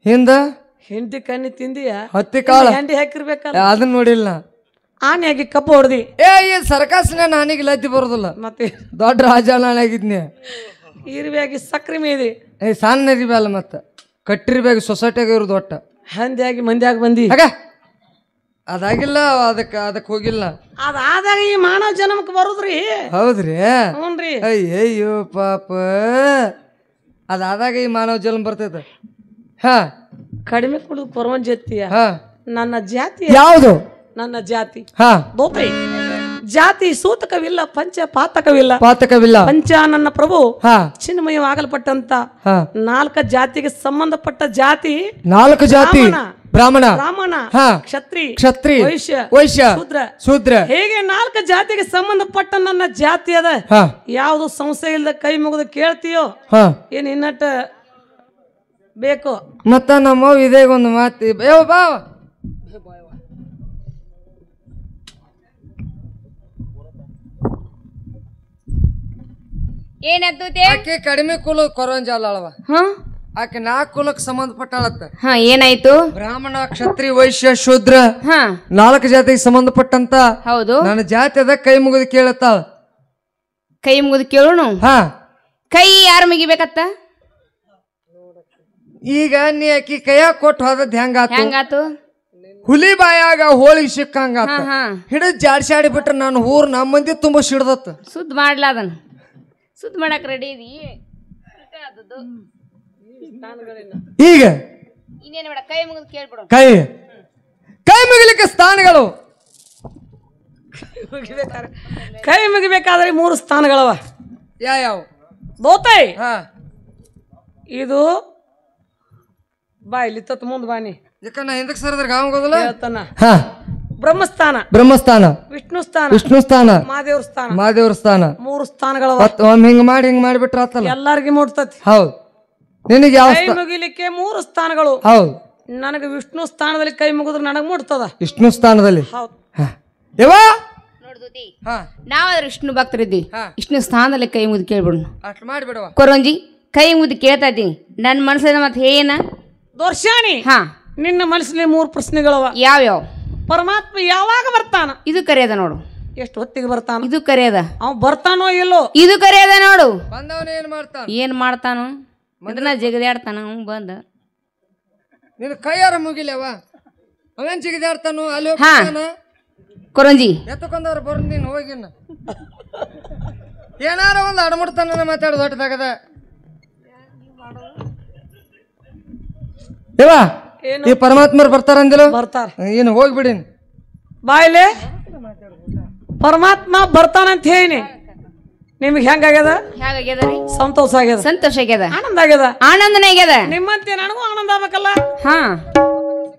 Speaker 2: ಹಿಂದ
Speaker 1: ಹಿಂಡಿ ಕಣ್ಣಿ ತಿಂದಿಯ?
Speaker 2: ಹತ್ತಿ ಕಾಳು
Speaker 1: ಹೆಂಡಿ ಹಾಕಿರ್ಬೇಕಲ್ಲ,
Speaker 2: ಅದನ್ನ ನೋಡಿಲ್ಲ.
Speaker 1: ಆನೆಯಾಗಿ ಕಬ್ಬು ಹೊಡ್ದಿ.
Speaker 2: ಈ ಸರ್ಕಾಸ್ನ ನಾನಿಗೆ ಲದ್ದಿ ಬರೋದಿಲ್ಲ. ಮತ್ತೆ ದೊಡ್ಡ ರಾಜ ನಾನಾಗಿದ್ನಿ.
Speaker 1: ಇರ್ಬೇಗಿ ಸಕ್ರಿ ಮೇದಿ.
Speaker 2: ಸಣ್ಣ ಇರ್ಬೇಕಲ್ಲ, ಮತ್ತ ಕಟ್ಟಿರ್ಬೇಕು. ಸೊಸೈಟಿಯಾಗ ಇರೋದು ಒಟ್ಟ
Speaker 1: ಹಂದಿಯಾಗಿ ಮಂದಿಯಾಗಿ ಬಂದಿ.
Speaker 2: ಅದಾಗಿಲ್ಲ, ಅದಕ್ಕೆ ಹೋಗಿಲ್ಲ.
Speaker 1: ಅದಾದಾಗ ಈ ಮಾನವ ಜನ್ಮಕ್ಕೆ ಬರುದ್ರಿ.
Speaker 2: ಹೌದ್ರಿ?
Speaker 1: ಹ್ಞೂನ್ರಿ.
Speaker 2: ಅಯ್ಯಯ್ಯೋ ಪಾಪ, ಅದಾದಾಗ ಈ ಮಾನವ ಜನ್ಮ ಬರ್ತೈತೆ. ಹಾ,
Speaker 1: ಕಡಿಮೆ ಕುಡಿದು ಕೊರವನ್ ಜಾತಿಯ. ನನ್ನ ಜಾತಿ
Speaker 2: ಯಾವುದು?
Speaker 1: ನನ್ನ ಜಾತಿ
Speaker 2: ಹಾ
Speaker 1: ದೋಪೈ ಜಾತಿ ಸೂತಕವಿಲ್ಲ, ಪಂಚ
Speaker 2: ಪಾತಕವಿಲ್ಲ.
Speaker 1: ಪಂಚ ನನ್ನ ಪ್ರಭು ಚಿನ್ಮಯವಾಗಲ್ಪಟ್ಟಂತ 4 ಜಾತಿಗೆ ಸಂಬಂಧಪಟ್ಟ ಜಾತಿ.
Speaker 2: 4 ಜಾತಿ: ಬ್ರಾಹ್ಮಣ,
Speaker 1: ಕ್ಷತ್ರಿ, ವೈಶ್ಯ, ಶೂದ್ರ. ಹೇಗೆ 4 ಜಾತಿಗೆ ಸಂಬಂಧಪಟ್ಟ ನನ್ನ ಜಾತಿ ಅದ. ಯಾವುದು ಸಂಶಯ ಇಲ್ಲದ ಕೈ ಮುಗಿದು ಕೇಳ್ತೀಯೋ ಏನ್ ಇನ್ನಟ್ಟ ಬೇಕು.
Speaker 2: ಮತ್ತ ನಮ್ಮ ಇದೇ ಒಂದು ಮಾತಿ ಬಾ. ಆಕೆ ಕಡಿಮೆ ಕುಲ ಕೊರಂಜಾಲ ಅಳವ. ಆಕೆ 4 ಕುಲಕ್ಕೆ ಸಂಬಂಧಪಟ್ಟಾಳತ್ತ.
Speaker 3: ಏನಾಯ್ತು?
Speaker 2: ಬ್ರಾಹ್ಮಣ, ಕ್ಷತ್ರಿ, ವೈಶ್ಯ, ಶೂದ್ರ 4 ಜಾತಿಗೆ ಸಂಬಂಧಪಟ್ಟಂತ.
Speaker 3: ಹೌದು,
Speaker 2: ನನ್ನ ಜಾತಿ ಅದ, ಕೈ ಮುಗಿದು ಕೇಳತ್ತಾಳ.
Speaker 3: ಕೈ ಮುಗಿದು ಕೇಳೋಣ. ಕೈ ಯಾರು ಮುಗಿಬೇಕತ್ತ?
Speaker 2: ಈಗ ನೀ ಆಕಿ ಕೈಯಾಗ ಕೊಟ್ಟು ಹೋದದ್
Speaker 3: ಹೆಂಗಾತು?
Speaker 2: ಹುಲಿ ಬಾಯಾಗ ಹೋಳಿಗೆ ಸಿಕ್ಕಂಗಾತ. ಹಿಡಿದ್ ಜಾಡ್ಸಾಡಿ ಬಿಟ್ರೆ ನಾನು ಊರ್ ನಮ್ಮ ಮಂದಿ ತುಂಬಾ ಸಿಡ್ದತ್ತ.
Speaker 3: ಸುದ್ದ ಮಾಡ್ಲ ಅದನ್ನ ಸುದ್ದ ಮಾಡಕ್ ರೆಡಿ ಇದೀ.
Speaker 2: ಈಗ
Speaker 3: ಇನ್ನೇನು ಬೇಡ, ಕೈ ಮುಗಿದು ಕೇಳ್ಬಿಡು.
Speaker 2: ಕೈ ಮುಗಿಲಿಕ್ಕೆ ಸ್ಥಾನಗಳು.
Speaker 1: ಕೈ ಮುಗಿಬೇಕಾದ್ರೆ 3 ಸ್ಥಾನಗಳವ.
Speaker 2: ಯಾವ?
Speaker 1: ಬೋತೈ ಇದು ಬಾ, ಇಲ್ಲಿ ತತ್ ಮುಂದ್ ಬಾನಿ.
Speaker 2: ಯಾಕನ್ನ ಹಿಂದಕ್ಕೆ ಸರದ್ರ ಗಾಮಗೋದಲ್ಲ
Speaker 1: ಹೇಳ್ತಾನ. ಬ್ರಹ್ಮಸ್ಥಾನ, ವಿಷ್ಣು ಸ್ಥಾನ, ಮಹಾದೇವ್ರ ಸ್ಥಾನ 3 ಸ್ಥಾನಗಳವ.
Speaker 2: ಹಿಂಗ ಮಾಡಿಬಿಟ್ರ ಆತಲ್ಲ,
Speaker 1: ಎಲ್ಲಾರ್ಗಿ ಮುಟ್ತತಿ.
Speaker 2: ಹೌದು. ನಿನಗೆ ಯಾವ
Speaker 1: ಕೈ ಮುಗಿಲಿಕ್ಕೆ 3 ಸ್ಥಾನಗಳು.
Speaker 2: ಹೌದು.
Speaker 1: ನನಗೆ ವಿಷ್ಣು ಸ್ಥಾನದಲ್ಲಿ ಕೈ ಮುಗಿದ್ರೆ ನನಗ್ ಮುಟ್ತದ.
Speaker 2: ವಿಷ್ಣು ಸ್ಥಾನದಲ್ಲಿ.
Speaker 1: ಹೌದು.
Speaker 3: ನೋಡ್ದೂತಿ, ನಾವಾದ್ರೆ ವಿಷ್ಣು ಭಕ್ತರಿದ್ವಿ. ವಿಷ್ಣು ಸ್ಥಾನದಲ್ಲಿ ಕೈ ಮುಗಿದು ಕೇಳ್ಬಿಡು.
Speaker 2: ಅಷ್ಟು ಮಾಡಿಬಿಡುವ.
Speaker 3: ಕೊರಂಜಿ ಕೈ ಮುಗಿದು ಕೇಳ್ತಾ ಇದ್ದೀನಿ. ನನ್ನ ಮನಸ್ಸಿನ ಮತ್ತೆ ಏನ
Speaker 1: ದೋರ್ಶಾಣಿ. ನಿನ್ನ ಮನಸ್ಸಿನಲ್ಲಿ 3 ಪ್ರಶ್ನೆಗಳವ.
Speaker 3: ಯಾವ್ಯಾವ?
Speaker 1: ಪರಮಾತ್ಮ ಯಾವಾಗ ಬರ್ತಾನ?
Speaker 3: ಇದು ಕರೆಯದ ನೋಡು.
Speaker 1: ಎಷ್ಟು ಹೊತ್ತಿಗೆ ಬರ್ತಾನ?
Speaker 3: ಇದು ಕರೆಯದ.
Speaker 1: ಅವ್ ಬರ್ತಾನೋ ಇಲ್ಲೋ?
Speaker 3: ಇದು ಕರೆಯದ ನೋಡು.
Speaker 2: ಬಂದವನ
Speaker 3: ಏನ್ ಮಾಡ್ತಾನು? ಇದನ್ನ ಜಗದಾಡ್ತಾನ ಅವ್ನು ಬಂದ.
Speaker 2: ನಿನ್ನ ಕೈಯಾರ ಮುಗಿಲವ, ಅವೇನ್ ಜಿಗಿದಾಡ್ತಾನು ಅಲ್ಲಿ.
Speaker 3: ಕೊರಂಜಿ
Speaker 2: ಎತ್ತಕೊಂಡವ್ರು ಬರ್ ನೀನ್ ಹೋಗಿನ ಏನಾರ ಒಂದು ಅಡಮುಡ್ತಾನ ಮಾತಾಡೋದು ಹೊಟ್ಟದಾಗದ. ಈ ಪರಮಾತ್ಮರು ಬರ್ತಾರಂದಿಲ್ಲ?
Speaker 1: ಬರ್ತಾರ.
Speaker 2: ಏನು ಹೋಗ್ಬಿಡಿ
Speaker 1: ಬಾಯ್ಲೆ. ಪರಮಾತ್ಮ ಬರ್ತಾನಂತ ಹೇಳಿ ನಿಮ್ಗೆ ಹೆಂಗಾಗ್ಯದ? ಸಂತೋಷ ಆಗ್ಯದ, ಆನಂದ ಆಗ್ಯದ,
Speaker 3: ಆನಂದನೇ ಆಗ್ಯದ.
Speaker 1: ನಿಮ್ಮಂತೆ ನನಗೂ ಆನಂದ ಆಗ್ಬೇಕಲ್ಲ,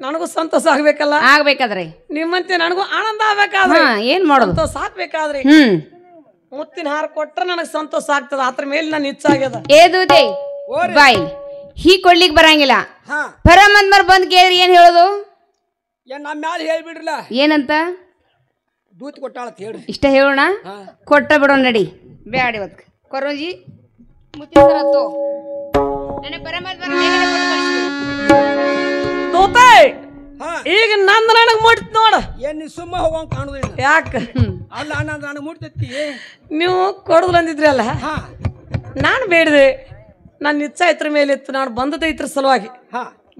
Speaker 1: ನನಗೂ ಸಂತೋಷ ಆಗ್ಬೇಕಲ್ಲ.
Speaker 3: ಆಗ್ಬೇಕಾದ್ರೆ
Speaker 1: ನಿಮ್ಮಂತೆ ನನಗೂ ಆನಂದ ಆಗ್ಬೇಕಾದ್ರೆ
Speaker 3: ಏನ್ ಮಾಡೋದು?
Speaker 1: ಸಂತೋಷ ಆಗ್ಬೇಕಾದ್ರೆ ಮುತ್ತಿನ ಹಾರ ಕೊಟ್ರೆ ನನಗೆ ಸಂತೋಷ ಆಗ್ತದ. ಅದ್ರ ಮೇಲೆ ನಾನು ಇಚ್ಛಾಗ್ಯದ.
Speaker 3: ಏದುದೇ ಬಾಯ್ ಹೀ ಕೊಡ್ಲಿಕ್ ಬರಂಗಿಲ್ಲ. ಪರಮಾತ್ಮರ್ ಬಂದ್ ಕೇಳ್ರಿ ಏನ್ ಹೇಳೋದು?
Speaker 4: ನಮ್ಮ ಮ್ಯಾಲ ಹೇಳ್ಬಿಡ್ರಲ್ಲ.
Speaker 3: ಏನಂತ?
Speaker 4: ದೂತ್ ಕೊಟ್ಟಾಳ ಹೇಳಿ.
Speaker 3: ಇಷ್ಟ ಹೇಳೋಣ, ಕೊಟ್ಟ ಬಿಡೋಣ ನಡಿ. ಬ್ಯಾಡ ಇವತ್ತು ಕೊರೋಜಿ ಮುತ್ತಿನ ಸರತ್ತು ನನ್ನ ಪರಮಾತ್ಮರ
Speaker 1: ಈಗ ನಂದು ನನಗ್ ಮುಟ್ತ ನೋಡ.
Speaker 4: ಏನ್ ಸುಮ್ಮ ಹೋಗಂಗ್ ಕಾಣುದಿಲ್ಲ.
Speaker 1: ಯಾಕ?
Speaker 4: ಅಲ್ಲ ನನಗೆ ಮುಟ್ತೈತಿ.
Speaker 1: ನೀವು ಕೊಡುದಿಲ್ಲ ಅಂದಿದ್ರಿ ಅಲ್ಲ, ನಾನು ಬೇಡಿದೆ. ನನ್ನ ಇಚ್ಛಾ ಇತ್ರ ಮೇಲೆ ಇತ್ತು, ನಾನು ಬಂದದ ಇದ್ರ ಸಲುವಾಗಿ.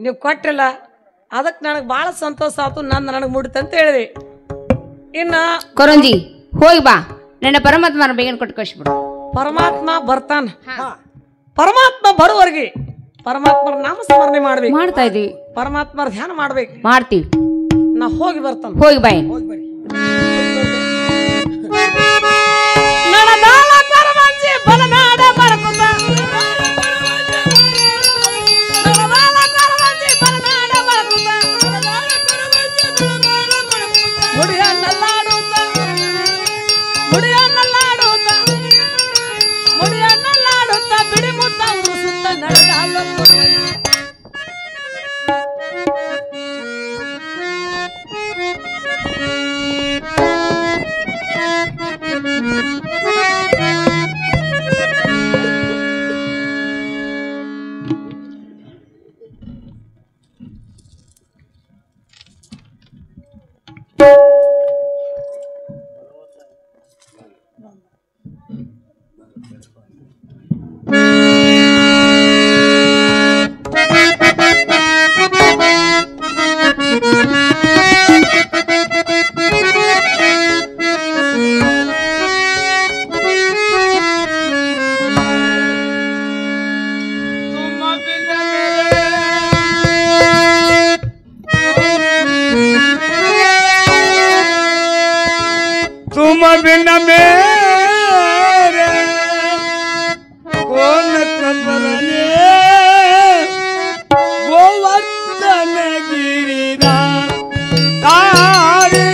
Speaker 1: ನೀವು ಕೊಟ್ಟಿಲ್ಲ, ಅದಕ್ಕೆ ನನಗೆ ಬಹಳ ಸಂತೋಷ ಆಯ್ತು. ನನಗೆ ಮುಡಿತ ಅಂತ ಹೇಳಿದೆ. ಇನ್ನ
Speaker 3: ಕೊರಂಜಿ ಹೋಗಿ ಬಾ, ನನ್ನ ಪರಮಾತ್ಮನ ಬೇಗನೆ ಕೊಟ್ಟು ಕಳಿಸ್ಬಿಡು.
Speaker 1: ಪರಮಾತ್ಮ ಬರ್ತಾನ. ಪರಮಾತ್ಮ ಬರುವವರೆಗೆ ಪರಮಾತ್ಮರ ನಾಮ ಸ್ಮರಣೆ ಮಾಡ್ಬೇಕು.
Speaker 3: ಮಾಡ್ತಾ ಇದೀವಿ.
Speaker 1: ಪರಮಾತ್ಮರ ಧ್ಯಾನ ಮಾಡ್ಬೇಕು.
Speaker 3: ಮಾಡ್ತೀವಿ.
Speaker 1: ನಾ ಹೋಗಿ ಬರ್ತಾನ.
Speaker 3: ಹೋಗಿ ಬಾಯ್.
Speaker 5: मेरे कौन कबरने गोवर्धन गिरिराज तारे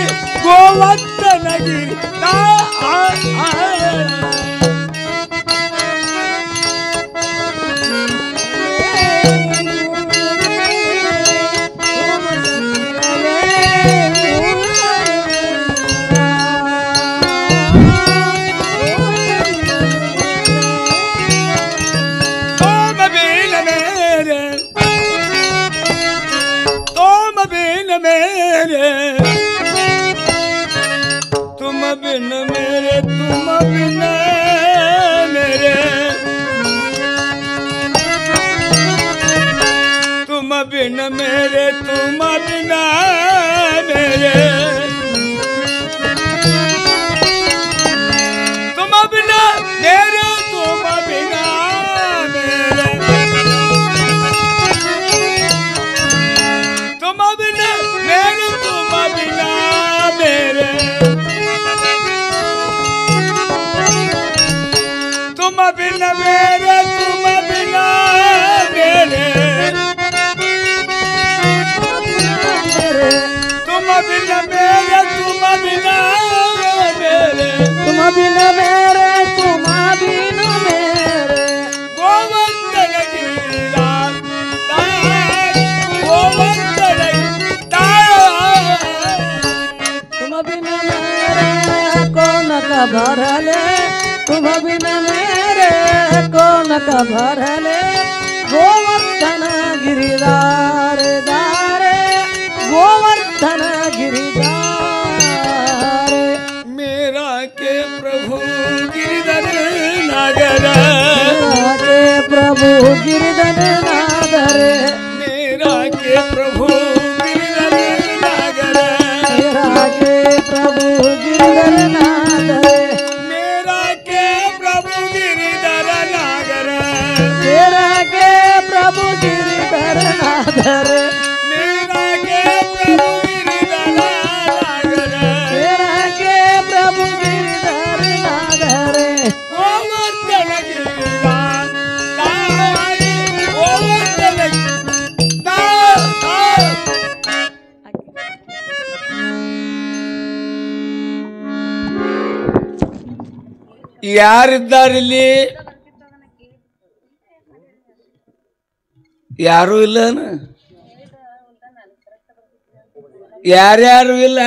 Speaker 5: गोवर्धन गिरिराज तुम बिन मेरे तुम बिन मेरे तुम बिन मेरे तुम बिना मेरे तुम बिना मेरे तुम बिना मेरे तुम बिना मेरे तुम बिना मेरे तुम बिना मेरे तुम बिना मेरे तुम बिना मेरे तुम बिना मेरे
Speaker 1: तुम बिना मेरे तुम बिना मेरे
Speaker 5: गोवर्धन गिरिराज गोवर्धन
Speaker 1: तुम बिना मेरे कौन का भरले तुम बिना मेरे कौन का भरले गोवर्धन गिरिधार दारे गोवर्धन गिरिधार
Speaker 5: मेरा के प्रभु गिरिधर नागर
Speaker 1: मेरा के प्रभु गिरिधर नागर
Speaker 5: मेरा के प्रभु गिरिधर नागर
Speaker 1: मेरा के प्रभु गिरिधर नागर
Speaker 5: मेरा के प्रभु गिरिधर नागर
Speaker 1: मेरा के प्रभु गिरिधर नागर
Speaker 5: मेरा के प्रभु गिरिधर नागर
Speaker 1: मेरा के प्रभु गिरिधर नागर
Speaker 5: गोवर्धन गिरिराज तारे गोवर्धन ಯಾರಿದ್ದಾರಿಲ್ಲಿ ಯಾರು ಇಲ್ಲ ಯಾರ್ಯಾರು ಇಲ್ಲ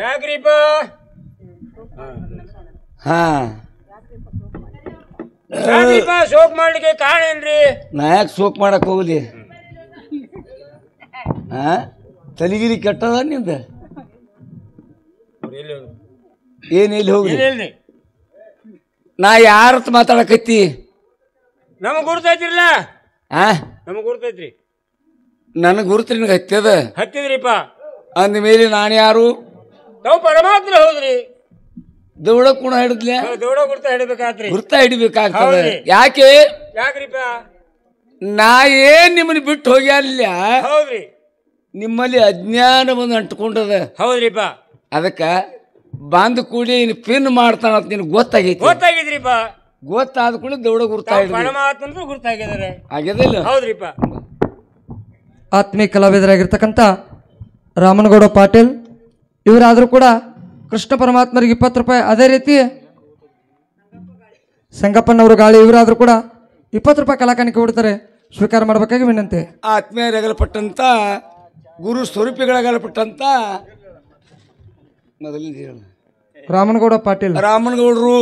Speaker 5: ಯಾಕ್ರಿಪ್ಪ ಹಾ ಶೋಕ್ ಮಾಡ್ಲಿಕ್ಕೆ ಕಾರಣ ಏನ್ರಿ ನಾ ಯಾಕೆ ಶೋಕ್ ಮಾಡಕ್ ಹೋಗ್ಲಿ ಹಾ ತಲೆಗಿರಿ ಕೆಟ್ಟದ ನಿಂದ ಏನ್ ಎಲ್ಲಿ ಹೋಗ್ಲಿ ನಾ ಯಾರತ್ ಮಾತಾಡಕತ್ತಿ
Speaker 6: ನಮಗ್ ಗುರ್ತೈತಿರ್ಲ
Speaker 5: ಆ
Speaker 6: ನಮಗ್ ಗುರ್ತೈತ್ರಿ
Speaker 5: ನನಗ್ ಗುರುತು ನಿನಗೆ ಹತ್ತದ
Speaker 6: ಹತ್ತಿದ್ರಿಪ್ಪ
Speaker 5: ಅಂದ ಮೇಲೆ ನಾನು ಯಾರು
Speaker 6: ತಾವು ಪರಮಾತ್ಮ ಹೌದ್ರಿ
Speaker 5: ದೌಡ ಕೂಡ ಹಿಡಿದ್ಲೆ
Speaker 6: ದೌಡ ಗುರ್ತ ಹಿಡಿಬೇಕಾತ್ರಿ
Speaker 5: ಗುರ್ತ ಹಿಡಿಬೇಕಾಗ್ತದೆ ಯಾಕೆ
Speaker 6: ಯಾಕ್ರಿಪ್ಪ
Speaker 5: ನಾ ಏನ್ ನಿಮ್ಮನ್ನ ಬಿಟ್ಟು ಹೋಗ್ಯಾಲ್ಲ
Speaker 6: ಹೌದ್ರಿ
Speaker 5: ನಿಮ್ಮಲ್ಲಿ ಅಜ್ಞಾನ ಬಂದು ಅಂಟ್ಕೊಂಡದ
Speaker 6: ಹೌದ್ರಿಪ್ಪ
Speaker 5: ಅದಕ್ಕ ಬಂದ್ ಕೂಡಿ ಪಿನ್ ಮಾಡ್ತಾನಂತ ನಿನಗೆ ಗೊತ್ತಾಗೈತಿ
Speaker 6: ಗೊತ್ತಾಗಿದ್ರಿಪ್ಪ
Speaker 5: ಗೊತ್ತಾದ ಕೂಡ ದೌಡ ಗುರ್ತ ಹಿಡಿದ
Speaker 6: ಪರಮಾತ್ಮಂದ್ರು ಗುರ್ತಾಗಿದ್ದಾರೆ
Speaker 5: ಆಗ್ಯದಿಲ್ಲ
Speaker 6: ಹೌದ್ರಿಪ್ಪ
Speaker 2: ಆತ್ಮೀಯ ಕಲಾವಿದರಾಗಿರ್ತಕ್ಕಂಥ ರಾಮನಗೌಡ ಪಾಟೀಲ್ ಇವರಾದರೂ ಕೂಡ ಕೃಷ್ಣ ಪರಮಾತ್ಮರಿಗೆ 20 ರೂಪಾಯಿ, ಅದೇ ರೀತಿ ಸಂಗಪ್ಪನವರು ಗಾಳಿ ಇವರಾದರೂ ಕೂಡ 20 ರೂಪಾಯಿ ಕಲಾಕಾಣಿಕೆ ಕೊಡ್ತಾರೆ, ಸ್ವೀಕಾರ ಮಾಡಬೇಕಾಗಿ ವಿನಂತಿ.
Speaker 5: ಆತ್ಮೀಯರಾಗಲ್ಪಟ್ಟಂತ ಗುರು ಸ್ವರೂಪಿಗಳಾಗಲ್ಪಟ್ಟಂತ ಮೊದಲಿನ
Speaker 2: ರಾಮನಗೌಡ ಪಾಟೀಲ್
Speaker 5: ರಾಮನಗೌಡರು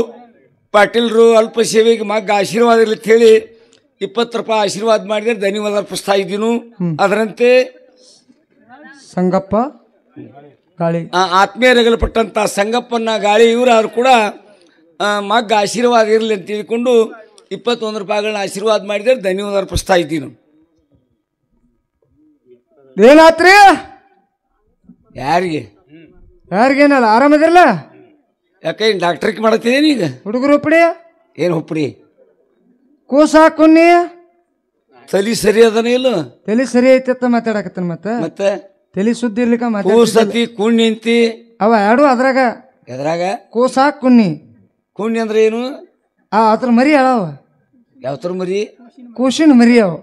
Speaker 5: ಪಾಟೀಲ್ರು ಅಲ್ಪ ಸೇವೆಗೆ ಮಗ್ಗ ಆಶೀರ್ವಾದ ಇರಲಿ ಅಂತ ಹೇಳಿ 20 ರೂಪಾಯಿ ಆಶೀರ್ವಾದ ಮಾಡಿದ್ರೆ ಧನ್ಯವಾದ ಅರ್ಪಿಸ್ತಾ ಇದ್ದೀನು. ಅದರಂತೆ
Speaker 2: ಸಂಗಪ್ಪ ಗಾಳಿ
Speaker 5: ಆತ್ಮೀಯರಾಗಲ್ಪಟ್ಟಂತ ಸಂಗಪ್ಪನ ಗಾಳಿ ಇವರಾದ್ರು ಕೂಡ ಮಗ್ಗ ಆಶೀರ್ವಾದ ಇರಲಿ ಅಂತ ತಿಳ್ಕೊಂಡು 21 ರೂಪಾಯಿಗಳನ್ನ ಆಶೀರ್ವಾದ ಮಾಡಿದ್ರೆ ಧನ್ಯವಾದ ಅರ್ಪಿಸ್ತಾ ಇದ್ದೀನಿ.
Speaker 2: ಏನಾತ್ರಿ?
Speaker 5: ಯಾರಿಗೆ
Speaker 2: ಯಾರಿಗೇನಲ್ಲ ಆರಾಮದಿರಲ್ಲ?
Speaker 5: ಯಾಕೆ ಡಾಕ್ಟ್ರಿಗೆ ಮಾಡತ್ತಿದ್ದೇನೆ ಈಗ.
Speaker 2: ಹುಡುಗರು ಹುಪ್ಪಡಿ
Speaker 5: ಏನು ಹುಪ್ಪಡಿ
Speaker 2: ಕೂಸ ಕುನ್ನಿ
Speaker 5: ತಲಿ ಸರಿ ಅದನ ಇಲ್ಲ
Speaker 2: ತಲೆ ಸರಿ ಐತೆ ಮಾತಾಡಕತ್ತಾನ. ಮತ್ತೆ ತಲಿ ಸುದ್ದಿ ಇರ್ಲಿಕ್ಕ
Speaker 5: ಕೂಸತಿ ಕುಣ್ಣಿಂತಿ
Speaker 2: ಅವ ಎರಡು ಅದ್ರಾಗ
Speaker 5: ಎದ್ರಾಗ
Speaker 2: ಕೂಸ ಕುನ್ನಿ
Speaker 5: ಕುಣ್ಣಿ ಅಂದ್ರೆ ಏನು
Speaker 2: ಅದ್ರ ಮರಿ ಅಳವ
Speaker 5: ಯಾವತರ ಮರಿ
Speaker 2: ಕೂಸಿನ ಮರಿ ಅವ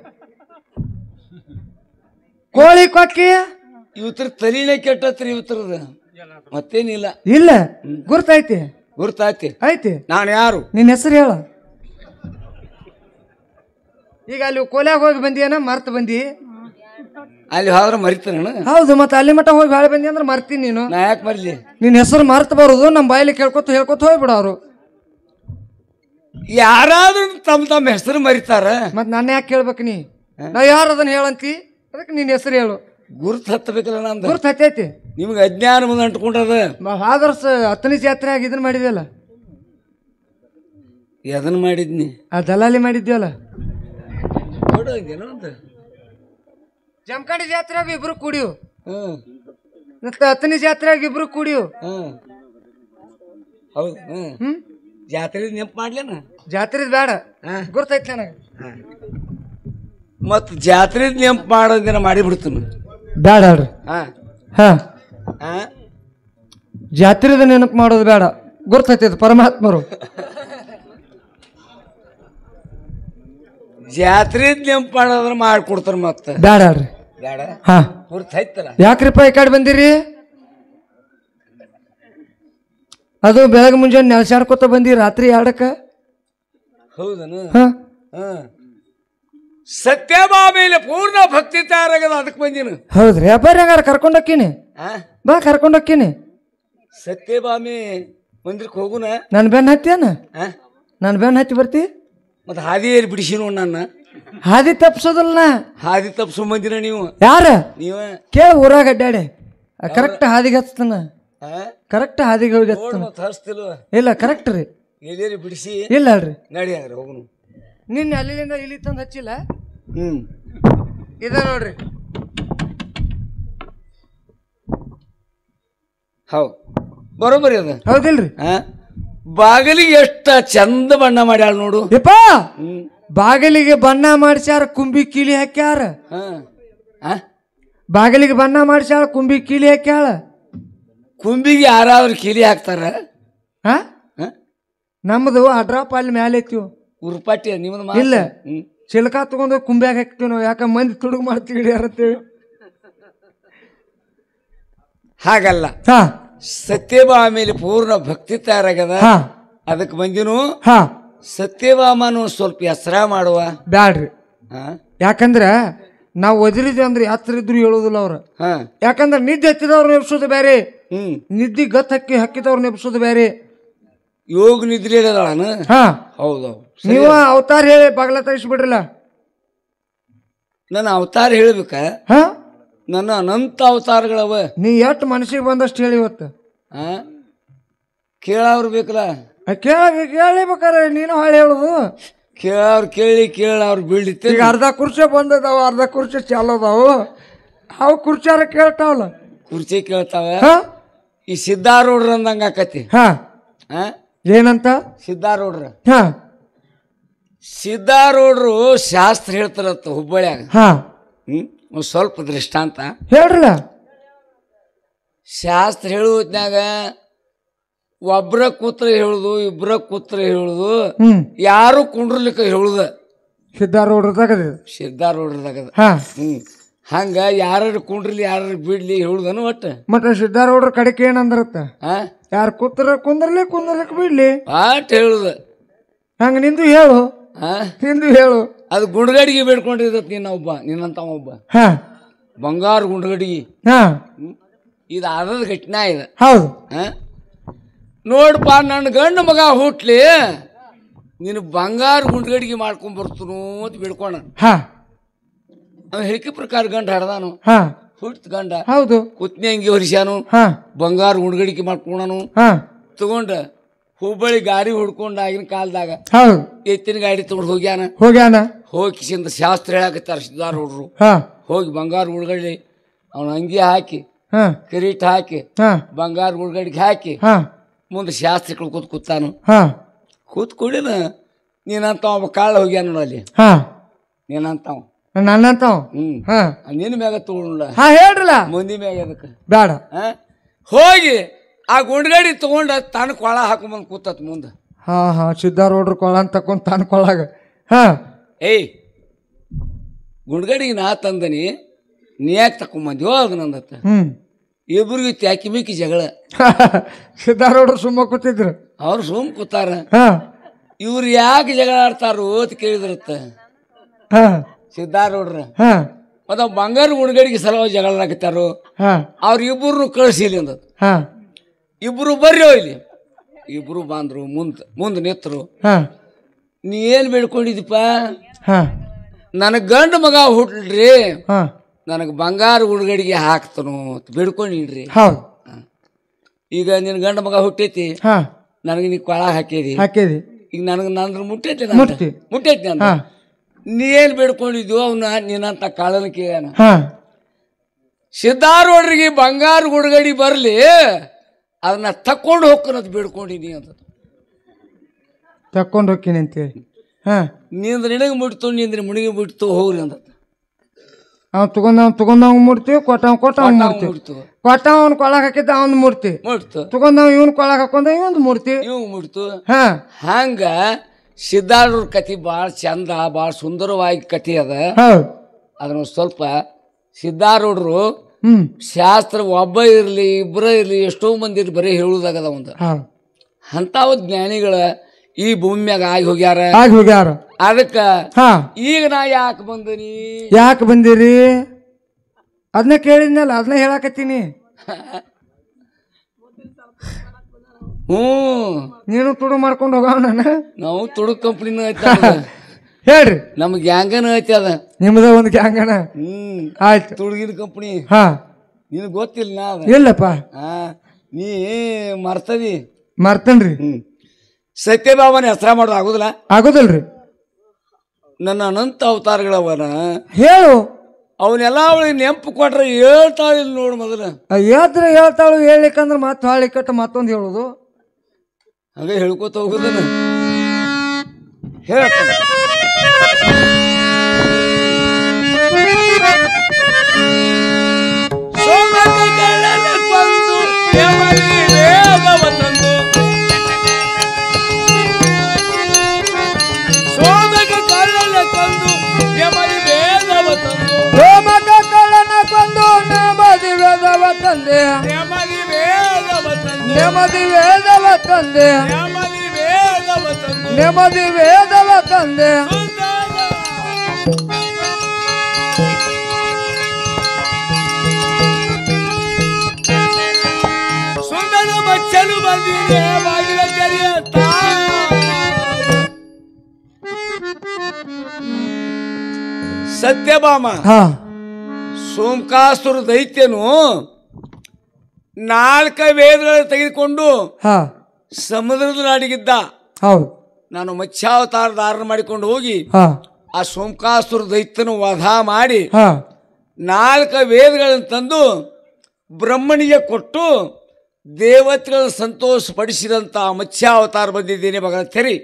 Speaker 2: ಕೋಳಿ ಕೊಕ್ಕಿ
Speaker 5: ಇವತ್ತರ ತಲಿನೇ ಕೆಟ್ಟತ್ರಿ ಇವತ್ತರದ ಮತ್ತೇನಿಲ್ಲ
Speaker 2: ಇಲ್ಲ ಗುರ್ತೈತಿ
Speaker 5: ಗುರ್ತಾಯ್ತಿ
Speaker 2: ಐತಿ
Speaker 5: ನಾನು ಯಾರು
Speaker 2: ನಿನ್ನ ಹೆಸರು ಹೇಳ ಈಗ ಅಲ್ಲಿ ಕೋಲ್ಯಾಗ ಹೋಗಿ ಬಂದಿಯನ ಮರ್ತ ಬಂದಿ
Speaker 5: ಅಲ್ಲಿ ಹೋದ್ರ ಮರಿತಾನ
Speaker 2: ಹೌದು ಮತ್ತೆ ಅಲ್ಲಿ ಮಟ್ಟ ಹೋಗಿ ಬಾಳೆ ಬಂದಿ ಅಂದ್ರೆ ಮರ್ತೀನಿ ನೀನು
Speaker 5: ನಾ ಯಾಕೆ ಮರ್ಲಿ
Speaker 2: ನಿನ್ನ ಹೆಸರು ಮರ್ತ ಬರೋದು ನಮ್ಮ ಬಾಯಲ್ಲಿ ಕೇಳ್ಕೊತ ಹೇಳ್ಕೊತ ಹೋಗ್ಬಿಡೋರು
Speaker 5: ಯಾರಾದ್ರೂ ತಮ್ಮ ಹೆಸರು ಮರಿತಾರ
Speaker 2: ಮತ್ ನಾನು ಯಾಕೆ ಕೇಳ್ಬೇಕು ನೀ ನಾ ಯಾರು ಅದನ್ನ ಹೇಳಂತಿ ಅದಕ್ಕೆ ನಿನ್ನ ಹೆಸರು ಹೇಳು
Speaker 5: ಗುರ್ತು ಹತ್ತಬೇಕಲ್ಲ ನಂದು
Speaker 2: ಗುರ್ತು ಹತ್ತೈತಿ
Speaker 5: ನಿಮ್ಗೆ ಅಜ್ಞಾನ ಮುಂದೆ ಅಂಟ್ಕೊಂಡದ
Speaker 2: ಆದರ್ಶ 10ನೇ ಜಾತ್ರೆ ಆಗಿ ಇದನ್ನ ಮಾಡಿದ್ವಲ್ಲ
Speaker 5: ಎದನ್ ಮಾಡಿದ್ನಿ
Speaker 2: ಆ ದಲಾಲಿ ಮಾಡಿದ್ವಲ್ಲ
Speaker 5: ಏನಂತ
Speaker 2: ಜಮಖಂಡಿ ಜಾತ್ರೆಯಾಗ ಇಬ್ರು ಕೂಡಿವು ಮತ್ತೆ 10ನೇ ಜಾತ್ರೆಯಾಗ ಇಬ್ರು ಕೂಡಿವು
Speaker 5: ಹೌದು ಜಾತ್ರೆ ನೆನಪು ಮಾಡ್ಲೇನ
Speaker 2: ಜಾತ್ರೆದ್ ಬೇಡ ಗುರ್ತೈತಿ ನನಗೆ
Speaker 5: ಮತ್ ಜಾತ್ರೆ ನೆನಪು ಮಾಡೋದಿನ ಮಾಡಿಬಿಡ್ತೀನಿ
Speaker 2: ಬೇಡ ಅಲ್ರಿ ಹಾ ಜಾತ್ರೆದ ನೆನಪು ಮಾಡೋದು ಬೇಡ ಗುರ್ತೈತಿ ಪರಮಾತ್ಮರು
Speaker 5: ಜಾತ್ರೆ ನೆನಪು ಮಾಡೋದ್ರ ಮಾಡ್ಕೊಡ್ತಾರ ಮತ್ತ
Speaker 2: ಬೇಡ ಅಲ್ರಿ
Speaker 5: ಬೇಡ
Speaker 2: ಹಾ
Speaker 5: ಗುರ್ತೈತಲ್ಲ
Speaker 2: ಯಾಕ್ರಿಪ್ಪ ಈ ಕಡೆ ಬಂದಿರಿ ಅದು ಬೆಳಗ್ಗೆ ಮುಂಜಾನೆ ನೆಲ್ಸಾಡ್ಕೊತ ಬಂದಿ ರಾತ್ರಿ 2ಕ್ಕೆ
Speaker 5: ಹೌದನು ಸತ್ಯಭಾಮೇಲೆ ಪೂರ್ಣ ಭಕ್ತಿ ತಯಾರಾಗದ ಅದಕ್ಕೆ ಬಂದಿನ
Speaker 2: ಹೌದ್ರಿ ಬರ್ರಿ ಹಂಗಾರ ಕರ್ಕೊಂಡೋಕ್ಕೀನಿ ಬಾ ಕರ್ಕೊಂಡೋಕ್ಕೀನಿ
Speaker 5: ಸತ್ಯಭಾಮಿ ಮಂದಿರಕ್ಕೆ ಹೋಗುನ
Speaker 2: ನಾನು ಬೆನ್ನ ಹತ್ತೇನ ನಾನು ಬೆನ್ನ ಹತ್ತಿ ಬರ್ತಿ
Speaker 5: ಮತ್ತೆ ಹಾದಿಯಲ್ಲಿ ಬಿಡಿಸಿ ನೋಡ್ ನನ್ನ
Speaker 2: ಹಾದಿ ತಪ್ಸೋದಲ್ಲ
Speaker 5: ಹಾದಿ ತಪ್ಸೋ ಮಂದಿನ ನೀವು
Speaker 2: ಯಾರ
Speaker 5: ನೀವ
Speaker 2: ಕೇಳ ಊರಾಗ ಅಡ್ಡಾಡೆ ಕರೆಕ್ಟ್ ಹಾದಿಗೆ ಹಚ್ತಾನ ಕರೆಕ್ಟ್ ಹಾದಿಗೆ ಹೋಗಿ
Speaker 5: ಹಚ್ತಿಲ್ವ
Speaker 2: ಇಲ್ಲ ಕರೆಕ್ಟ್ ರೀ
Speaker 5: ಎಲ್ಲೇರಿ ಬಿಡಿಸಿ
Speaker 2: ಇಲ್ಲ ಅಲ್ರಿ
Speaker 5: ನಡಿ ಹಂಗ್ರಿ ಹೋಗುನು
Speaker 2: ನಿನ್ನೆ ಅಲ್ಲಿಂದ ಇಲ್ಲಿ ತಂದು ಹಚ್ಚಿಲ್ಲ ಇದ ನೋಡ್ರಿ
Speaker 5: ಹೌದು ಬರೋಬರಿ ಅದ
Speaker 2: ಹೌದಿಲ್ರಿ
Speaker 5: ಬಾಗಿಲಿಗೆ ಎಷ್ಟ ಚಂದ ಬಣ್ಣ ಮಾಡ್ಯಾಳ ನೋಡು
Speaker 2: ಯಪ್ಪ ಬಾಗಿಲಿಗೆ ಬಣ್ಣ ಮಾಡಿಸ್ಯಾರ ಕುಂಬಿ ಕೀಲಿ ಹಾಕ್ಯಾರ ಬಾಗಿಲಿಗೆ ಬಣ್ಣ ಮಾಡಿಸ್ಯಾಳ ಕುಂಬಿ ಕೀಲಿ ಹಾಕ್ಯಾಳ
Speaker 5: ಕುಂಬಿಗೆ ಯಾರಾದ್ರೂ ಕೀಲಿ ಹಾಕ್ತಾರ
Speaker 2: ನಮ್ದು ಅಡ್ರಾಪ್ ಅಲ್ಲಿ ಮ್ಯಾಲೆ ಐತಿವು
Speaker 5: ಉರ್ಪಾಟಿ ನಿಮ್ದು
Speaker 2: ಇಲ್ಲ ಚಿಲ್ಕ ತಗೊಂಡು ಕುಂಬ್ಯಾಗ ಹಾಕ್ತಿವಿ ನಾವು ಯಾಕ ಮಂದಿ ತುಡುಗು ಮಾಡ್ತೀವಿ ಯಾರಂತೇಳಿ
Speaker 5: ಹಾಗಲ್ಲ ಸತ್ಯಭಾಮೇಲೆ ಪೂರ್ಣ ಭಕ್ತಿ ತಯಾರಾಗದ ಅದಕ್ಕೆ ಬಂದಿನು ಸತ್ಯಭಾಮನು ಸ್ವಲ್ಪ ಹೆಸರ ಮಾಡುವ
Speaker 2: ಬ್ಯಾಡ್ರಿ ಯಾಕಂದ್ರ ನಾವು ಒದರಿದ್ವಿ ಅಂದ್ರೆ ಯಾತ್ರ ಇದ್ರು ಹೇಳುದಿಲ್ಲ ಅವ್ರ ಯಾಕಂದ್ರ ನಿದ್ದೆ ಹತ್ತಿದವ್ರು ನೆಪ್ಸೋದು ಬೇರೆ ನಿದ್ದೆ ಗತ್ ಹಕ್ಕಿದವ್ರು ನೆಪ್ಸೋದು ಬೇರೆ
Speaker 5: ಯೋಗ ನಿದ್ರೆ ಹೌದು
Speaker 2: ನೀವು ಅವತಾರ ಹೇಳಿ ಬಾಗ್ಲ ತೆಗಿಸ್ಬಿಡ್ರಲ್ಲ
Speaker 5: ನನ್ನ ಅವತಾರ ಹೇಳ್ಬೇಕ ನನ್ನ ಅನಂತ ಅವತಾರಗಳವ
Speaker 2: ನೀ ಎಷ್ಟು ಮನಸ್ಸಿಗೆ ಬಂದಷ್ಟು ಹೇಳಿ ಇವತ್ತು
Speaker 5: ಕೇಳವ್ರು ಬೇಕಲ್ಲ
Speaker 2: ಕೇಳಿಬೇಕಾರೆ ನೀನು ಹಾಳು ಹೇಳುದು
Speaker 5: ಕೇಳವ್ರು ಕೇಳವ್ರು ಬೀಳಿತ್ತೆ
Speaker 2: ಈಗ ಅರ್ಧ ಕುರ್ಚಿ ಬಂದದಾವ ಅರ್ಧ ಕುರ್ಚಿ ಚಾಲೋದಾವು ಅವು ಕುರ್ಚಾರ ಕೇಳ್ತಾವಲ್ಲ
Speaker 5: ಕುರ್ಚಿ ಕೇಳ್ತಾವ ಈ ಸಿದ್ಧಾರೂಢ್ರ ಅಂದಂಗ ಆಕತಿ
Speaker 2: ಏನಂತ
Speaker 5: ಸಿದ್ಧಾರೂಢ್ರ ಸಿದ್ಧಾರೂಢರು ಶಾಸ್ತ್ರ ಹೇಳ್ತಾರತ್ತ ಹುಬ್ಬಳ್ಳಿಯಾಗ ಒಂದ್ ಸ್ವಲ್ಪ ದೃಷ್ಟಾಂತ
Speaker 2: ಹೇಳ್ರಲ್ಲ
Speaker 5: ಶಾಸ್ತ್ರ ಹೇಳುವುದ್ನಾಗ ಒಬ್ರ ಕೂತ್ರ ಹೇಳುದು ಇಬ್ರ ಕೂತ್ರ ಹೇಳುದು ಯಾರು ಕುಂಡ್ರಲಿಕ್ಕ ಹೇಳುದ ಸಿದ್ಧಾರೂಢ್ರದಾಗ ಹಂಗ ಯಾರು ಕುಂಡ್ರಲಿ ಯಾರು ಬಿಡ್ಲಿ ಹೇಳುದನು ಒಟ್ಟ
Speaker 2: ಮತ್ತೆ ಸಿದ್ಧಾರೂಢ್ರ ಕಡೆಗೆ ಏನಂದ್ರತ್ತ ಯಾರು ಕುಂದ್ರಲಿಕ್ ಬಿಡ್ಲಿ
Speaker 5: ಆಟ್ ಹೇಳುದ
Speaker 2: ಹಂಗ ನಿಂದು ಹೇಳು ಹೇಳು
Speaker 5: ಅದು ಗುಂಡ್ಗಡಿಗೆ ಬೇಡ್ಕೊಂಡಿರ್ತತ್ ನಿನ್ನಂತ ಒಬ್ಬ ಬಂಗಾರ ಗುಂಡ್ಗಡಿಗೆ ಇದು ಆದದ ಘಟನಾ ಇದೆ
Speaker 2: ಹೌದು
Speaker 5: ನೋಡಪ್ಪ ನನ್ನ ಗಂಡ ಮಗ ಹುಟ್ಲಿ ನೀನು ಬಂಗಾರ ಗುಂಡ್ಗಡಿಗೆ ಮಾಡ್ಕೊಂಡ್ ಬರ್ತನು ಅಂತ ಬೇಡ್ಕೋಣ ಅವ ಹೇಳಿಕೆ ಪ್ರಕಾರ ಗಂಡ ಹಡ್ದಾನು ಹುಟ್ಟ ಗಂಡ
Speaker 2: ಹೌದು
Speaker 5: ಕುತ್ನಿ ಅಂಗಿ ಹೊರಿಸ್ಯಾನು ಬಂಗಾರ ಗುಂಡ್ಗಡಿಗೆ ಮಾಡ್ಕೊಂಡನು ತಗೊಂಡ ಹುಬ್ಬಳ್ಳಿ ಗಾಡಿ ಹುಡ್ಕೊಂಡ ಆಗಿನ ಕಾಲದಾಗ ಎತ್ತಿನ ಗಾಡಿ ತಗೊಂಡು ಹೋಗ್ಯಾನ ಹೋಗಿಸಿಂದ ಶಾಸ್ತ್ರ ಹೇಳಕತ್ತಾರ ಸಿದ್ಧಾರೂಢರು ಹೋಗಿ ಬಂಗಾರ ಗುಡ್ಗಡಿ ಅವನ ಅಂಗಿ ಹಾಕಿ ಕಿರೀಟ ಹಾಕಿ ಬಂಗಾರ ಗುಡ್ಗಡಿಗೆ ಹಾಕಿ ಮುಂದೆ ಶಾಸ್ತ್ರ ಕೂತಾನು ಕೂತ್ಕೊಳ್ಳಿನ ನೀನಂತ ಒಬ್ಬ ಕಾಳ ಹೋಗ್ಯಾನ ಅಲ್ಲಿ ನೀನಂತ
Speaker 2: ನನ್ನಂತಾವ್ ಹಾ
Speaker 5: ನಿನ್ನ ಮ್ಯಾಗ ತಗೊಂಡ
Speaker 2: ಹಾ ಹೇಳ್ರಲ್ಲ
Speaker 5: ಮಂದಿ ಮ್ಯಾಗ ಅದಕ್ಕೆ
Speaker 2: ಬೇಡ
Speaker 5: ಹೋಗಿ ಆ ಗುಂಡ್ಗಡಿ ತಗೊಂಡ ತಾನು ಕೊಳ ಹಾಕೊಂಬಂದ್ ಕೂತತ್ ಮುಂದ
Speaker 2: ಹಾ ಹಾ ಸಿದ್ದಾರೂಢ್ರ ಕೊಳ ಅಂತ ತಕೊಂಡ್ ತಾನು ಕೊಳಾಗ ಹಾ
Speaker 5: ಏಯ್ ಗುಂಡ್ಗಡಿಗೆ ನಾ ತಂದನಿ ನೀ ಯಾಕೆ ತಕೊಂಬಂದ್ಯೋ ಅದು ನಂದತ್ತ ಇಬ್ರಿಗೆ ತ್ಯಾಕಿ ಮಿಕ್ಕಿ ಜಗಳ
Speaker 2: ಸಿದ್ದಾರೂಢ್ರು ಸುಮ್ಮ ಕೂತಿದ್ರು
Speaker 5: ಅವ್ರು ಸುಮ್ ಕೂತಾರ ಇವ್ರು ಯಾಕೆ ಜಗಳ ಆಡ್ತಾರೋ ಅಂತ ಕೇಳಿದ್ರತ್ತ ಸಿದ್ದಾರೂಢ್ರ ಮತ್ತ ಬಂಗಾರ ಗುಂಡ್ಗಡಿಗೆ ಸಲುವಾಗಿ ಜಗಳ ಹಾಕತ್ತಾರು ಅವ್ರ ಇಬ್ಬರು ಕಳಿಸಿಲಿ ಅಂದ ಇಬ್ರು ಬರ್ರಿ ಇಲ್ಲಿ ಇಬ್ರು ಬಂದ್ರು ಮುಂದ್ ನಿತ್ರು ನೀ ಏನ್ ಬೇಡ್ಕೊಂಡಿದೀಪ ನನಗ್ ಗಂಡು ಮಗ ಹುಟ್ಲ್ರಿ ನನಗ್ ಬಂಗಾರ ಗುಂಡ್ಗಡಿಗೆ ಹಾಕ್ತನು ಬೇಡ್ಕೊಂಡಿಡ್ರಿ ಈಗ ನಿನ್ ಗಂಡ ಮಗ ಹುಟ್ಟೈತಿ ನನಗೆ ನೀ ಕೊಳ ಹಾಕಿದಿ ಈಗ ನನಗೆ ನಂದ್ರ ಮುಟ್ಟೈತಿ ಅಂತ ನೀ ಏನ್ ಬೇಡ್ಕೊಂಡಿದ್ವು ಅವನ್ನ ನೀನಂತ ಕಾಳನ ಕೇಳ್ಯಾನ ಸಿದ್ದಾರೂಢ್ರಿಗೆ ಬಂಗಾರ ಗುಂಡ್ಗಡಿ ಬರ್ಲಿ ಅದನ್ನ ತಕೊಂಡು ಹೋಗ್ಕನದ್ ಬೇಡ್ಕೊಂಡಿನಿ ಅಂತ
Speaker 2: ತಕೊಂಡು ಹೋಗ್ತೀನಿ ಅಂತೇಳಿ
Speaker 5: ನಿಂದ್ರ ನಿನಗೆ ಮುಟ್ತು ನಿಂದ್ರ ಮುಣಿಗೆ ಬಿಡ್ತು ಹೋಗ್ರಿ ಅಂತ
Speaker 2: ಅವ್ನು ತಗೊಂಡವ್ ಮುಡ್ತೀವಿ ಕೊಟ್ಟವ್ ಮುಡ್ತೀವಿ ಕೊಟ್ಟವ್ ಕೊಳಕ್ ಹಾಕಿದ್ದ ಅವ್ನ ಮೂರ್ತಿ ತಗೊಂಡವ್ ಇವನ್ ಕೊಳಕ್ ಹಾಕೊಂಡ ಇವಂದ್ ಮೂರ್ತಿ
Speaker 5: ಇವ್ ಮುಡ್ತು ಹಂಗ ಸಿದ್ದಾರೂಢ್ರ ಕತಿ ಭಾಳ ಚಂದ ಭಾಳ ಸುಂದರವಾಗಿ ಕತಿ ಅದ ಅದನ್ನ ಸ್ವಲ್ಪ ಸಿದ್ದಾರೂಢ್ರು ಶಾಸ್ತ್ರ ಒಬ್ಬ ಇರ್ಲಿ ಇಬ್ಬರ ಇರ್ಲಿ ಎಷ್ಟೋ ಮಂದಿ ಬರೀ ಹೇಳುದಾಗದ ಒಂದು ಅಂತಾವ ಜ್ಞಾನಿಗಳ ಈ ಭೂಮಿಯಾಗ ಆಗಿ ಹೋಗ್ಯಾರ ಅದಕ್ಕ ಈಗ ನಾ ಯಾಕೆ
Speaker 2: ಬಂದಿರಿ ಅದನ್ನ ಕೇಳಿದ್ನಲ್ಲ ಅದನ್ನ ಹೇಳಾಕತ್ತೀನಿ ನೀನು ತುಡು ಮಾಡ್ಕೊಂಡು ಹೋಗವ
Speaker 5: ನಾವು ತುಡು ಕಂಪ್ನಿನ
Speaker 2: ಹೇಳ್ರಿ
Speaker 5: ನಮ್ ಗ್ಯಾಂಗನ ಐತಿ ಅದ
Speaker 2: ನಿಮ್ದ ಒಂದು ಗ್ಯಾಂಗನ ಆಯ್ತು
Speaker 5: ತುಡುಗಿನ ಕಂಪ್ನಿ ನಿನ್ ಗೊತ್ತಿಲ್ಲ ನಾ
Speaker 2: ಇಲ್ಲಪ್ಪ
Speaker 5: ನೀ
Speaker 2: ಮರ್ತನ್ರಿ
Speaker 5: ಸತ್ಯಭಾಮನ ಹೆಸರ ಮಾಡೋದು
Speaker 2: ಆಗುದಿಲ್ರಿ
Speaker 5: ನನ್ನ ಅನಂತ ಅವತಾರಗಳವನ
Speaker 2: ಹೇಳು
Speaker 5: ಅವನ್ನೆಲ್ಲ ಅವಳಿಗೆ ನೆಂಪು ಕೊಟ್ರೆ ಹೇಳ್ತಾಳಿಲ್ಲ ನೋಡು ಮೊದಲ
Speaker 2: ಹೇಳ್ತಾಳು ಹೇಳ್ಲಿಕ್ಕಂದ್ರ ಮತ್ತೆ ಹಾಳಿ ಕಟ್ಟ ಮತ್ತೊಂದು ಹೇಳುದು
Speaker 5: ಹಂಗ ಹೇಳ್ಕೊತ ಹೋಗುದನ ಹೇಳ್ತಾನೆ
Speaker 2: ನೆಮ್ಮದಿ ವೇದವ ತಂದೆ
Speaker 5: ಸುಂದರ ಮಚ್ಚಲು ಬಂದಿದೆ ಬಾಗಿಲ ಕರಿಯತ್ತ ಸತ್ಯಭಾಮ ಸೋಮಕಾಸುರ ದೈತ್ಯನು 4 ವೇದಗಳು ತೆಗೆದುಕೊಂಡು ಸಮುದ್ರದ ನಾಡಿಗಿದ್ದ ನಾನು ಮತ್ಸ್ಯಾವತಾರ ಧಾರಣ ಮಾಡಿಕೊಂಡು ಹೋಗಿ ಆ ಸೋಮಕಾಸುರ ದೈತ್ಯನು ವಧ ಮಾಡಿ 4 ವೇದಗಳನ್ನು ತಂದು ಬ್ರಹ್ಮನಿಗೆ ಕೊಟ್ಟು ದೇವತೆಗಳನ್ನು ಸಂತೋಷ ಪಡಿಸಿದಂತ ಮತ್ಸ್ಯಾವತಾರ ಬಂದಿದ್ದೇನೆ ಭಗವಂತರಿ.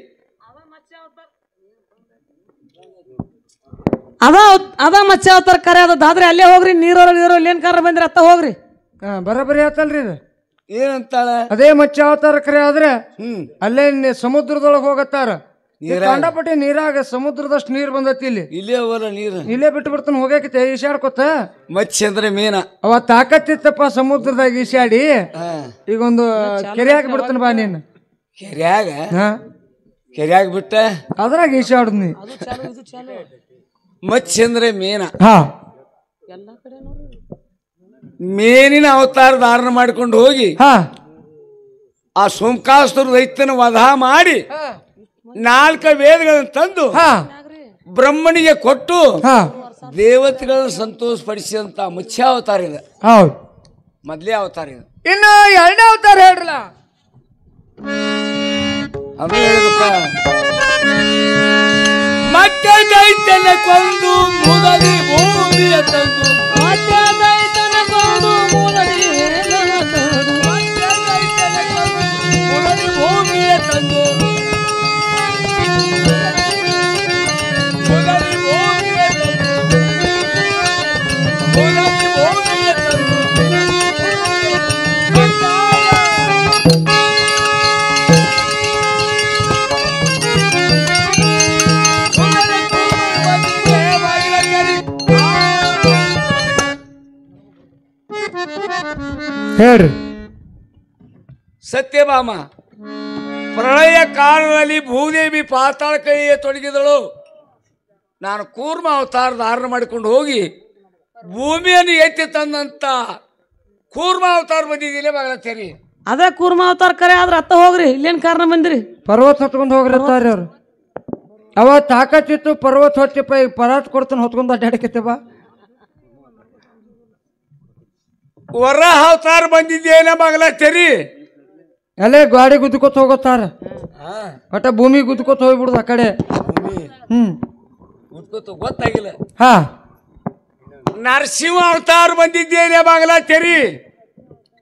Speaker 1: ಅದ ಮತ್ಸ್ಯಾವತಾರ ಕರೆ ಅದಾದ್ರೆ ಅಲ್ಲೇ ಹೋಗ್ರಿ. ನೀರಲ್ಲಿ ಏನ್ ಕಾರ ಬಂದ್ರಿ ಅತ್ತ ಹೋಗ್ರಿ.
Speaker 2: ಬರಬರಿ ಆತಲ್ರಿ ಇದು.
Speaker 5: ಏನಂತಾಳ
Speaker 2: ಅದೇ ಮತ್ಸ್ಯಾವತಾರ ಕರೆ ಆದ್ರೆ ಅಲ್ಲೇ ಸಮುದ್ರದೊಳಗೆ ಹೋಗತ್ತಾರ. ಕಂಡಪಟ್ಟಿ ನೀರಾಗ ಸಮುದ್ರದಷ್ಟು ನೀರ್ ಬಂದತಿ.
Speaker 5: ಇಲ್ಲೇ ಅವಲ್ಲ ನೀರು
Speaker 2: ಇಲ್ಲೇ ಬಿಟ್ಟು ಬಿಡ್ತಾನ ಹೋಗಕ್ಕೆ ಈಶಾಡ್ಕೊತ.
Speaker 5: ಮತ್ಸ್ಯ ಅಂದ್ರೆ ಮೀನ
Speaker 2: ಅವ ತಾಕತ್ತಿತ್ತಪ್ಪ ಸಮುದ್ರದಾಗ ಈಶಾಡಿ. ಈಗೊಂದು ಕೆರೆ ಹಾಕಿ ಬಿಡ್ತಾನ ಬಾ ನೀನ್.
Speaker 5: ಕೆರೆಯಾಗ ಬಿಟ್ಟ
Speaker 2: ಅದ್ರಾಗ ಈಶಾಡುದ್ ನೀ.
Speaker 5: ಮತ್ಸ್ಯ ಅಂದ್ರೆ ಮೀನ. ಮೇನಿನ ಅವತಾರ ಧಾರಣ ಮಾಡಿಕೊಂಡು ಹೋಗಿ ಆ ಸೋಮಕಾಸುರ ದೈತ್ಯನ ವಧ ಮಾಡಿ 4 ವೇದಗಳನ್ನು ತಂದು ಬ್ರಹ್ಮನಿಗೆ ಕೊಟ್ಟು ದೇವತೆಗಳನ್ನು ಸಂತೋಷ ಪಡಿಸಿದಂತ ಮತ್ಸ್ಯಾವತಾರ ಇದೆ. ಮೊದಲೇ ಅವತಾರ ಇದೆ.
Speaker 2: ಇನ್ನು 2ನೇ ಅವತಾರ ಹೇಳ್ರಲ್ಲ.
Speaker 5: ಅದು ಹೇಳ್ಬೇಕ. ಮತ್ತೆ ದೈತ್ಯನ ಕೊಂದು ಮುದಲಿ ಭೂಮಿಯ ತಂದು
Speaker 2: ಹೇಳ್ರಿ.
Speaker 5: ಸತ್ಯಭಾಮ ಪ್ರಳಯ ಕಾಲದಲ್ಲಿ ಭೂದೇವಿ ಪಾತಾಳ ಕೈಯ ತೊಡಗಿದಳು. ನಾನು ಕೂರ್ಮ ಅವತಾರ ಧಾರಣ ಮಾಡಿಕೊಂಡು ಹೋಗಿ ಭೂಮಿಯನ್ನು ಎತ್ತಿ ತಂದಂತ ಕೂರ್ಮ ಅವತಾರ ಬಂದಿದ್ದೀನಿ ಮಗಳತ್ತೇರಿ.
Speaker 1: ಅದೇ ಕೂರ್ಮ ಅವತಾರ ಕರೆ ಆದ್ರೆ ಅತ್ತ ಹೋಗ್ರಿ, ಇಲ್ಲೇನ್ ಕಾರಣ ಬಂದಿರಿ?
Speaker 2: ಪರ್ವತ ಹೊತ್ಕೊಂಡು ಹೋಗ್ರತ್ತಾರ ಅವ್ರು. ಅವ ತಾಕತ್ತಿತ್ತು ಪರ್ವತ ಹೊತ್ತಿಪ್ಪ, ಈಗ ಪರಾತ್ ಕೊಡ್ತಾನೆ ಹೊತ್ಕೊಂಡು ಅಡ್ಡಾಡಕತ್ತೇವ.
Speaker 5: ವರ ಅವತಾರ ಬಂದಿದ್ದೇನ ಮಗಳತ್ತೇರಿ.
Speaker 2: ಅಲ್ಲೇ ಗಾಡಿ ಗುದ್ಕೋತ ಹೋಗೋತಾರ, ಒಟ್ಟ ಭೂಮಿ ಗುದ್ಕೋತ ಹೋಗ್ಬಿಡುದು ಆ ಕಡೆ.
Speaker 5: ಗೊತ್ತಾಗಿಲ್ಲ.
Speaker 2: ಹಾ,
Speaker 5: ನರಸಿಂಹ ಅವತಾರ ಬಂದಿದ್ದೇನೆ ಮಗಳತ್ತೇರಿ.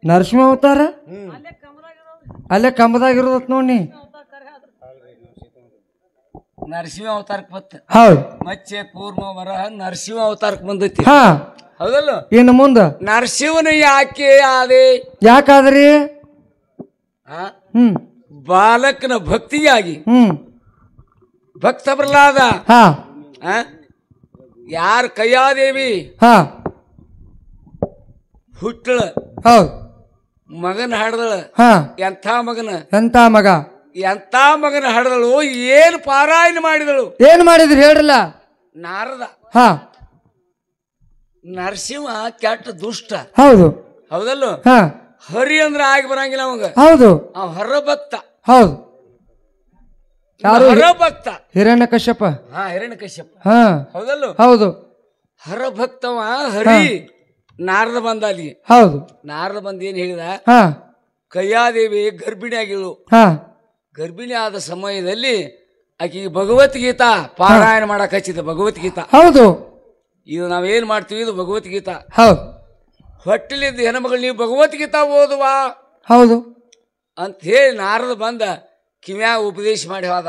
Speaker 2: ನರಸಿಂಹ ಅವತಾರ ಅಲ್ಲೇ ಕಂಬದಾಗಿರೋದತ್ ನೋಡಿ.
Speaker 5: ನರಸಿಂಹ ಅವತಾರಕ್ಕೆ ಬತ್ತ.
Speaker 2: ಹೌದು,
Speaker 5: ಮತ್ಸ್ಯ ಕೂರ್ಮ ವರ ನರಸಿಂಹ ಅವತಾರಕ್ಕೆ ಬಂದೈತಿ.
Speaker 2: ಹಾ,
Speaker 5: ಹೌದಲ್ಲ?
Speaker 2: ಇನ್ನು ಮುಂದ
Speaker 5: ನರಸಿಂಹನ ಯಾಕೆ ಆದೆ?
Speaker 2: ಯಾಕಾದ್ರಿ?
Speaker 5: ಬಾಲಕನ ಭಕ್ತಿಯಾಗಿ ಭಕ್ತ ಪ್ರಹ್ಲಾದ ಯಾರ ಕೈಯಾದೇವಿ ಹುಟ್ಟಳ,
Speaker 2: ಹೌದು,
Speaker 5: ಮಗನ ಹಡ್ದಳ. ಎಂಥ ಮಗನ?
Speaker 2: ಎಂತ ಮಗ?
Speaker 5: ಎಂತ ಮಗನ ಹಡ್ದಳು? ಏನು ಪಾರಾಯಣ ಮಾಡಿದಳು?
Speaker 2: ಏನ್ ಮಾಡಿದ್ರಿ ಹೇಳ್ರಲ್ಲ?
Speaker 5: ನಾರದ. ನರಸಿಂಹ ಕೆಟ್ಟ ದುಷ್ಟ.
Speaker 2: ಹೌದು,
Speaker 5: ಹೌದಲ್ಲ? ಹರಿ ಅಂದ್ರೆ ಆಗಿ ಬರಂಗಿಲ್ಲ ಅವಂಗ.
Speaker 2: ಹೌದು,
Speaker 5: ಹರ ಭಕ್ತ.
Speaker 2: ಹೌದು,
Speaker 5: ಹರ ಭಕ್ತ
Speaker 2: ಹಿರಣ್ಯ ಕಶ್ಯಪ.
Speaker 5: ಹಿರಣ್ಯ ಕಶ್ಯಪ. ಹೌದಲ್ಲ?
Speaker 2: ಹೌದು,
Speaker 5: ಹರ ಭಕ್ತವ ಹರಿ. ನಾರದ ಬಂದ ಅಲ್ಲಿ.
Speaker 2: ಹೌದು,
Speaker 5: ನಾರದ ಬಂದ ಏನ್ ಹೇಳಿದ? ಕೈಯಾದೇವಿ ಗರ್ಭಿಣಿ ಆಗಿಳು. ಗರ್ಭಿಣಿ ಆದ ಸಮಯದಲ್ಲಿ ಆಕೆಗೆ ಭಗವದ್ಗೀತಾ ಪಾರಾಯಣ ಮಾಡಕ್ ಹಚ್ಚಿದ. ಭಗವದ್ಗೀತಾ.
Speaker 2: ಹೌದು,
Speaker 5: ಇದು ನಾವೇನ್ ಮಾಡ್ತೀವಿ, ಇದು ಭಗವದ್ಗೀತಾ.
Speaker 2: ಹೌದು,
Speaker 5: ಹೊಟ್ಟೆಲಿದ್ದ ಹೆಣ್ಮಗಳು ನೀವು ಭಗವದ್ಗೀತಾ ಓದುವಾ
Speaker 2: ಹೌದು
Speaker 5: ಅಂತ ಹೇಳಿ ನಾರದ ಬಂದ ಕಿವ್ಯಾಗ ಉಪದೇಶ ಮಾಡಿ ಹೋದ.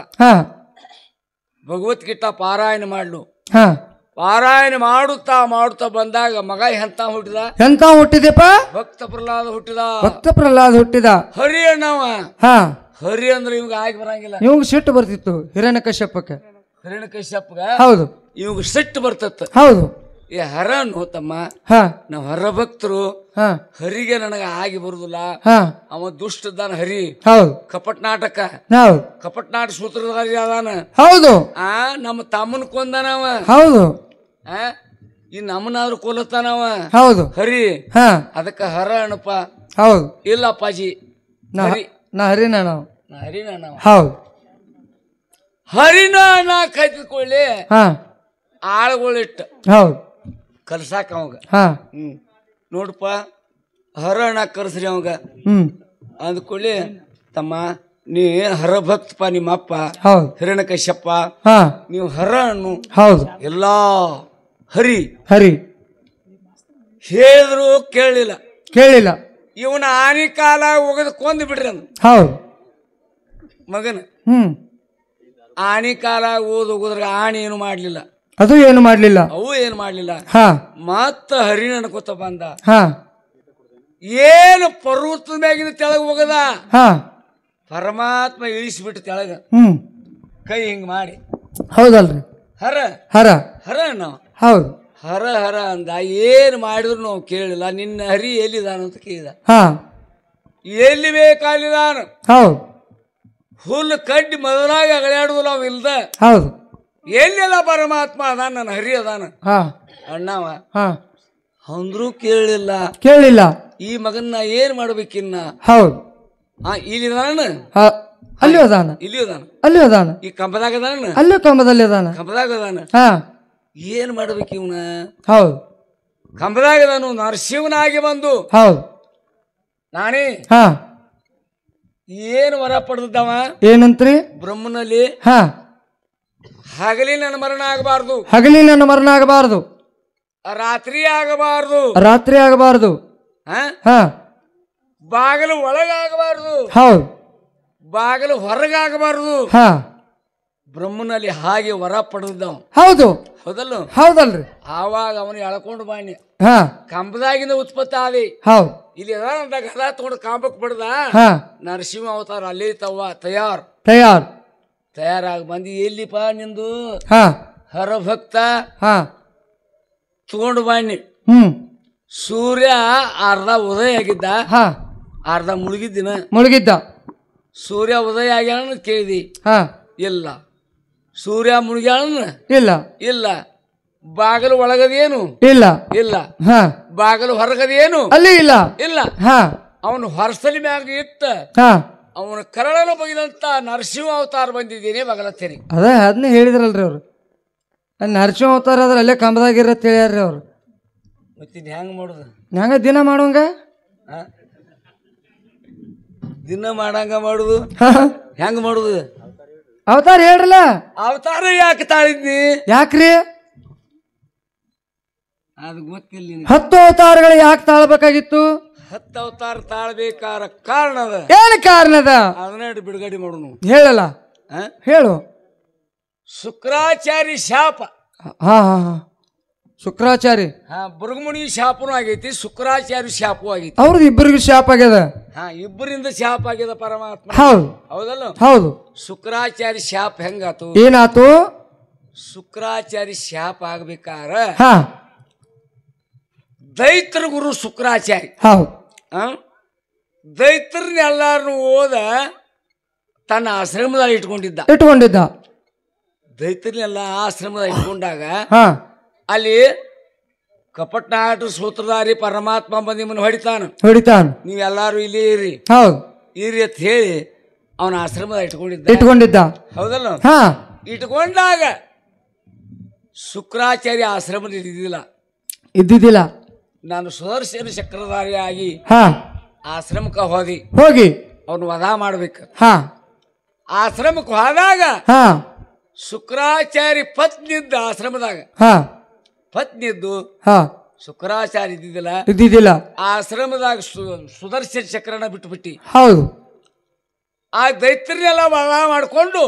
Speaker 5: ಭಗವದ್ಗೀತಾ ಪಾರಾಯಣ ಮಾಡ್ಲು. ಪಾರಾಯಣ ಮಾಡುತ್ತಾ ಮಾಡುತ್ತಾ ಬಂದಾಗ ಮಗ ಎಂತ ಹುಟ್ಟಿದ?
Speaker 2: ಎಂತ ಹುಟ್ಟಿದಪ್ಪ?
Speaker 5: ಭಕ್ತ ಪ್ರಹ್ಲಾದ ಹುಟ್ಟಿದ.
Speaker 2: ಭಕ್ತ ಪ್ರಹ್ಲಾದ ಹುಟ್ಟಿದ.
Speaker 5: ಹರಿ ಅಣ್ಣವ. ಹರಿ ಅಂದ್ರೆ ಇವಾಗ ಆಗಿ ಬರಂಗಿಲ್ಲ.
Speaker 2: ಇವಾಗ ಸಿಟ್ಟು ಬರ್ತಿತ್ತು ಹಿರಣ್ಯ ಕಶ್ಯಪಕ್ಕೆ.
Speaker 5: ಹಿರಣ್ಯ ಕಶ್ಯಪ್ಗ
Speaker 2: ಹೌದು,
Speaker 5: ಇವಾಗ ಸಿಟ್ಟು ಬರ್ತತ್ತ.
Speaker 2: ಹೌದು,
Speaker 5: ಏ ಹರ ಅನ್ನು ತಮ್ಮ, ನಾವ್ ಹರ ಭಕ್ತರು, ಹರಿಗೆ ನನಗ ಆಗಿ ಬರುದಿಲ್ಲ. ಅವ ದುಷ್ಟದಾನ ಹರಿ.
Speaker 2: ಹೌದು,
Speaker 5: ಕಪಟ್ ನಾಟಕ.
Speaker 2: ಹೌದು,
Speaker 5: ಕಪಟ್ ನಾಟಕ ಸೂತ್ರಧಾರಿ ಅದಾನ.
Speaker 2: ಹೌದು,
Speaker 5: ನಮ್ಮ ತಮ್ಮನ ಕೊಂದನವ.
Speaker 2: ಹೌದು,
Speaker 5: ಈ ನಮ್ಮನಾದ್ರು ಕೊಲತಾನವ.
Speaker 2: ಹೌದು,
Speaker 5: ಹರಿ. ಅದಕ್ಕ ಹರ ಅಣಪ್ಪ.
Speaker 2: ಹೌದು,
Speaker 5: ಇಲ್ಲ ಅಪ್ಪಾಜಿ,
Speaker 2: ನಾ ಹರಿನ ನಾವು.
Speaker 5: ಹರಿನ ನಾವು.
Speaker 2: ಹೌದು,
Speaker 5: ಹರಿನ ನಾ ಕೈತ್ಕೊಳ್ಳಿ ಆಳುಗಳಿಟ್ಟು.
Speaker 2: ಹೌದು,
Speaker 5: ಕಲ್ಸಾಕ ಅವಾಗ. ನೋಡಪ್ಪ ಹರ ಅಣ್ಣ ಕರ್ಸ್ರಿ ಅವಾಗ ಅಂದ್ಕೊಳ್ಳಿ. ತಮ್ಮ ನೀ ಹರ ಭಕ್ತಪ್ಪ, ನಿಮ್ಮಪ್ಪ ಹಿರಣ್ಯ ಕಶ್ಯಪ್ಪ, ನೀವು ಹರ ಅಣ್ಣು.
Speaker 2: ಹೌದು,
Speaker 5: ಎಲ್ಲಾ ಹರಿ
Speaker 2: ಹರಿ
Speaker 5: ಹೇಳಿದ್ರು ಕೇಳಿಲ್ಲ. ಇವನ ಆನಿ ಕಾಲ ಒಗದು ಕೊಂದು ಬಿಡ್ರಿ ಅಂದ.
Speaker 2: ಹೌದು,
Speaker 5: ಮಗನ ಆನಿ ಕಾಲ ಓದೋದ್ರ ಆಣಿ ಏನು ಮಾಡ್ಲಿಲ್ಲ.
Speaker 2: ಅದು ಏನು ಮಾಡ್ಲಿಲ್ಲ.
Speaker 5: ಅವು ಏನು ಮಾಡ್ಲಿಲ್ಲ. ಮತ್ತ ಹರಿನ ಅನ್ಕೋತ ಬಂದ. ಏನು ಪರ್ವತದ ಮ್ಯಾಗಿನ ತೆಳಗ ಹೋಗದ. ಪರಮಾತ್ಮ ಇಳಿಸ್ಬಿಟ್ಟು ತೆಳಗ ಕೈ ಹಿಂಗ್ ಮಾಡಿ.
Speaker 2: ಹೌದಲ್ರಿ?
Speaker 5: ಹರ
Speaker 2: ಹರ
Speaker 5: ಹರ ನಾವು.
Speaker 2: ಹೌದು,
Speaker 5: ಹರ ಹರ ಅಂದ. ಏನ್ ಮಾಡಿದ್ರು ನಾವು ಕೇಳಿಲ್ಲ. ನಿನ್ನ ಹರಿ ಎಲ್ಲಿದಾನ ಅಂತ ಕೇಳಿದ. ಎಲ್ಲಿ ಬೇಕಾಲಿದಾನ.
Speaker 2: ಹೌದು,
Speaker 5: ಹುಲ್ಲು ಕಡ್ಡಿ ಮೊದಲಾಗಿ ಅಗಲಾಡುದು ನಾವು ಇಲ್ದ.
Speaker 2: ಹೌದು,
Speaker 5: ಎಲ್ಲೆಲ್ಲ ಪರಮಾತ್ಮ ಅದಾನ, ನನ್ನ ಹರಿ ಅದಾನ ಅಣ್ಣವ ಅಂದ್ರೂ ಕೇಳಿಲ್ಲ. ಈ ಮಗನ್ನ ಏನ್ ಮಾಡ್ಬೇಕಿನ್ನ?
Speaker 2: ಹೌದು,
Speaker 5: ಇಲ್ಲಿ ಅದಾನ,
Speaker 2: ಅಲ್ಲಿ ಅದಾನ,
Speaker 5: ಇಲ್ಲಿ ಅದಾನ, ಈ ಕಂಬದಾಗ ಅದಾನ,
Speaker 2: ಅಲ್ಲೂ ಕಂಬದಲ್ಲಿ ಅದಾನ,
Speaker 5: ಕಂಬದಾಗ ಅದಾನ. ಏನ್ ಮಾಡ್ಬೇಕು ಇವನ?
Speaker 2: ಹೌದು,
Speaker 5: ಕಂಬದಾಗ ಅದಾನು. ನರಸಿಂಹನಾಗಿ ಬಂದು
Speaker 2: ಹೌದು
Speaker 5: ನಾನೇ ಏನು ವರ ಪಡೆದವ?
Speaker 2: ಏನಂತ್ರಿ?
Speaker 5: ಬ್ರಹ್ಮನಲ್ಲಿ ಹಗಲಿ ನನ್ನ ಮರಣ ಆಗಬಾರ್ದು,
Speaker 2: ಹಗಲಿ ನನ್ನ ಮರಣ ಆಗಬಾರ್ದು,
Speaker 5: ರಾತ್ರಿ ಆಗಬಾರ್ದು,
Speaker 2: ರಾತ್ರಿ ಆಗಬಾರ್ದು,
Speaker 5: ಬಾಗಿಲು ಒಳಗಾಗಬಾರ್ದು,
Speaker 2: ಹೌದು,
Speaker 5: ಬಾಗಿಲು ಹೊರಗಾಗಬಾರ್ದು. ಬ್ರಹ್ಮನಲ್ಲಿ ಹಾಗೆ ವರ ಪಡೆದವ.
Speaker 2: ಹೌದು,
Speaker 5: ಹೌದಲ್ಲ?
Speaker 2: ಹೌದಲ್ರಿ?
Speaker 5: ಆವಾಗ ಅವನು ಎಳ್ಕೊಂಡು ಬಾಣಿ ಕಂಬದಾಗಿಂದ ಉತ್ಪತ್ತಿ ಆದಿ.
Speaker 2: ಹೌದು,
Speaker 5: ಇಲ್ಲಿ ಅದ ಗದ ತಗೊಂಡು ಕಾಂಬಕ್ ಬಡ್ದ. ನರಸಿಂಹ ಅವತಾರ ಅಲ್ಲಿ ತಯಾರಾಗಿ ಬಂದಿ. ಎಲ್ಲಿಪ್ಪ ನಿಂದು ಹರ ಭಕ್ತ? ತಗೊಂಡು ಬಾಣಿ ಸೂರ್ಯ ಅರ್ಧ ಉದಯ ಆಗಿದ್ದ, ಅರ್ಧ ಮುಳುಗಿದ್ದ. ಸೂರ್ಯ ಉದಯ ಆಗ್ಯಾನ ಕೇಳಿದಿ? ಇಲ್ಲ. ಸೂರ್ಯ ಮುಳುಗ್ಯಾನ? ಇಲ್ಲ. ಬಾಗಲು ಒಳಗದೇನು? ಇಲ್ಲ. ಬಾಗಲು ಹೊರಗದೇನು? ಇಲ್ಲ. ಅವನು ಹೊರಸಲಿ ಮ್ಯಾಗ ಇಟ್ಟ ಅವನ ಕರಳನ್ನು ಬಗೆದಂತ ನರಸಿಂಹ ಅವತಾರ ಬಂದಿದ್ದೇನೆ ಬಗಲತ್ತೇನೆ.
Speaker 2: ಅದನ್ನ ಹೇಳಿದ್ರಲ್ರಿ ಅವ್ರು. ನರಸಿಂಹ ಅವತಾರ ಅದ್ರ ಅಲ್ಲೇ ಕಂಬದಾಗಿರತ್ ಹೇಳ್ಯಾರ್ರಿ ಅವ್ರು.
Speaker 5: ಮತ್ತಿನ್ ಹೆಂಗ್ ಮಾಡುದು?
Speaker 2: ಹೆಂಗ ದಿನ ಮಾಡುವಂಗ?
Speaker 5: ದಿನ ಮಾಡಂಗ ಮಾಡುದು? ಹೆಂಗ್ ಮಾಡುದು?
Speaker 2: ಅವತಾರ ಹೇಳ್ರಲ್ಲ.
Speaker 5: ಅವತಾರ ಯಾಕೆ ತಾಳಿದ್ನಿ?
Speaker 2: ಯಾಕ್ರಿ?
Speaker 5: ಅದು ಗೊತ್ತಿಲ್ಲ.
Speaker 2: 10 ಅವತಾರಗಳು ಯಾಕೆ ತಾಳ್ಬೇಕಾಗಿತ್ತು?
Speaker 5: 10 ಅವತಾರ ತಾಳ್ಬೇಕಾರ ಕಾರಣ ಅದ.
Speaker 2: ಏನು ಕಾರಣ ಅದ?
Speaker 5: ಅದನ್ನ ಬಿಡುಗಡೆ ಮಾಡೋನು.
Speaker 2: ಹೇಳಲ್ಲ. ಹೇಳು.
Speaker 5: ಶುಕ್ರಾಚಾರಿ ಶಾಪ.
Speaker 2: ಶುಕ್ರಾಚಾರಿ.
Speaker 5: ಬುರುಗಮುನಿ ಶಾಪನೂ ಆಗೈತಿ, ಶುಕ್ರಾಚಾರಿ ಶಾಪೂ ಆಗೈತಿ.
Speaker 2: ಅವ್ರದ್ದು ಇಬ್ಬರಿಗೂ ಶಾಪ ಆಗ್ಯದ.
Speaker 5: ಇಬ್ಬರಿಂದ ಶಾಪ ಆಗ್ಯದ ಪರಮಾತ್ಮ. ಹೌದಲ್ಲ?
Speaker 2: ಹೌದು.
Speaker 5: ಶುಕ್ರಾಚಾರಿ ಶಾಪ ಹೆಂಗಾತು?
Speaker 2: ಏನಾತು?
Speaker 5: ಶುಕ್ರಾಚಾರಿ ಶಾಪ ಆಗ್ಬೇಕಾರ ದೈತ್ರ ಗುರು ಶುಕ್ರಾಚಾರಿ. ದೈತ್ರನ್ನೆಲ್ಲಾರನು ಓದ ತನ್ನ ಆಶ್ರಮದಾಗ ಇಟ್ಕೊಂಡಿದ್ದ. ದೈತ್ರನೆಲ್ಲ ಆಶ್ರಮದಾಗ ಇಟ್ಕೊಂಡಾಗ ಅಲ್ಲಿ ಕಪಟ್ನಾಟ ಸೂತ್ರಧಾರಿ ಪರಮಾತ್ಮ ಬಂದು ನಿಮ್ಮನ್ನು ಹೊಡಿತಾನ. ನೀವೆಲ್ಲಾರು ಇಲ್ಲಿ ಇರ್ರಿ ಅಂತ ಹೇಳಿ ಅವನ ಆಶ್ರಮದಾಗ ಇಟ್ಕೊಂಡಿದ್ದ. ಹೌದಲ್ಲ? ಇಟ್ಕೊಂಡಾಗ ಶುಕ್ರಾಚಾರ್ಯ ಆಶ್ರಮದ ಇದ್ದಿದ್ದಿಲ್ಲ. ನಾನು ಸುದರ್ಶನ ಚಕ್ರಧಾರಿಯಾಗಿ ಆಶ್ರಮಕ್ಕೆ ಹೋಗಿ ಅವನು ವಧ ಮಾಡ್ಬೇಕು. ಆಶ್ರಮಕ್ಕೆ ಹೋದಾಗ ಶುಕ್ರಾಚಾರ್ಯ ಪತ್ನಿದ್ದ ಆಶ್ರಮದಾಗ. ಪತ್ನಿದ್ದು ಶುಕ್ರಾಚಾರ್ಯ ಇದ್ದಿದ್ದಿಲ್ಲ. ಆಶ್ರಮದಾಗ ಸುದರ್ಶನ ಚಕ್ರನ ಬಿಟ್ಟು
Speaker 2: ಹೌದು.
Speaker 5: ಆ ದೈತ್ಯನೆಲ್ಲ ವಧ ಮಾಡ್ಕೊಂಡು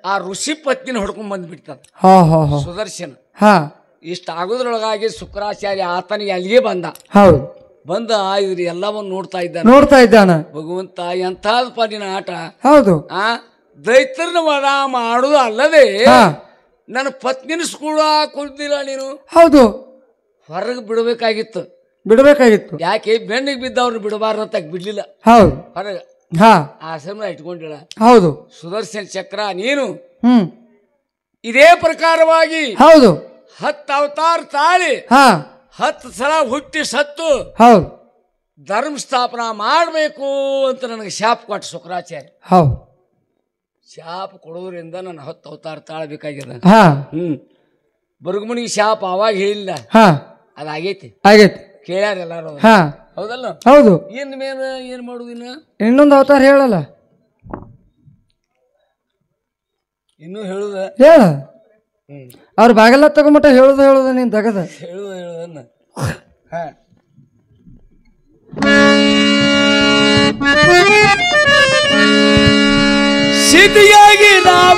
Speaker 5: ಆ ಋಷಿ ಪತ್ನಿನ ಹೊಡ್ಕೊಂಡ್ ಬಂದ್ಬಿಡ್ತಾನ ಸುದರ್ಶನ. ಇಷ್ಟ ಆಗೋದ್ರೊಳಗಾಗಿ ಶುಕ್ರಾಚಾರ್ಯ ಆತನಿಗೆ ಅಲ್ಲಿಗೆ ಬಂದ ಇವ್ರು ಎಲ್ಲವನ್ನು ನೋಡ್ತಾ ಇದ್ದಾನ. ಭಗವಂತ ಎಂಥದಪ್ಪ ನಿನ್ನ ಆಟ.
Speaker 2: ಹೌದು.
Speaker 5: ದೈತ್ಯರನ್ನ ವಧ ಮಾಡುದು ಅಲ್ಲದೆ ನನ್ನ ಪತ್ನಿನ ಕೂಡ ಕೊಡ್ತಿಲ್ಲ ನೀನು.
Speaker 2: ಹೌದು.
Speaker 5: ಹೊರಗೆ ಬಿಡಬೇಕಾಗಿತ್ತು. ಯಾಕೆ ಬೆನ್ನಿಗೆ ಬಿದ್ದವ್ರನ್ನ ಬಿಡಬಾರ್ದಂತ ಬಿಡ್ಲಿಲ್ಲ. ಹೊರಗೆ ಆಶ್ರಮ ಇಟ್ಕೊಂಡಿಲ್ಲ.
Speaker 2: ಹೌದು.
Speaker 5: ಸುದರ್ಶನ ಚಕ್ರ ನೀನು ಇದೇ ಪ್ರಕಾರವಾಗಿ 10 ಅವತಾರ ತಾಳಿ 10 ಸಲ ಹುಟ್ಟಿ ಸತ್ತು ಧರ್ಮ ಸ್ಥಾಪನಾ ಮಾಡಬೇಕು ಅಂತ ನನಗೆ ಶಾಪ ಕೊಟ್ಟ ಶುಕ್ರಾಚಾರ್ಯ. ಶಾಪ ಕೊಡೋದ್ರಿಂದ ನಾನು 10 ಅವತಾರ ತಾಳ್ಬೇಕಾಗ್ಯದ. ಬುರುಗಮುನಿ ಶಾಪ ಅವಾಗ ಹೇಳಿಲ್ಲ, ಅದಾಗೈತಿ. ಕೇಳ್ಯಾರ ಎಲ್ಲಾರು. ಹೌದಲ್ಲ?
Speaker 2: ಹೌದು.
Speaker 5: ಏನ್ ಮಾಡುದಿನ್ನ?
Speaker 2: ಇನ್ನೊಂದು ಅವತಾರ ಹೇಳಲ್ಲ.
Speaker 5: ಇನ್ನು ಹೇಳುದ
Speaker 2: ಹೇಳ. ಅವ್ರ ಬಾಗಲ್ಲ ತಗೊಂಬಿಟ್ಟ ಹೇಳುದ ನೀನ್ ತಗದ
Speaker 5: ಹೇಳುದನ್ನ. ಸಿದ್ಧಿಯಾಗಿ ನಾವು